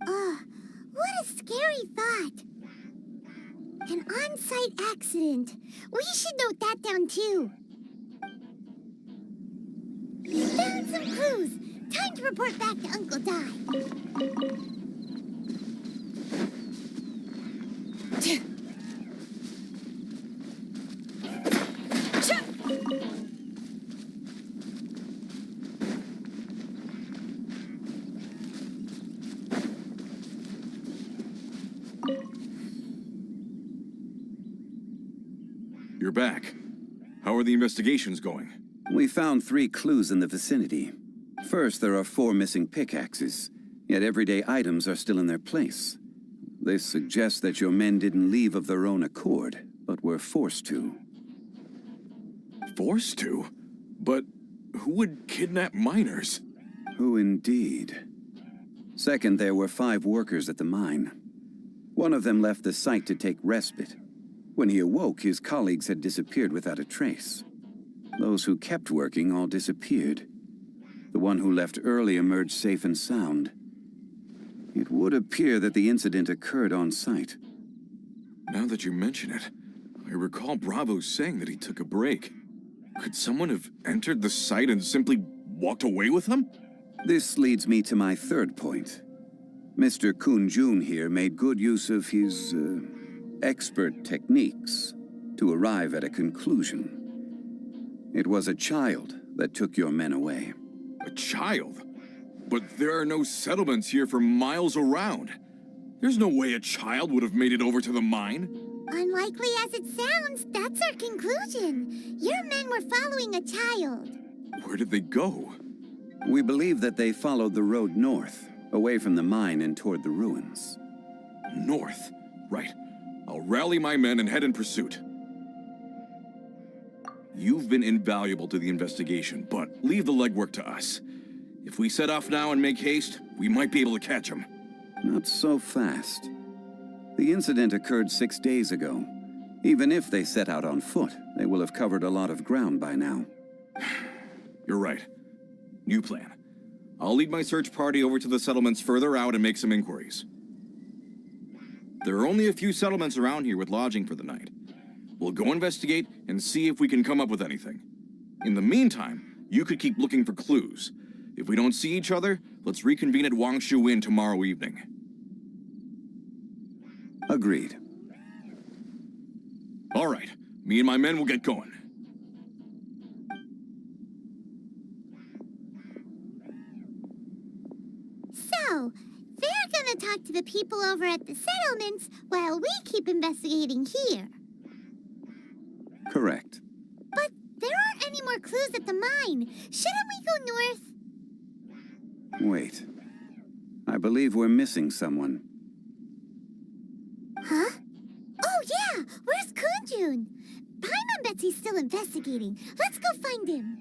What a scary thought. An on-site accident. We should note that down too. We found some clues. Time to report back to Uncle Dai. You're back. How are the investigations going? We found 3 clues in the vicinity. First, there are 4 missing pickaxes, yet everyday items are still in their place. This suggests that your men didn't leave of their own accord, but were forced to. Forced to? But who would kidnap miners? Who indeed? Second, there were 5 workers at the mine. One of them left the site to take respite. When he awoke, his colleagues had disappeared without a trace. Those who kept working all disappeared. The one who left early emerged safe and sound. It would appear that the incident occurred on site. Now that you mention it, I recall Bravo saying that he took a break. Could someone have entered the site and simply walked away with him? This leads me to my third point. Mr. Kun-jun here made good use of his expert techniques to arrive at a conclusion. It was a child that took your men away. A child? But there are no settlements here for miles around. There's no way a child would have made it over to the mine. Unlikely as it sounds, that's our conclusion. Your men were following a child. Where did they go? We believe that they followed the road north, away from the mine and toward the ruins. North? Right. I'll rally my men and head in pursuit. You've been invaluable to the investigation, but leave the legwork to us. If we set off now and make haste, we might be able to catch them. Not so fast. The incident occurred 6 days ago. Even if they set out on foot, they will have covered a lot of ground by now. You're right. New plan. I'll lead my search party over to the settlements further out and make some inquiries. There are only a few settlements around here with lodging for the night. We'll go investigate and see if we can come up with anything. In the meantime, you could keep looking for clues. If we don't see each other, let's reconvene at Wangshu Inn tomorrow evening. Agreed. All right. Me and my men will get going. So, they're gonna talk to the people over at the settlements while we keep investigating here. Correct. But there aren't any more clues at the mine. Shouldn't we go north? Wait. I believe we're missing someone. Huh? Oh yeah! Where's Kun-jun? Paimon bets he's still investigating. Let's go find him.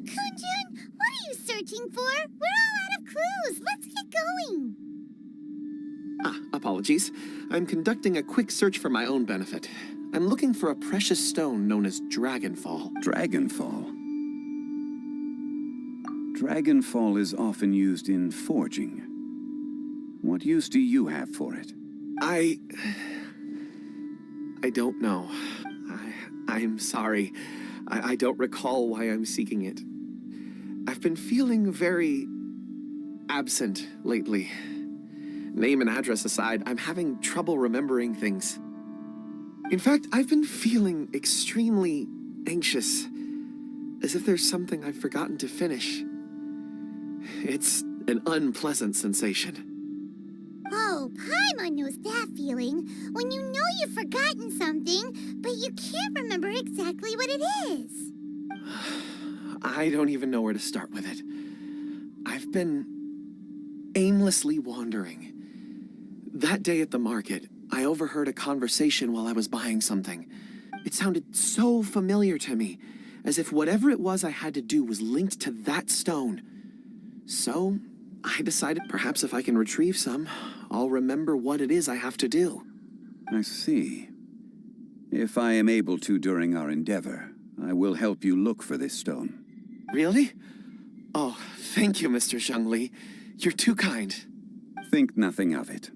Kun-jun, what are you searching for? We're all out of clues. Let's get going. Apologies. I'm conducting a quick search for my own benefit. I'm looking for a precious stone known as Dragonfall. Dragonfall? Dragonfall is often used in forging. What use do you have for it? I don't know. I'm sorry. I don't recall why I'm seeking it. I've been feeling very absent lately. Name and address aside, I'm having trouble remembering things. In fact, I've been feeling extremely anxious, as if there's something I've forgotten to finish. It's an unpleasant sensation. Oh, Paimon knows that feeling. When you know you've forgotten something, but you can't remember exactly what it is. I don't even know where to start with it. I've been aimlessly wandering. That day at the market, I overheard a conversation while I was buying something. It sounded so familiar to me, as if whatever it was I had to do was linked to that stone. So, I decided perhaps if I can retrieve some, I'll remember what it is I have to do. I see. If I am able to during our endeavor, I will help you look for this stone. Really? Oh, thank you, Mr. Zhongli. You're too kind. Think nothing of it.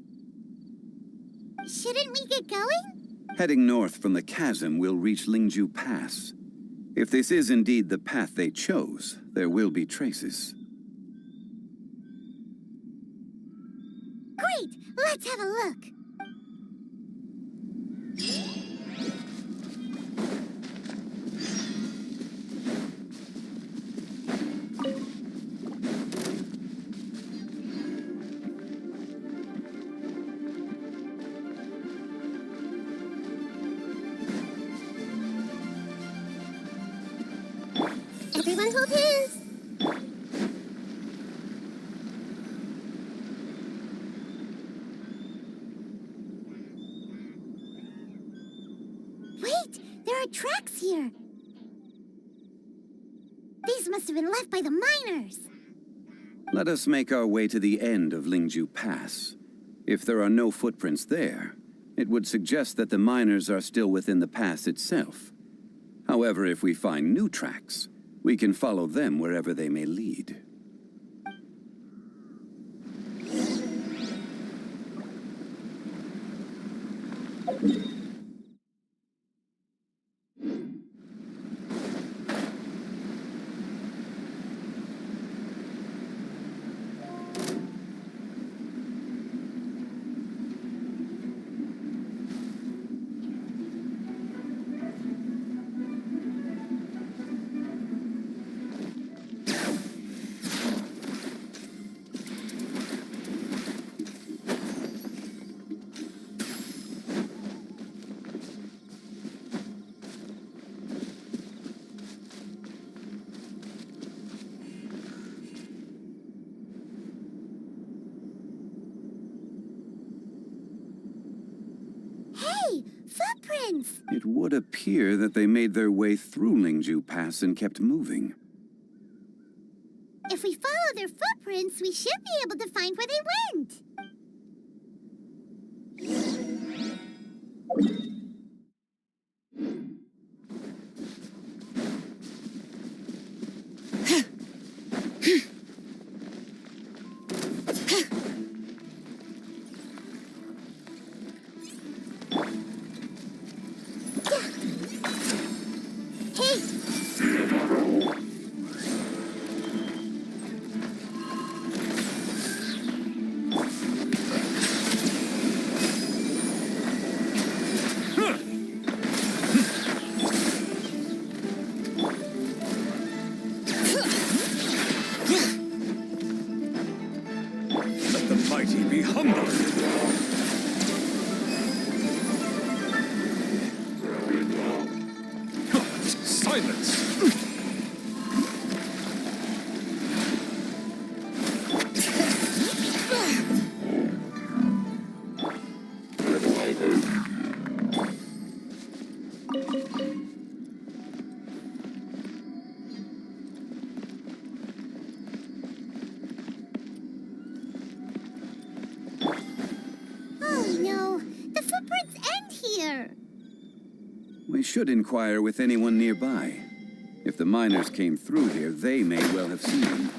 Shouldn't we get going? Heading north from the chasm, we'll reach Lingju Pass. If this is indeed the path they chose, there will be traces. Great! Let's have a look. Everyone hold hands. Wait, there are tracks here. These must have been left by the miners. Let us make our way to the end of Lingju Pass. If there are no footprints there, it would suggest that the miners are still within the pass itself. However, if we find new tracks, we can follow them wherever they may lead. Hey! Footprints! It would appear that they made their way through Lingju Pass and kept moving. If we follow their footprints, we should be able to find where they went. Let the mighty be humbled. Silence! Oh no, the footprints end here. We should inquire with anyone nearby. If the miners came through here, they may well have seen them.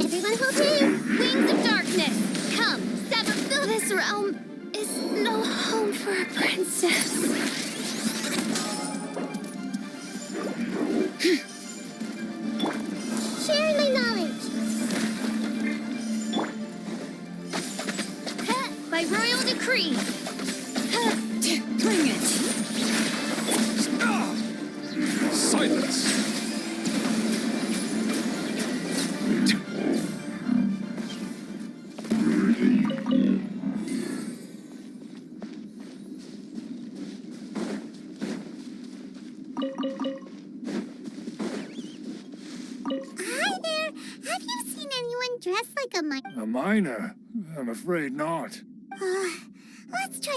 Everyone hold team! Wings of darkness! Come, sever through This realm is no home for a princess. Sharing my knowledge! By royal decree. Bring it. Silence! Hi there! Have you seen anyone dressed like a miner? A miner? I'm afraid not. Let's try...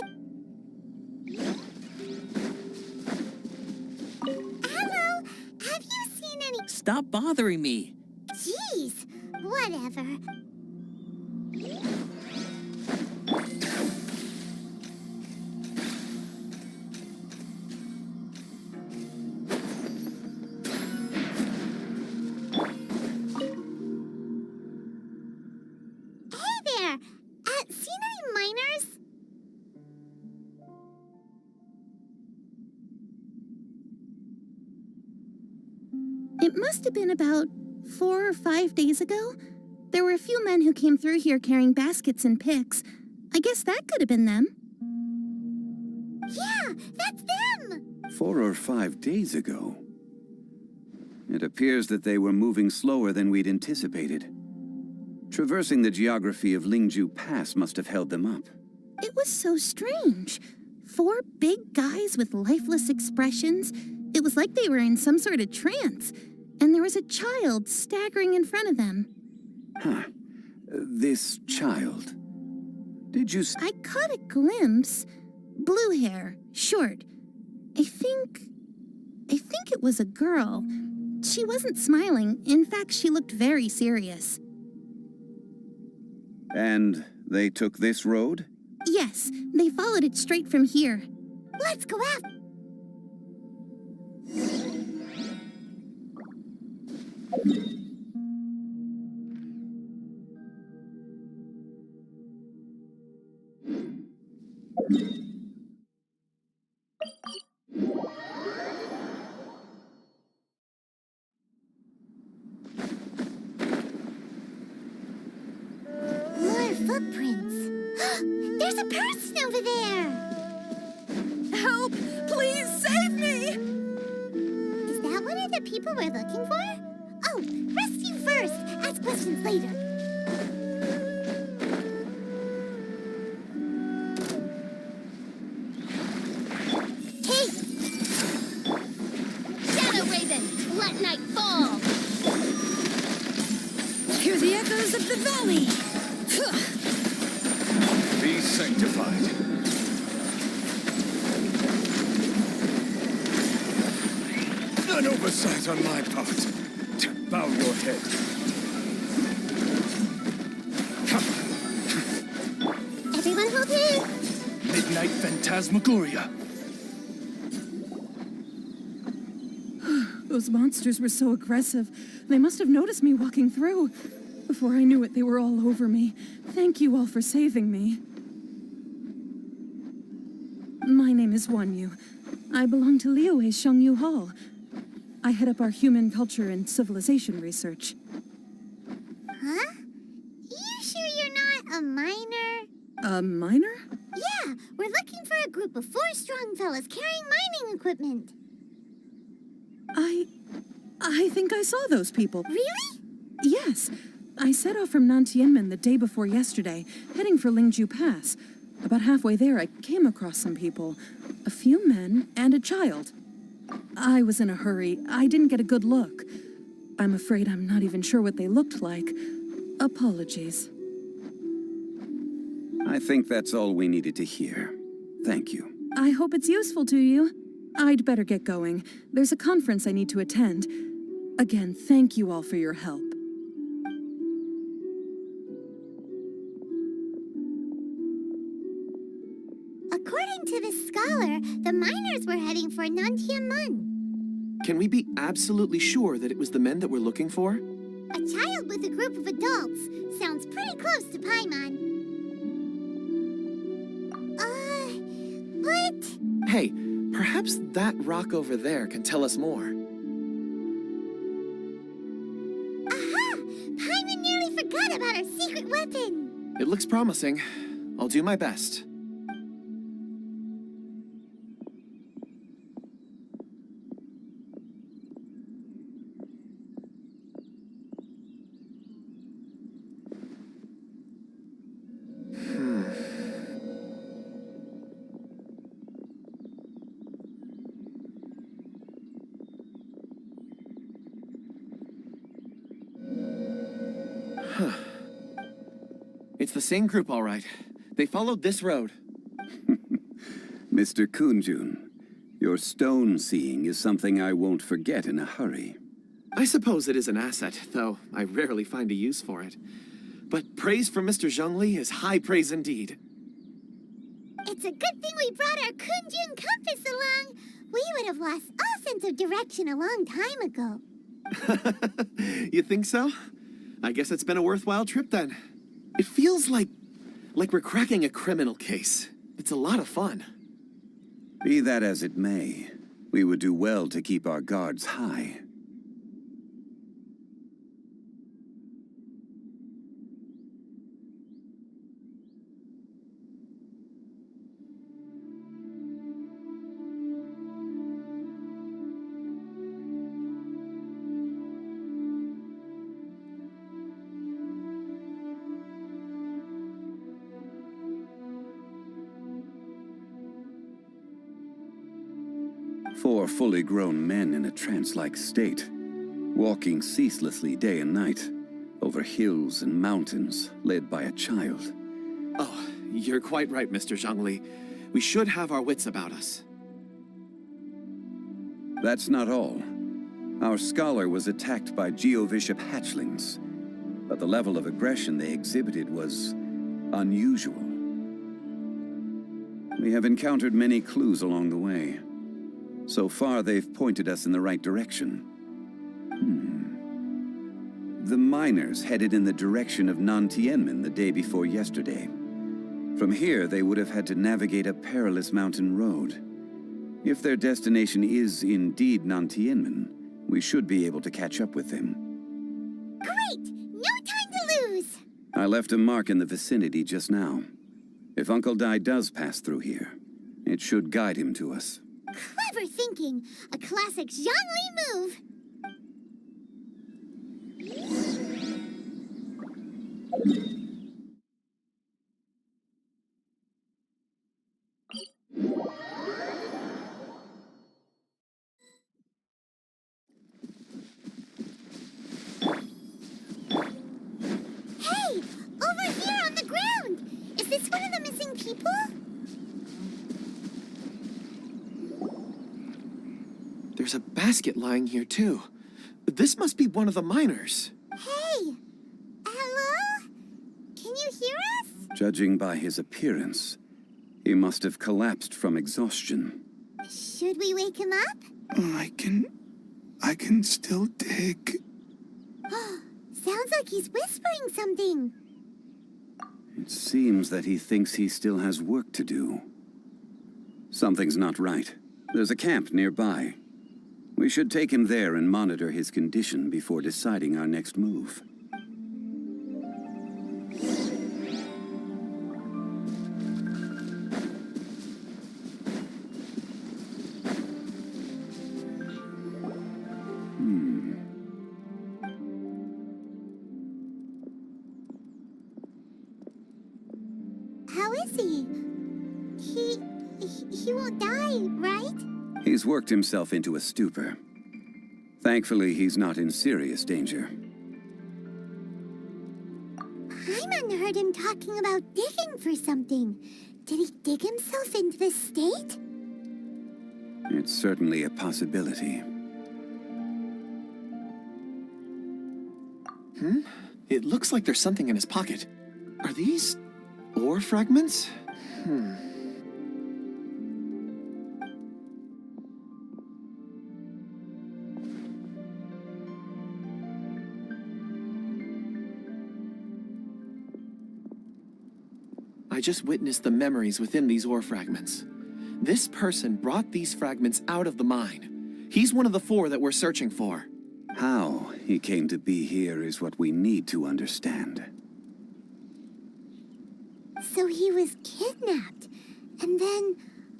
Hello! Have you seen any... Stop bothering me. Jeez! Whatever. Hey there! Seen any miners? It must have been about 4 or 5 days ago. There were a few men who came through here carrying baskets and picks. I guess that could have been them. Yeah, that's them! 4 or 5 days ago. It appears that they were moving slower than we'd anticipated. Traversing the geography of Lingju Pass must have held them up. It was so strange. 4 big guys with lifeless expressions. It was like they were in some sort of trance. And there was a child staggering in front of them. Huh. This child. Did you I caught a glimpse. Blue hair, short. I think it was a girl. She wasn't smiling. In fact, she looked very serious. And they took this road? Yes, they followed it straight from here. Let's go out! More footprints. There's a person over there. Help! Please save me! Is that one of the people we're looking for? Oh, rescue first. Ask questions later. Hey! Shadow Raven, let night fall. Hear the echoes of the valley! Be sanctified. An oversight on my part. Bow your head. Everyone hold in. Midnight Phantasmagoria. Those monsters were so aggressive. They must have noticed me walking through. Before I knew it, they were all over me. Thank you all for saving me. My name is Ganyu. I belong to Liyue's Shengyu Hall. I head up our human culture and civilization research. Huh? You sure you're not a miner? A miner? Yeah, we're looking for a group of 4 strong fellas carrying mining equipment. I think I saw those people. Really? Yes. I set off from Nantianmen the day before yesterday, heading for Lingju Pass. About halfway there, I came across some people. A few men and a child. I was in a hurry. I didn't get a good look. I'm afraid I'm not even sure what they looked like. Apologies. I think that's all we needed to hear. Thank you. I hope it's useful to you. I'd better get going. There's a conference I need to attend. Again, thank you all for your help. According to this scholar, the miners were heading for Nantianmen. Can we be absolutely sure that it was the men that we're looking for? A child with a group of adults. Sounds pretty close to Paimon. What? Hey, perhaps that rock over there can tell us more. Aha! Paimon nearly forgot about our secret weapon. It looks promising. I'll do my best. It's the same group, all right. They followed this road. Mr. Kunjun, your stone seeing is something I won't forget in a hurry. I suppose it is an asset, though I rarely find a use for it. But praise from Mr. Zhongli is high praise indeed. It's a good thing we brought our Kunjun compass along. We would have lost all sense of direction a long time ago. You think so? I guess it's been a worthwhile trip then. It feels like we're cracking a criminal case. It's a lot of fun. Be that as it may, we would do well to keep our guards high. Four fully grown men in a trance-like state, walking ceaselessly day and night, over hills and mountains, led by a child. Oh, you're quite right, Mr. Zhongli. We should have our wits about us. That's not all. Our scholar was attacked by Geovishap hatchlings, but the level of aggression they exhibited was unusual. We have encountered many clues along the way. So far, they've pointed us in the right direction. The miners headed in the direction of Nantianmen the day before yesterday. From here, they would have had to navigate a perilous mountain road. If their destination is indeed Nantianmen, we should be able to catch up with them. Great! No time to lose! I left a mark in the vicinity just now. If Uncle Dai does pass through here, it should guide him to us. Clever thinking! A classic Zhongli move! Hey! Over here on the ground! Is this one of the missing people? There's a basket lying here, too. This must be one of the miners. Hey! Hello? Can you hear us? Judging by his appearance, he must have collapsed from exhaustion. Should we wake him up? I can still dig. Sounds like he's whispering something. It seems that he thinks he still has work to do. Something's not right. There's a camp nearby. We should take him there and monitor his condition before deciding our next move. How is he? He won't die, right? He's worked himself into a stupor. Thankfully, he's not in serious danger. Hyman heard him talking about digging for something. Did he dig himself into this state? It's certainly a possibility. It looks like there's something in his pocket. Are these ore fragments? I just witnessed the memories within these ore fragments. This person brought these fragments out of the mine. He's one of the 4 that we're searching for. How he came to be here is what we need to understand. So he was kidnapped and then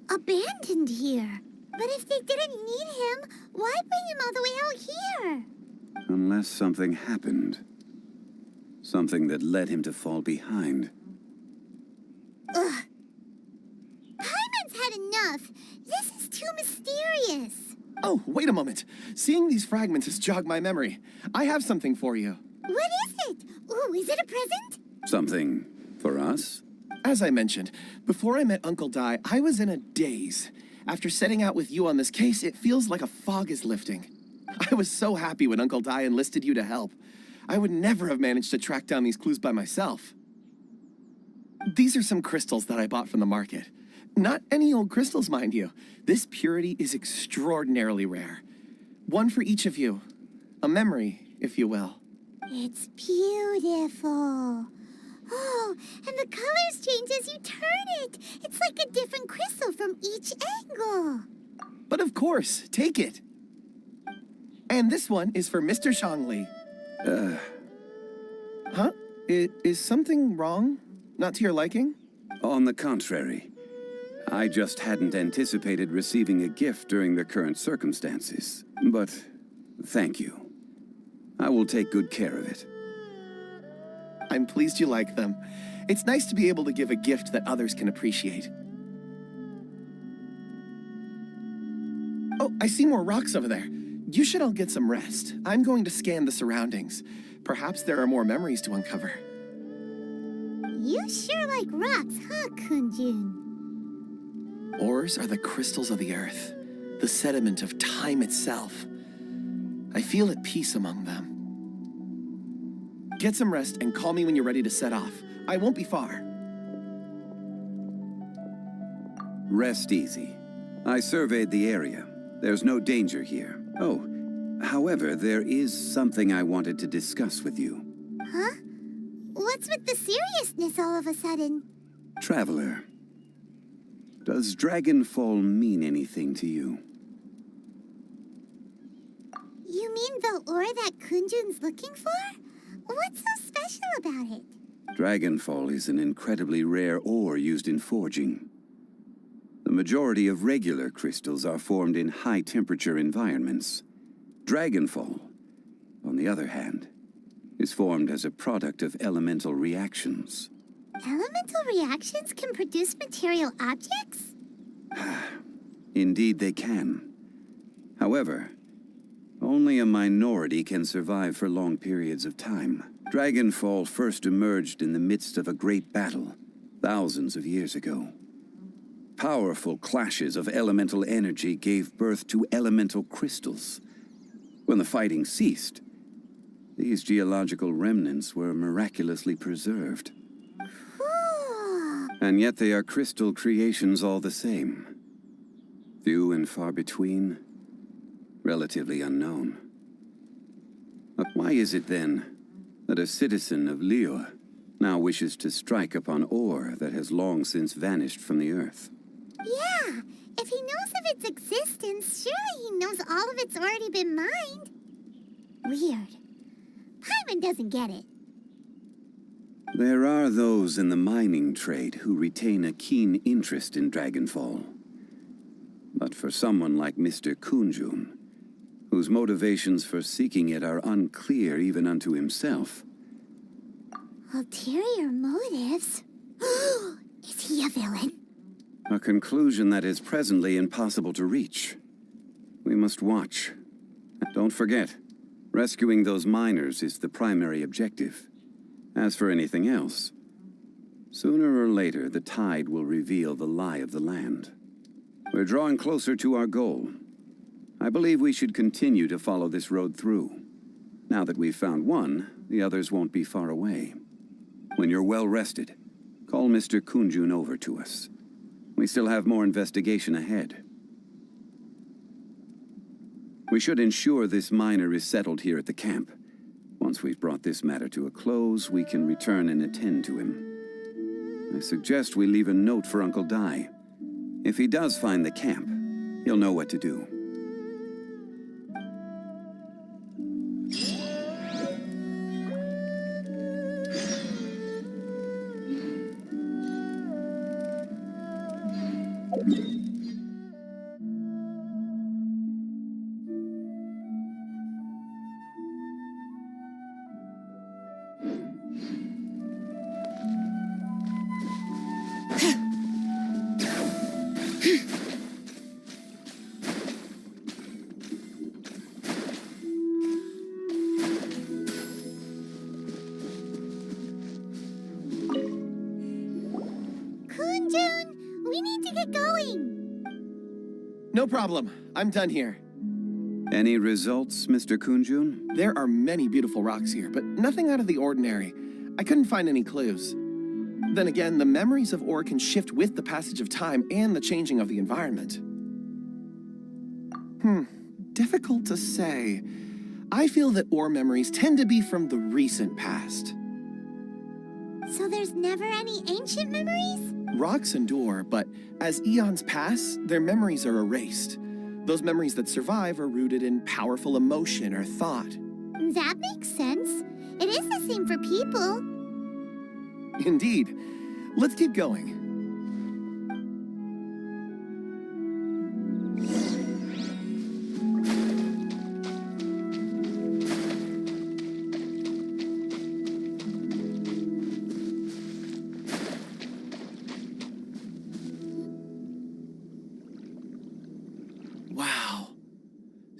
abandoned here. But if they didn't need him, why bring him all the way out here? Unless something happened. Something that led him to fall behind. Ugh. Hyman's had enough. This is too mysterious. Oh, wait a moment. Seeing these fragments has jogged my memory. I have something for you. What is it? Ooh, is it a present? Something for us? As I mentioned, before I met Uncle Dai, I was in a daze. After setting out with you on this case, it feels like a fog is lifting. I was so happy when Uncle Dai enlisted you to help. I would never have managed to track down these clues by myself. These are some crystals that I bought from the market. Not any old crystals, mind you. This purity is extraordinarily rare. One for each of you. A memory, if you will. It's beautiful. Oh, and the colors change as you turn it. It's like a different crystal from each angle. But of course, take it. And this one is for Mr. Zhongli. Huh? Is something wrong? Not to your liking? On the contrary. I just hadn't anticipated receiving a gift during the current circumstances. But thank you. I will take good care of it. I'm pleased you like them. It's nice to be able to give a gift that others can appreciate. Oh, I see more rocks over there. You should all get some rest. I'm going to scan the surroundings. Perhaps there are more memories to uncover. You sure like rocks, huh, Kunjun? Ores are the crystals of the earth, the sediment of time itself. I feel at peace among them. Get some rest and call me when you're ready to set off. I won't be far. Rest easy. I surveyed the area. There's no danger here. Oh, However, there is something I wanted to discuss with you. Huh? What's with the seriousness all of a sudden? Traveler, does Dragonfall mean anything to you? You mean the ore that Kunjun's looking for? What's so special about it? Dragonfall is an incredibly rare ore used in forging. The majority of regular crystals are formed in high-temperature environments. Dragonfall, on the other hand, is formed as a product of elemental reactions. Elemental reactions can produce material objects? Indeed they can. However, only a minority can survive for long periods of time. Dragonfall first emerged in the midst of a great battle, thousands of years ago. Powerful clashes of elemental energy gave birth to elemental crystals. When the fighting ceased, these geological remnants were miraculously preserved. And yet they are crystal creations all the same. Few and far between, relatively unknown. But why is it then that a citizen of Liyue now wishes to strike upon ore that has long since vanished from the earth? Yeah, if he knows of its existence, surely he knows all of it's already been mined. Weird. Paimon doesn't get it. There are those in the mining trade who retain a keen interest in Dragonfall. But for someone like Mr. Kunjun, whose motivations for seeking it are unclear even unto himself. Ulterior motives? Is he a villain? A conclusion that is presently impossible to reach. We must watch. Don't forget, rescuing those miners is the primary objective. As for anything else, sooner or later the tide will reveal the lie of the land. We're drawing closer to our goal. I believe we should continue to follow this road through. Now that we've found one, the others won't be far away. When you're well rested, call Mr. Kunjun over to us. We still have more investigation ahead. We should ensure this miner is settled here at the camp. Once we've brought this matter to a close, we can return and attend to him. I suggest we leave a note for Uncle Dai. If he does find the camp, he'll know what to do. No problem. I'm done here. Any results, Mr. Kunjun? There are many beautiful rocks here, but nothing out of the ordinary. I couldn't find any clues. Then again, the memories of ore can shift with the passage of time and the changing of the environment. Difficult to say. I feel that ore memories tend to be from the recent past. So there's never any ancient memories? Rocks endure, but as eons pass, their memories are erased. Those memories that survive are rooted in powerful emotion or thought. That makes sense. It is the same for people. Indeed. Let's keep going.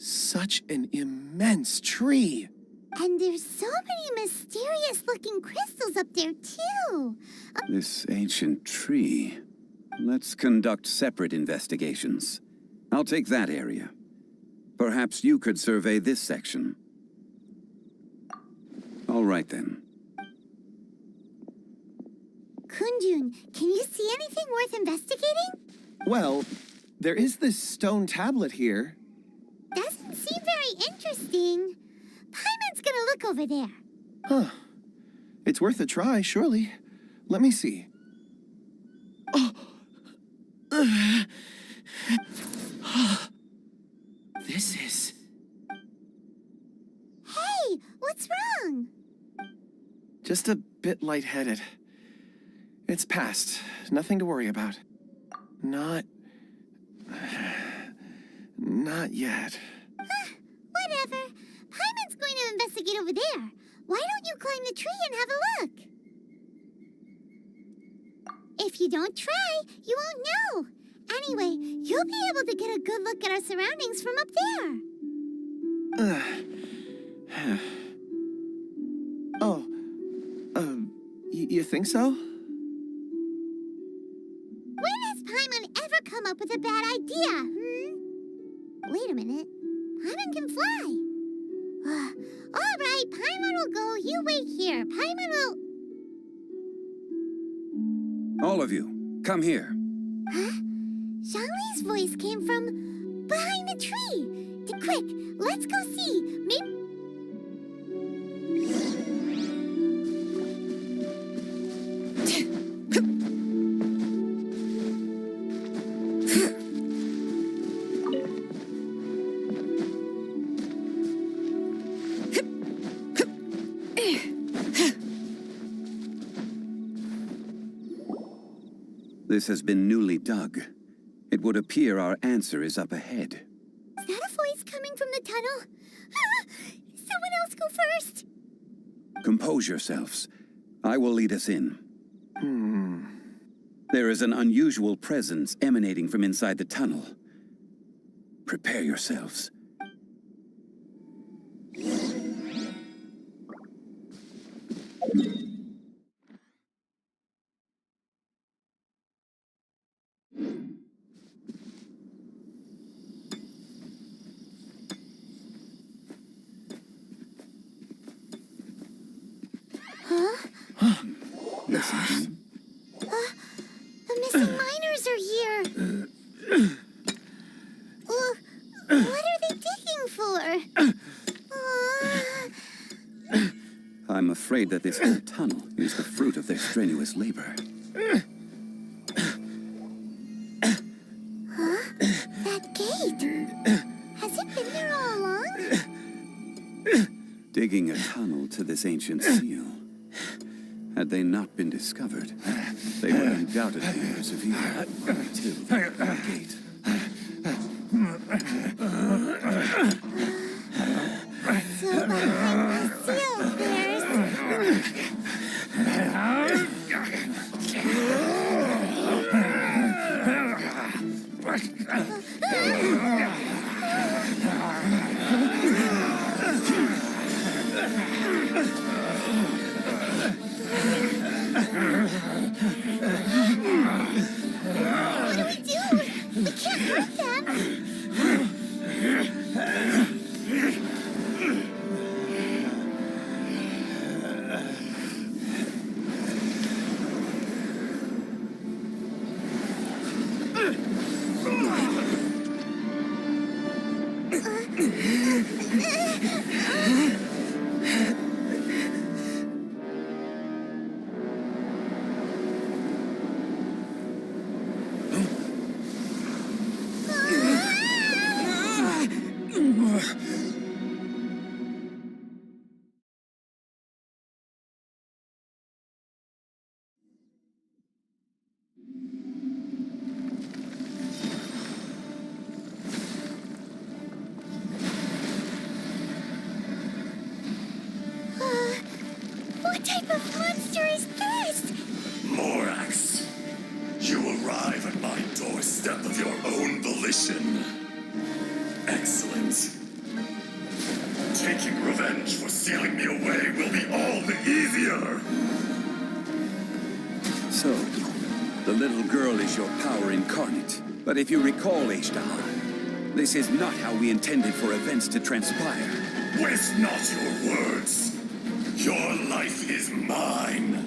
Such an immense tree. And there's so many mysterious-looking crystals up there, too. This ancient tree. Let's conduct separate investigations. I'll take that area. Perhaps you could survey this section. All right, then. Kunjun, can you see anything worth investigating? Well, there is this stone tablet here. Doesn't seem very very interesting. Paimon's gonna look over there. Huh. It's worth a try, surely. Let me see. Oh! This is... Hey, what's wrong? just a bit lightheaded. It's past. Nothing to worry about. Not yet. Whatever. Paimon's going to investigate over there. Why don't you climb the tree and have a look? If you don't try, you won't know. Anyway, you'll be able to get a good look at our surroundings from up there. You think so? When has Paimon ever come up with a bad idea, Wait a minute. Paimon can fly. All right, Paimon will go. You wait here. Paimon will... All of you, come here. Huh? Zhongli's voice came from behind the tree. Quick, let's go see. Maybe... This has been newly dug. It would appear our answer is up ahead. Is that a voice coming from the tunnel? Someone else go first. Compose yourselves. I will lead us in. There is an unusual presence emanating from inside the tunnel. Prepare yourselves. The missing miners are here. What are they digging for? I'm afraid that this whole tunnel is the fruit of their strenuous labor. That gate. Has it been there all along? Digging a tunnel to this ancient seal. Had they not been discovered, they would undoubtedly persevere to the gate. So behind the seal, What do we do? We can't hurt them. What type of monster is this? Morax, you arrive at my doorstep of your own volition. Excellent. Taking revenge for sealing me away will be all the easier. So, the little girl is your power incarnate. But if you recall, H-Star, this is not how we intended for events to transpire. Waste not your words. Your life is mine.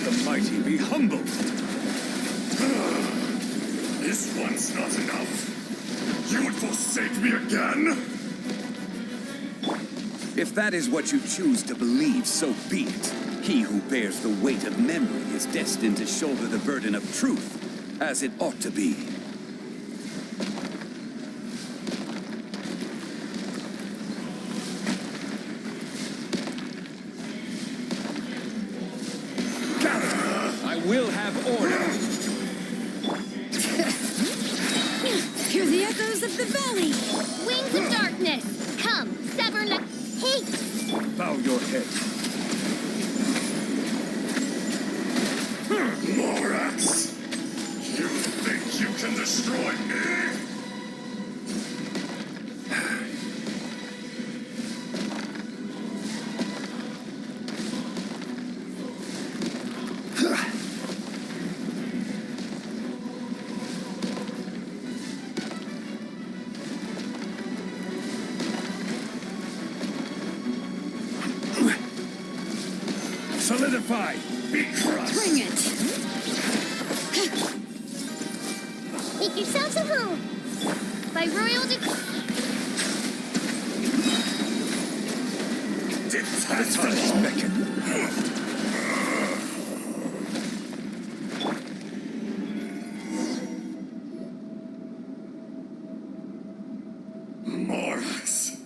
the mighty be humbled. This one's not enough. You would forsake me again? If that is what you choose to believe, so be it. He who bears the weight of memory is destined to shoulder the burden of truth, as it ought to be. I will have order. Hear the echoes of the valley! Wings of darkness! Come, sever the... Hey! Bow your head. Morax! You think you can destroy me? Solidify! Be crushed! Bring it! Make yourselves at home! By royal Morax,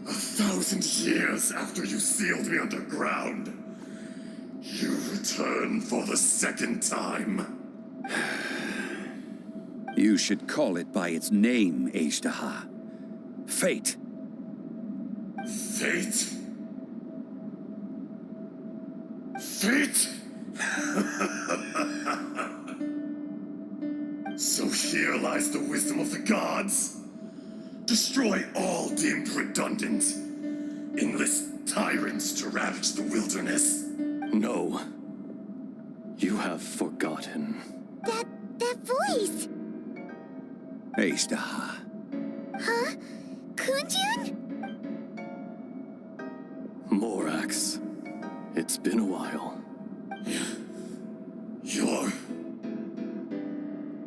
1,000 years after you sealed me underground, you return for the second time. You should call it by its name, Ashtaha. Fate. Fate? Fate? So here lies the wisdom of the gods. Destroy all deemed redundant. Enlist tyrants to ravage the wilderness. No. You have forgotten. That voice! Ashtaha. Huh? Kunjun? Morax. It's been a while. You're...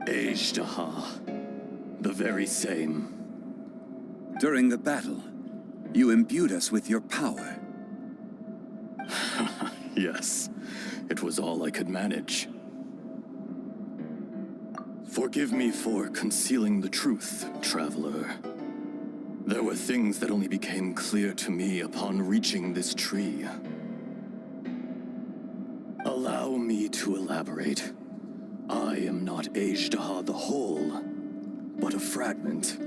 Ashtaha. The very same. During the battle, you imbued us with your power. Yes. It was all I could manage. Forgive me for concealing the truth, traveler. There were things that only became clear to me upon reaching this tree. Allow me to elaborate. I am not Ashtaha the whole, but a fragment.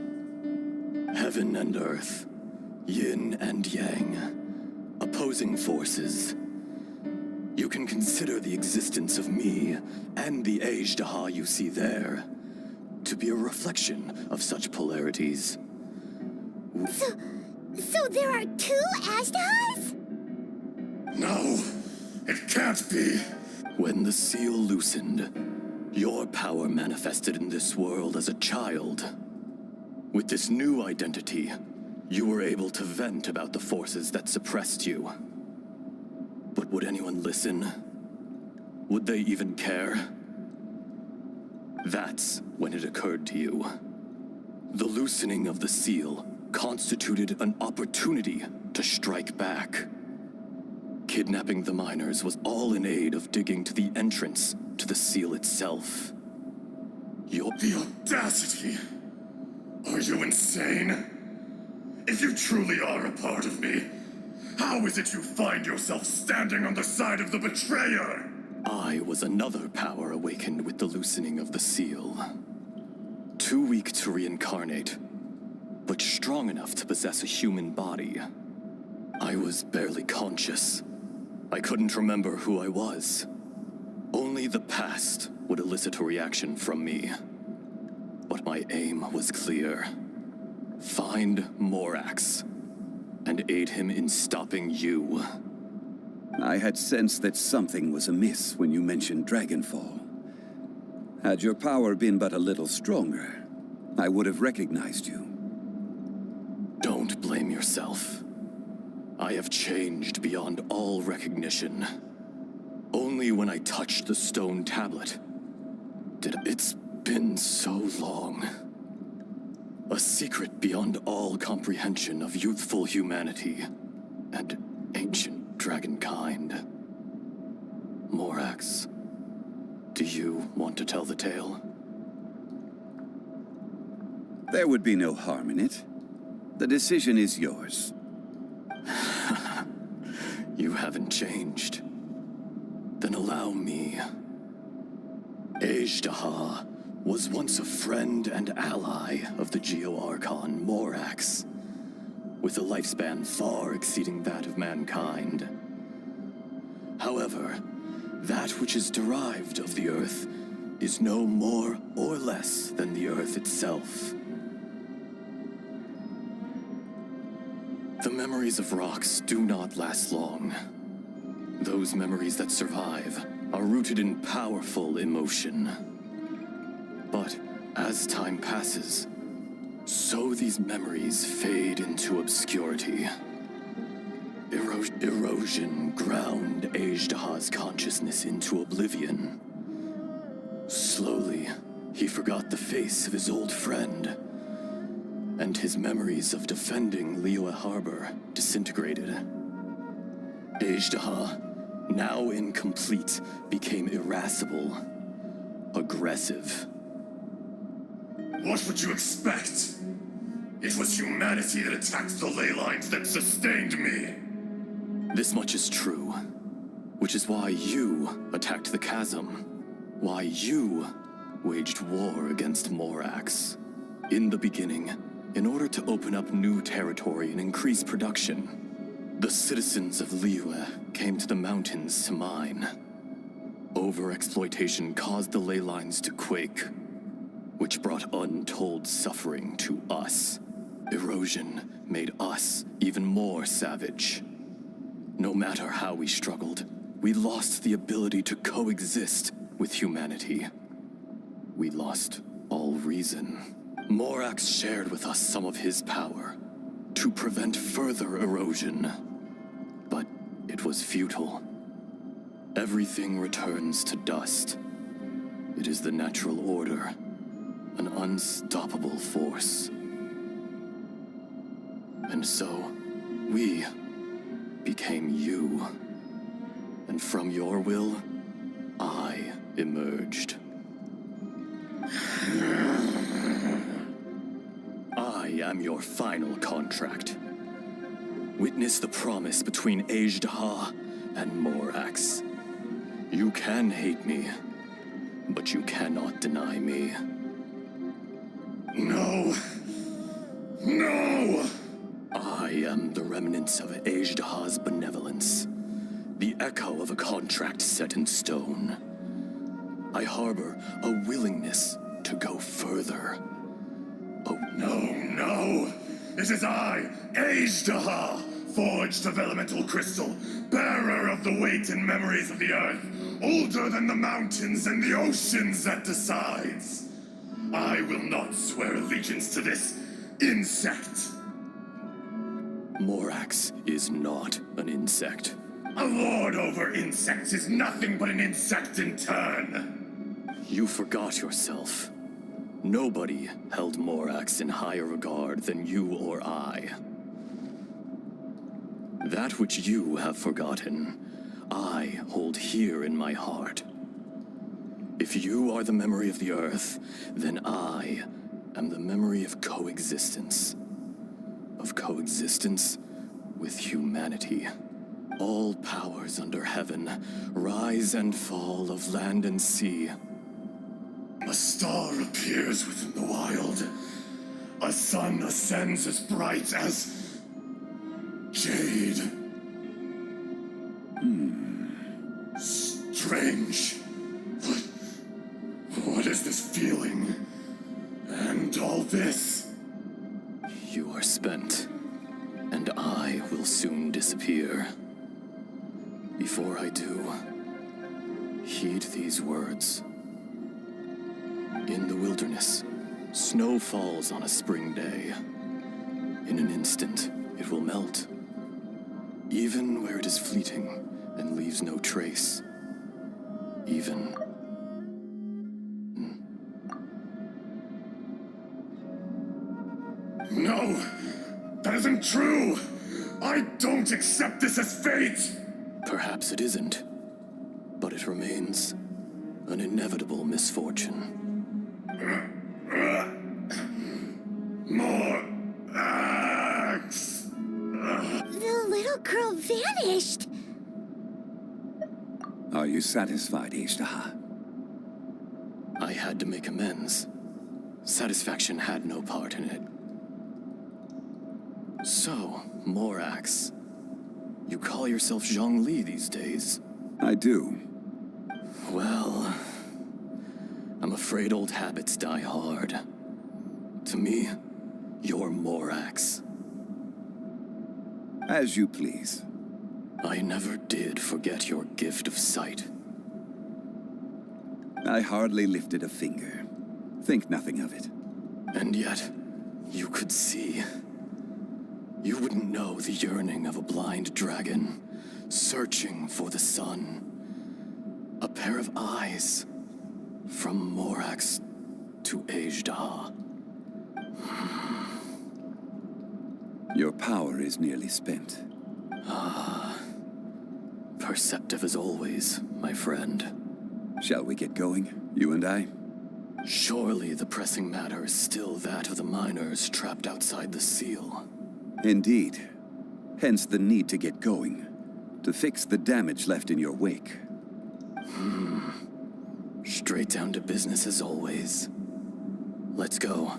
Heaven and earth, yin and yang, opposing forces. You can consider the existence of me and the Ashtaha you see there to be a reflection of such polarities. So there are two Ashtahas? No, it can't be. When the seal loosened, your power manifested in this world as a child. With this new identity, you were able to vent about the forces that suppressed you. But would anyone listen? Would they even care? That's when it occurred to you. The loosening of the seal constituted an opportunity to strike back. Kidnapping the miners was all in aid of digging to the entrance to the seal itself. The audacity! Are you insane? If you truly are a part of me, how is it you find yourself standing on the side of the betrayer? I was another power awakened with the loosening of the seal. Too weak to reincarnate, but strong enough to possess a human body. I was barely conscious. I couldn't remember who I was. Only the past would elicit a reaction from me. But my aim was clear. Find Morax and aid him in stopping you. I had sensed that something was amiss when you mentioned Dragonfall. Had your power been but a little stronger, I would have recognized you. Don't blame yourself. I have changed beyond all recognition. Only when I touched the stone tablet did it's been so long. A secret beyond all comprehension of youthful humanity and ancient dragonkind. Morax, do you want to tell the tale? There would be no harm in it. The decision is yours. You haven't changed. Then allow me. Azhdaha was once a friend and ally of the Geo-Archon Morax, with a lifespan far exceeding that of mankind. However, that which is derived of the Earth is no more or less than the Earth itself. The memories of rocks do not last long. Those memories that survive are rooted in powerful emotion. But as time passes, so these memories fade into obscurity. Erosion ground Azhdaha's consciousness into oblivion. Slowly, he forgot the face of his old friend, and his memories of defending Liyue Harbor disintegrated. Azhdaha, now incomplete, became irascible, aggressive. What would you expect? It was humanity that attacked the ley lines that sustained me. This much is true, which is why you attacked the chasm, why you waged war against Morax. In the beginning, in order to open up new territory and increase production, the citizens of Liyue came to the mountains to mine. Overexploitation caused the ley lines to quake, which brought untold suffering to us. Erosion made us even more savage. No matter how we struggled, we lost the ability to coexist with humanity. We lost all reason. Morax shared with us some of his power to prevent further erosion, but it was futile. Everything returns to dust. It is the natural order, an unstoppable force. And so, we became you. And from your will, I emerged. I am your final contract. Witness the promise between Azhdaha and Morax. You can hate me, but you cannot deny me. No! No! I am the remnants of Azhdaha's benevolence, the echo of a contract set in stone. I harbor a willingness to go further. No! It is I, Azhdaha, forged of elemental crystal, bearer of the weight and memories of the earth, older than the mountains and the oceans that decides. I will not swear allegiance to this insect. Morax is not an insect. A lord over insects is nothing but an insect in turn. You forgot yourself. Nobody held Morax in higher regard than you or I. That which you have forgotten, I hold here in my heart. If you are the memory of the earth, then I am the memory of coexistence. Of coexistence with humanity. All powers under heaven, rise and fall of land and sea. A star appears within the wild. A sun ascends as bright as jade. Strange. What is this feeling? And all this? You are spent, and I will soon disappear. Before I do, heed these words. In the wilderness, snow falls on a spring day. In an instant, it will melt. Even where it is fleeting and leaves no trace, even... No! That isn't true! I don't accept this as fate! Perhaps it isn't, but it remains an inevitable misfortune. More axe! The little girl vanished! Are you satisfied, Ishtaha? I had to make amends. Satisfaction had no part in it. So, Morax, you call yourself Zhongli these days? I do. Well, I'm afraid old habits die hard. To me, you're Morax. As you please. I never did forget your gift of sight. I hardly lifted a finger. Think nothing of it. And yet, you could see. You wouldn't know the yearning of a blind dragon, searching for the sun. A pair of eyes, from Morax to Ajda. Your power is nearly spent. Perceptive as always, my friend. Shall we get going, you and I? Surely the pressing matter is still that of the miners trapped outside the seal. Indeed. Hence the need to get going. To fix the damage left in your wake. Straight down to business as always. Let's go.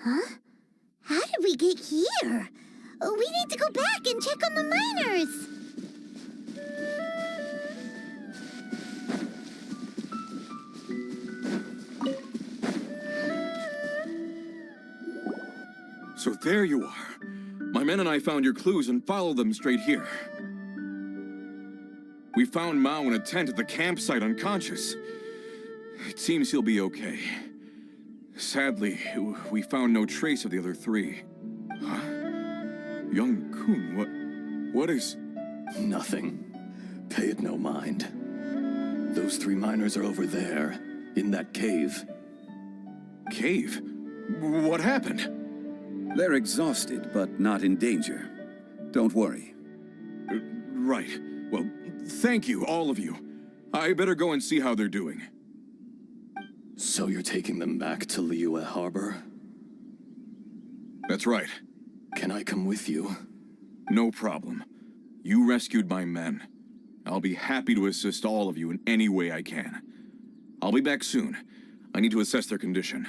Huh? How did we get here? We need to go back and check on the miners! So there you are. My men and I found your clues and followed them straight here. We found Mao in a tent at the campsite unconscious. It seems he'll be okay. Sadly, we found no trace of the other three. Huh? Young Kun, what is... Nothing. Pay it no mind. Those three miners are over there, in that cave. Cave? What happened? They're exhausted, but not in danger. Don't worry. Right. Well, thank you, all of you. I better go and see how they're doing. So you're taking them back to Liyue Harbor? That's right. Can I come with you? No problem. You rescued my men. I'll be happy to assist all of you in any way I can. I'll be back soon. I need to assess their condition.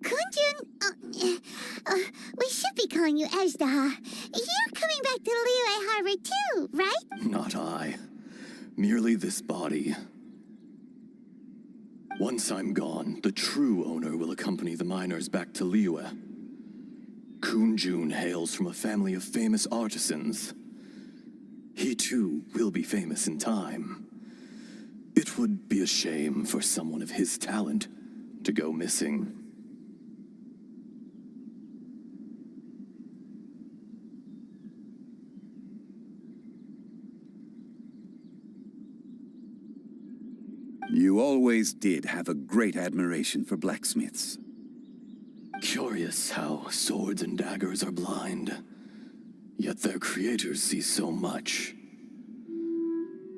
Kunjun, we should be calling you Ajda. You're coming back to Liyue Harbor too, right? Not I. Merely this body. Once I'm gone, the true owner will accompany the miners back to Liyue. Kunjun hails from a family of famous artisans. He too will be famous in time. It would be a shame for someone of his talent to go missing. You always did have a great admiration for blacksmiths. Curious how swords and daggers are blind, yet their creators see so much.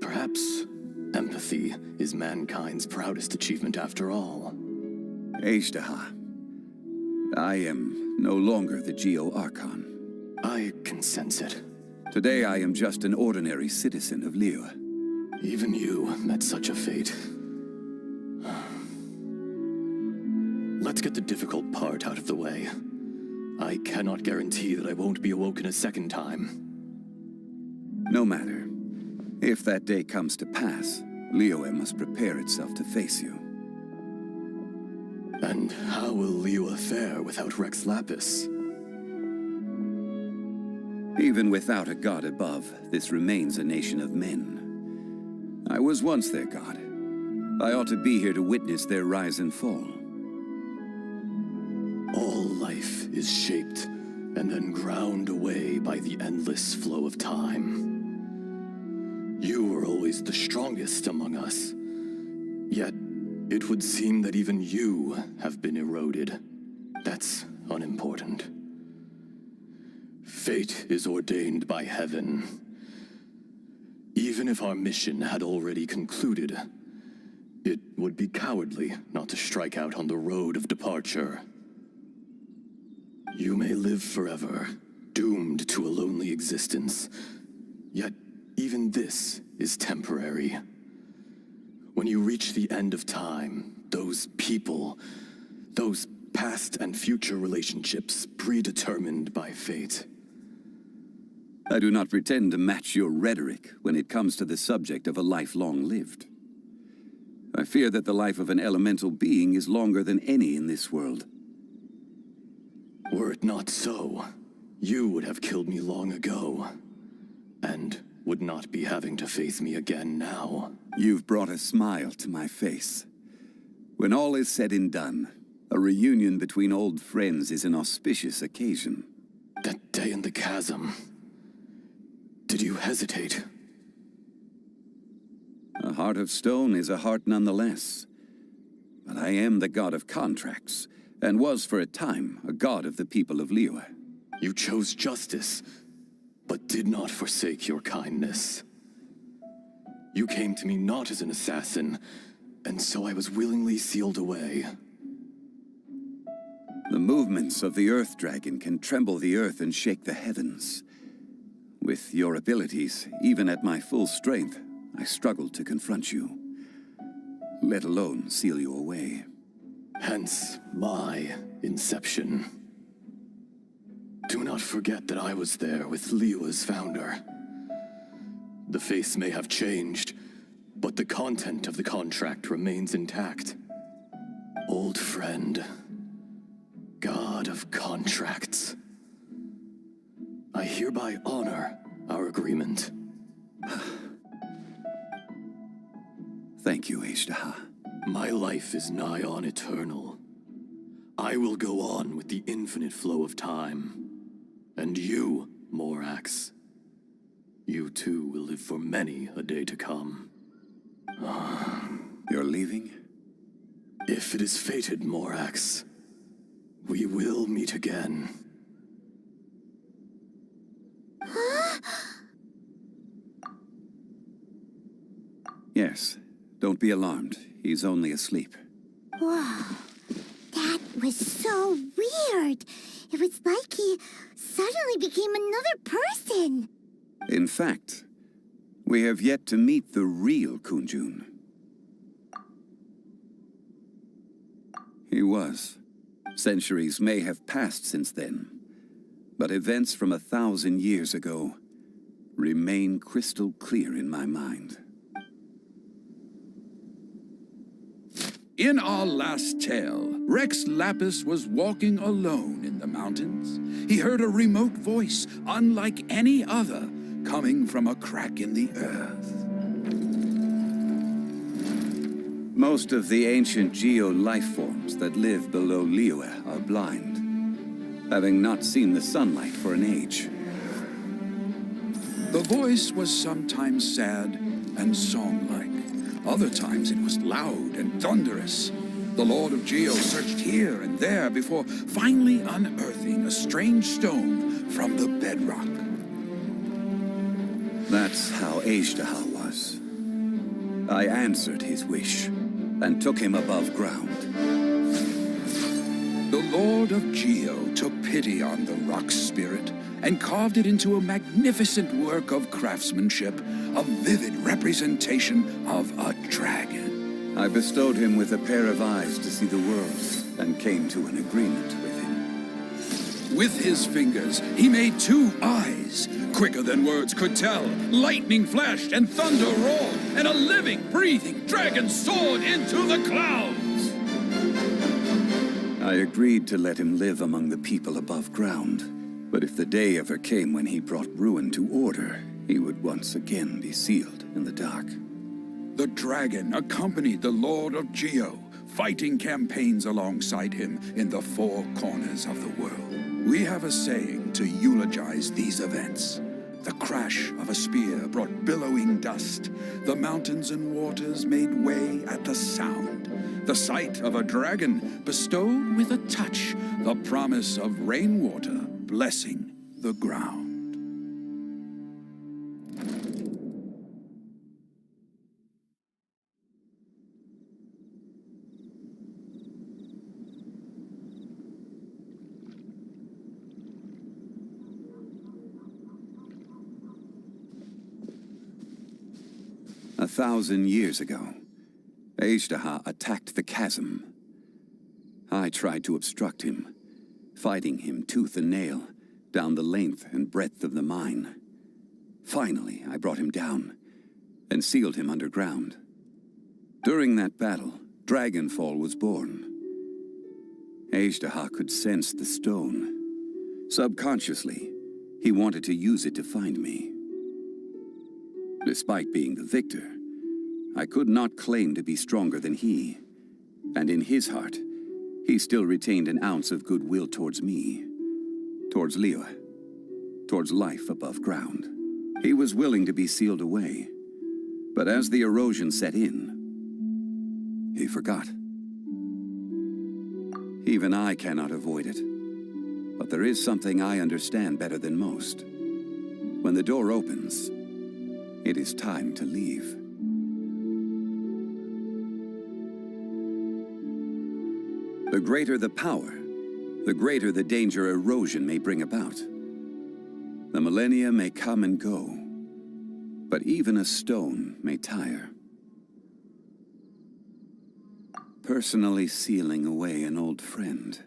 Perhaps empathy is mankind's proudest achievement after all. Ajdaha, I am no longer the Geo-Archon. I can sense it. Today I am just an ordinary citizen of Liyue. Even you met such a fate. Let's get the difficult part out of the way. I cannot guarantee that I won't be awoken a second time. No matter. If that day comes to pass, Liyue must prepare itself to face you. And how will Liyue fare without Rex Lapis? Even without a god above, this remains a nation of men. I was once their god. I ought to be here to witness their rise and fall. All life is shaped and then ground away by the endless flow of time. You were always the strongest among us, yet it would seem that even you have been eroded. That's unimportant. Fate is ordained by heaven. Even if our mission had already concluded, it would be cowardly not to strike out on the road of departure. You may live forever, doomed to a lonely existence, yet even this is temporary. When you reach the end of time, those people, those past and future relationships predetermined by fate. I do not pretend to match your rhetoric when it comes to the subject of a life long lived. I fear that the life of an elemental being is longer than any in this world. Were it not so, you would have killed me long ago, and would not be having to face me again now. You've brought a smile to my face. When all is said and done, a reunion between old friends is an auspicious occasion. That day in the chasm, did you hesitate? A heart of stone is a heart nonetheless. But I am the god of contracts, and was for a time a god of the people of Liyue. You chose justice, but did not forsake your kindness. You came to me not as an assassin, and so I was willingly sealed away. The movements of the Earth Dragon can tremble the earth and shake the heavens. With your abilities, even at my full strength, I struggled to confront you, let alone seal you away. Hence my inception. Do not forget that I was there with Liyue's founder. The face may have changed, but the content of the contract remains intact. Old friend, god of contracts. I hereby honor our agreement. Thank you, Ashtaha. My life is nigh on eternal. I will go on with the infinite flow of time. And you, Morax, you too will live for many a day to come. You're leaving? If it is fated, Morax, we will meet again. Yes, don't be alarmed. He's only asleep. Whoa, that was so weird. It was like he suddenly became another person. In fact, we have yet to meet the real Kunjun. He was. Centuries may have passed since then, but events from 1,000 years ago remain crystal clear in my mind. In our last tale, Rex Lapis was walking alone in the mountains. He heard a remote voice, unlike any other, coming from a crack in the earth. Most of the ancient geo-life forms that live below Liyue are blind, having not seen the sunlight for an age. The voice was sometimes sad and song-like. Other times it was loud and thunderous. The Lord of Geo searched here and there before finally unearthing a strange stone from the bedrock. That's how Ashtaha was. I answered his wish and took him above ground. The Lord of Geo took pity on the rock spirit and carved it into a magnificent work of craftsmanship, a vivid representation of a dragon. I bestowed him with a pair of eyes to see the world and came to an agreement with him. With his fingers, he made 2 eyes, quicker than words could tell. Lightning flashed and thunder roared, and a living, breathing dragon soared into the clouds. I agreed to let him live among the people above ground, But if the day ever came when he brought ruin to order, he would once again be sealed in the dark. The dragon accompanied the Lord of Geo, fighting campaigns alongside him in the four corners of the world. We have a saying to eulogize these events. The crash of a spear brought billowing dust. The mountains and waters made way at the sound. The sight of a dragon bestowed with a touch the promise of rainwater blessing the ground. A 1,000 years ago, Azhdaha attacked the chasm. I tried to obstruct him, fighting him tooth and nail down the length and breadth of the mine. Finally, I brought him down and sealed him underground. During that battle, Dragonfall was born. Azhdaha could sense the stone. Subconsciously, he wanted to use it to find me. Despite being the victor, I could not claim to be stronger than he, and in his heart, he still retained an ounce of goodwill towards me, towards Liyue, towards life above ground. He was willing to be sealed away, but as the erosion set in, he forgot. Even I cannot avoid it, but there is something I understand better than most. When the door opens, it is time to leave. The greater the power, the greater the danger erosion may bring about. The millennia may come and go, but even a stone may tire. Personally sealing away an old friend.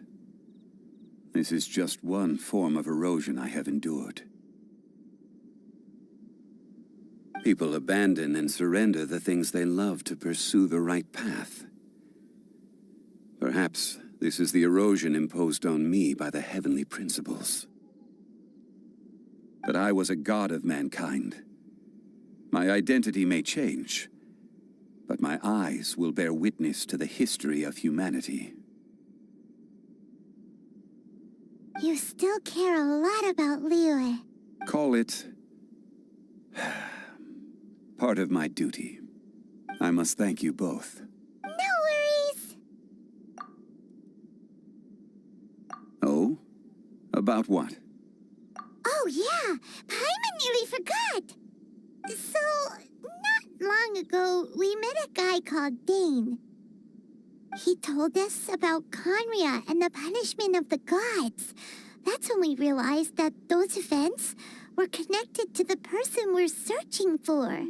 This is just one form of erosion I have endured. People abandon and surrender the things they love to pursue the right path. Perhaps this is the erosion imposed on me by the heavenly principles. But I was a god of mankind. My identity may change, but my eyes will bear witness to the history of humanity. You still care a lot about Liyue. Call it part of my duty. I must thank you both. No worries. Oh? About what? Oh yeah, Paimon nearly forgot. So, not long ago, we met a guy called Dane. He told us about Conria and the punishment of the gods. That's when we realized that those events were connected to the person we're searching for.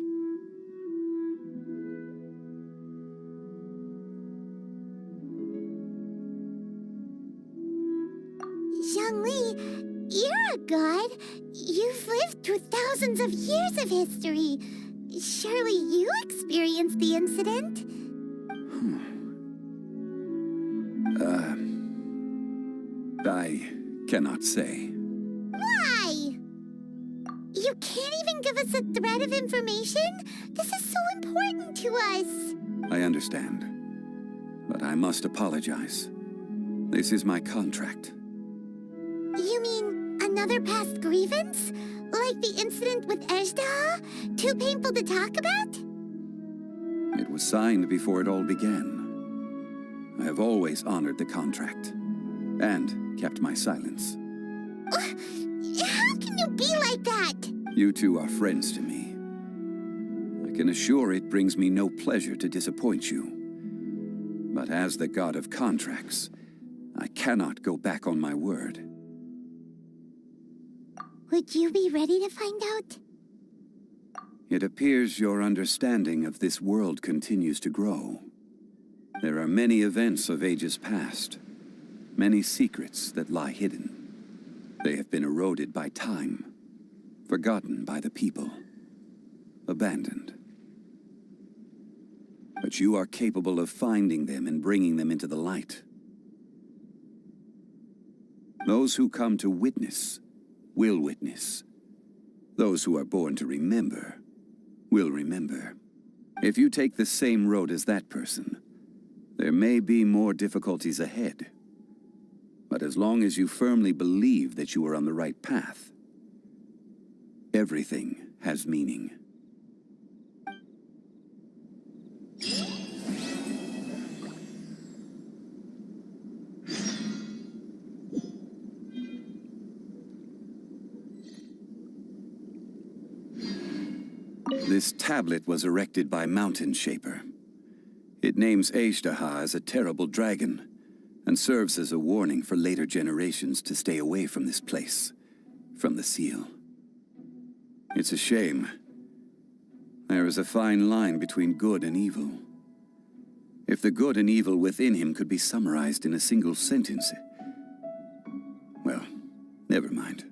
Zhongli, you're a god. You've lived through thousands of years of history. Surely you experienced the incident? I cannot say. Why? You can't even give us a thread of information? This is so important to us. I understand, but I must apologize. This is my contract. You mean another past grievance? Like the incident with Azhdaha? Too painful to talk about? It was signed before it all began. I have always honored the contract, and kept my silence. How can you be like that? You two are friends to me. I can assure it brings me no pleasure to disappoint you. But as the god of contracts, I cannot go back on my word. Would you be ready to find out? It appears your understanding of this world continues to grow. There are many events of ages past, many secrets that lie hidden. They have been eroded by time, forgotten by the people, abandoned. But you are capable of finding them and bringing them into the light. Those who come to witness will witness. Those who are born to remember will remember. If you take the same road as that person, there may be more difficulties ahead. But as long as you firmly believe that you are on the right path, everything has meaning. This tablet was erected by Mountain Shaper. It names Ashtaha as a terrible dragon, and serves as a warning for later generations to stay away from this place, from the seal. It's a shame. There is a fine line between good and evil. If the good and evil within him could be summarized in a single sentence, well, never mind.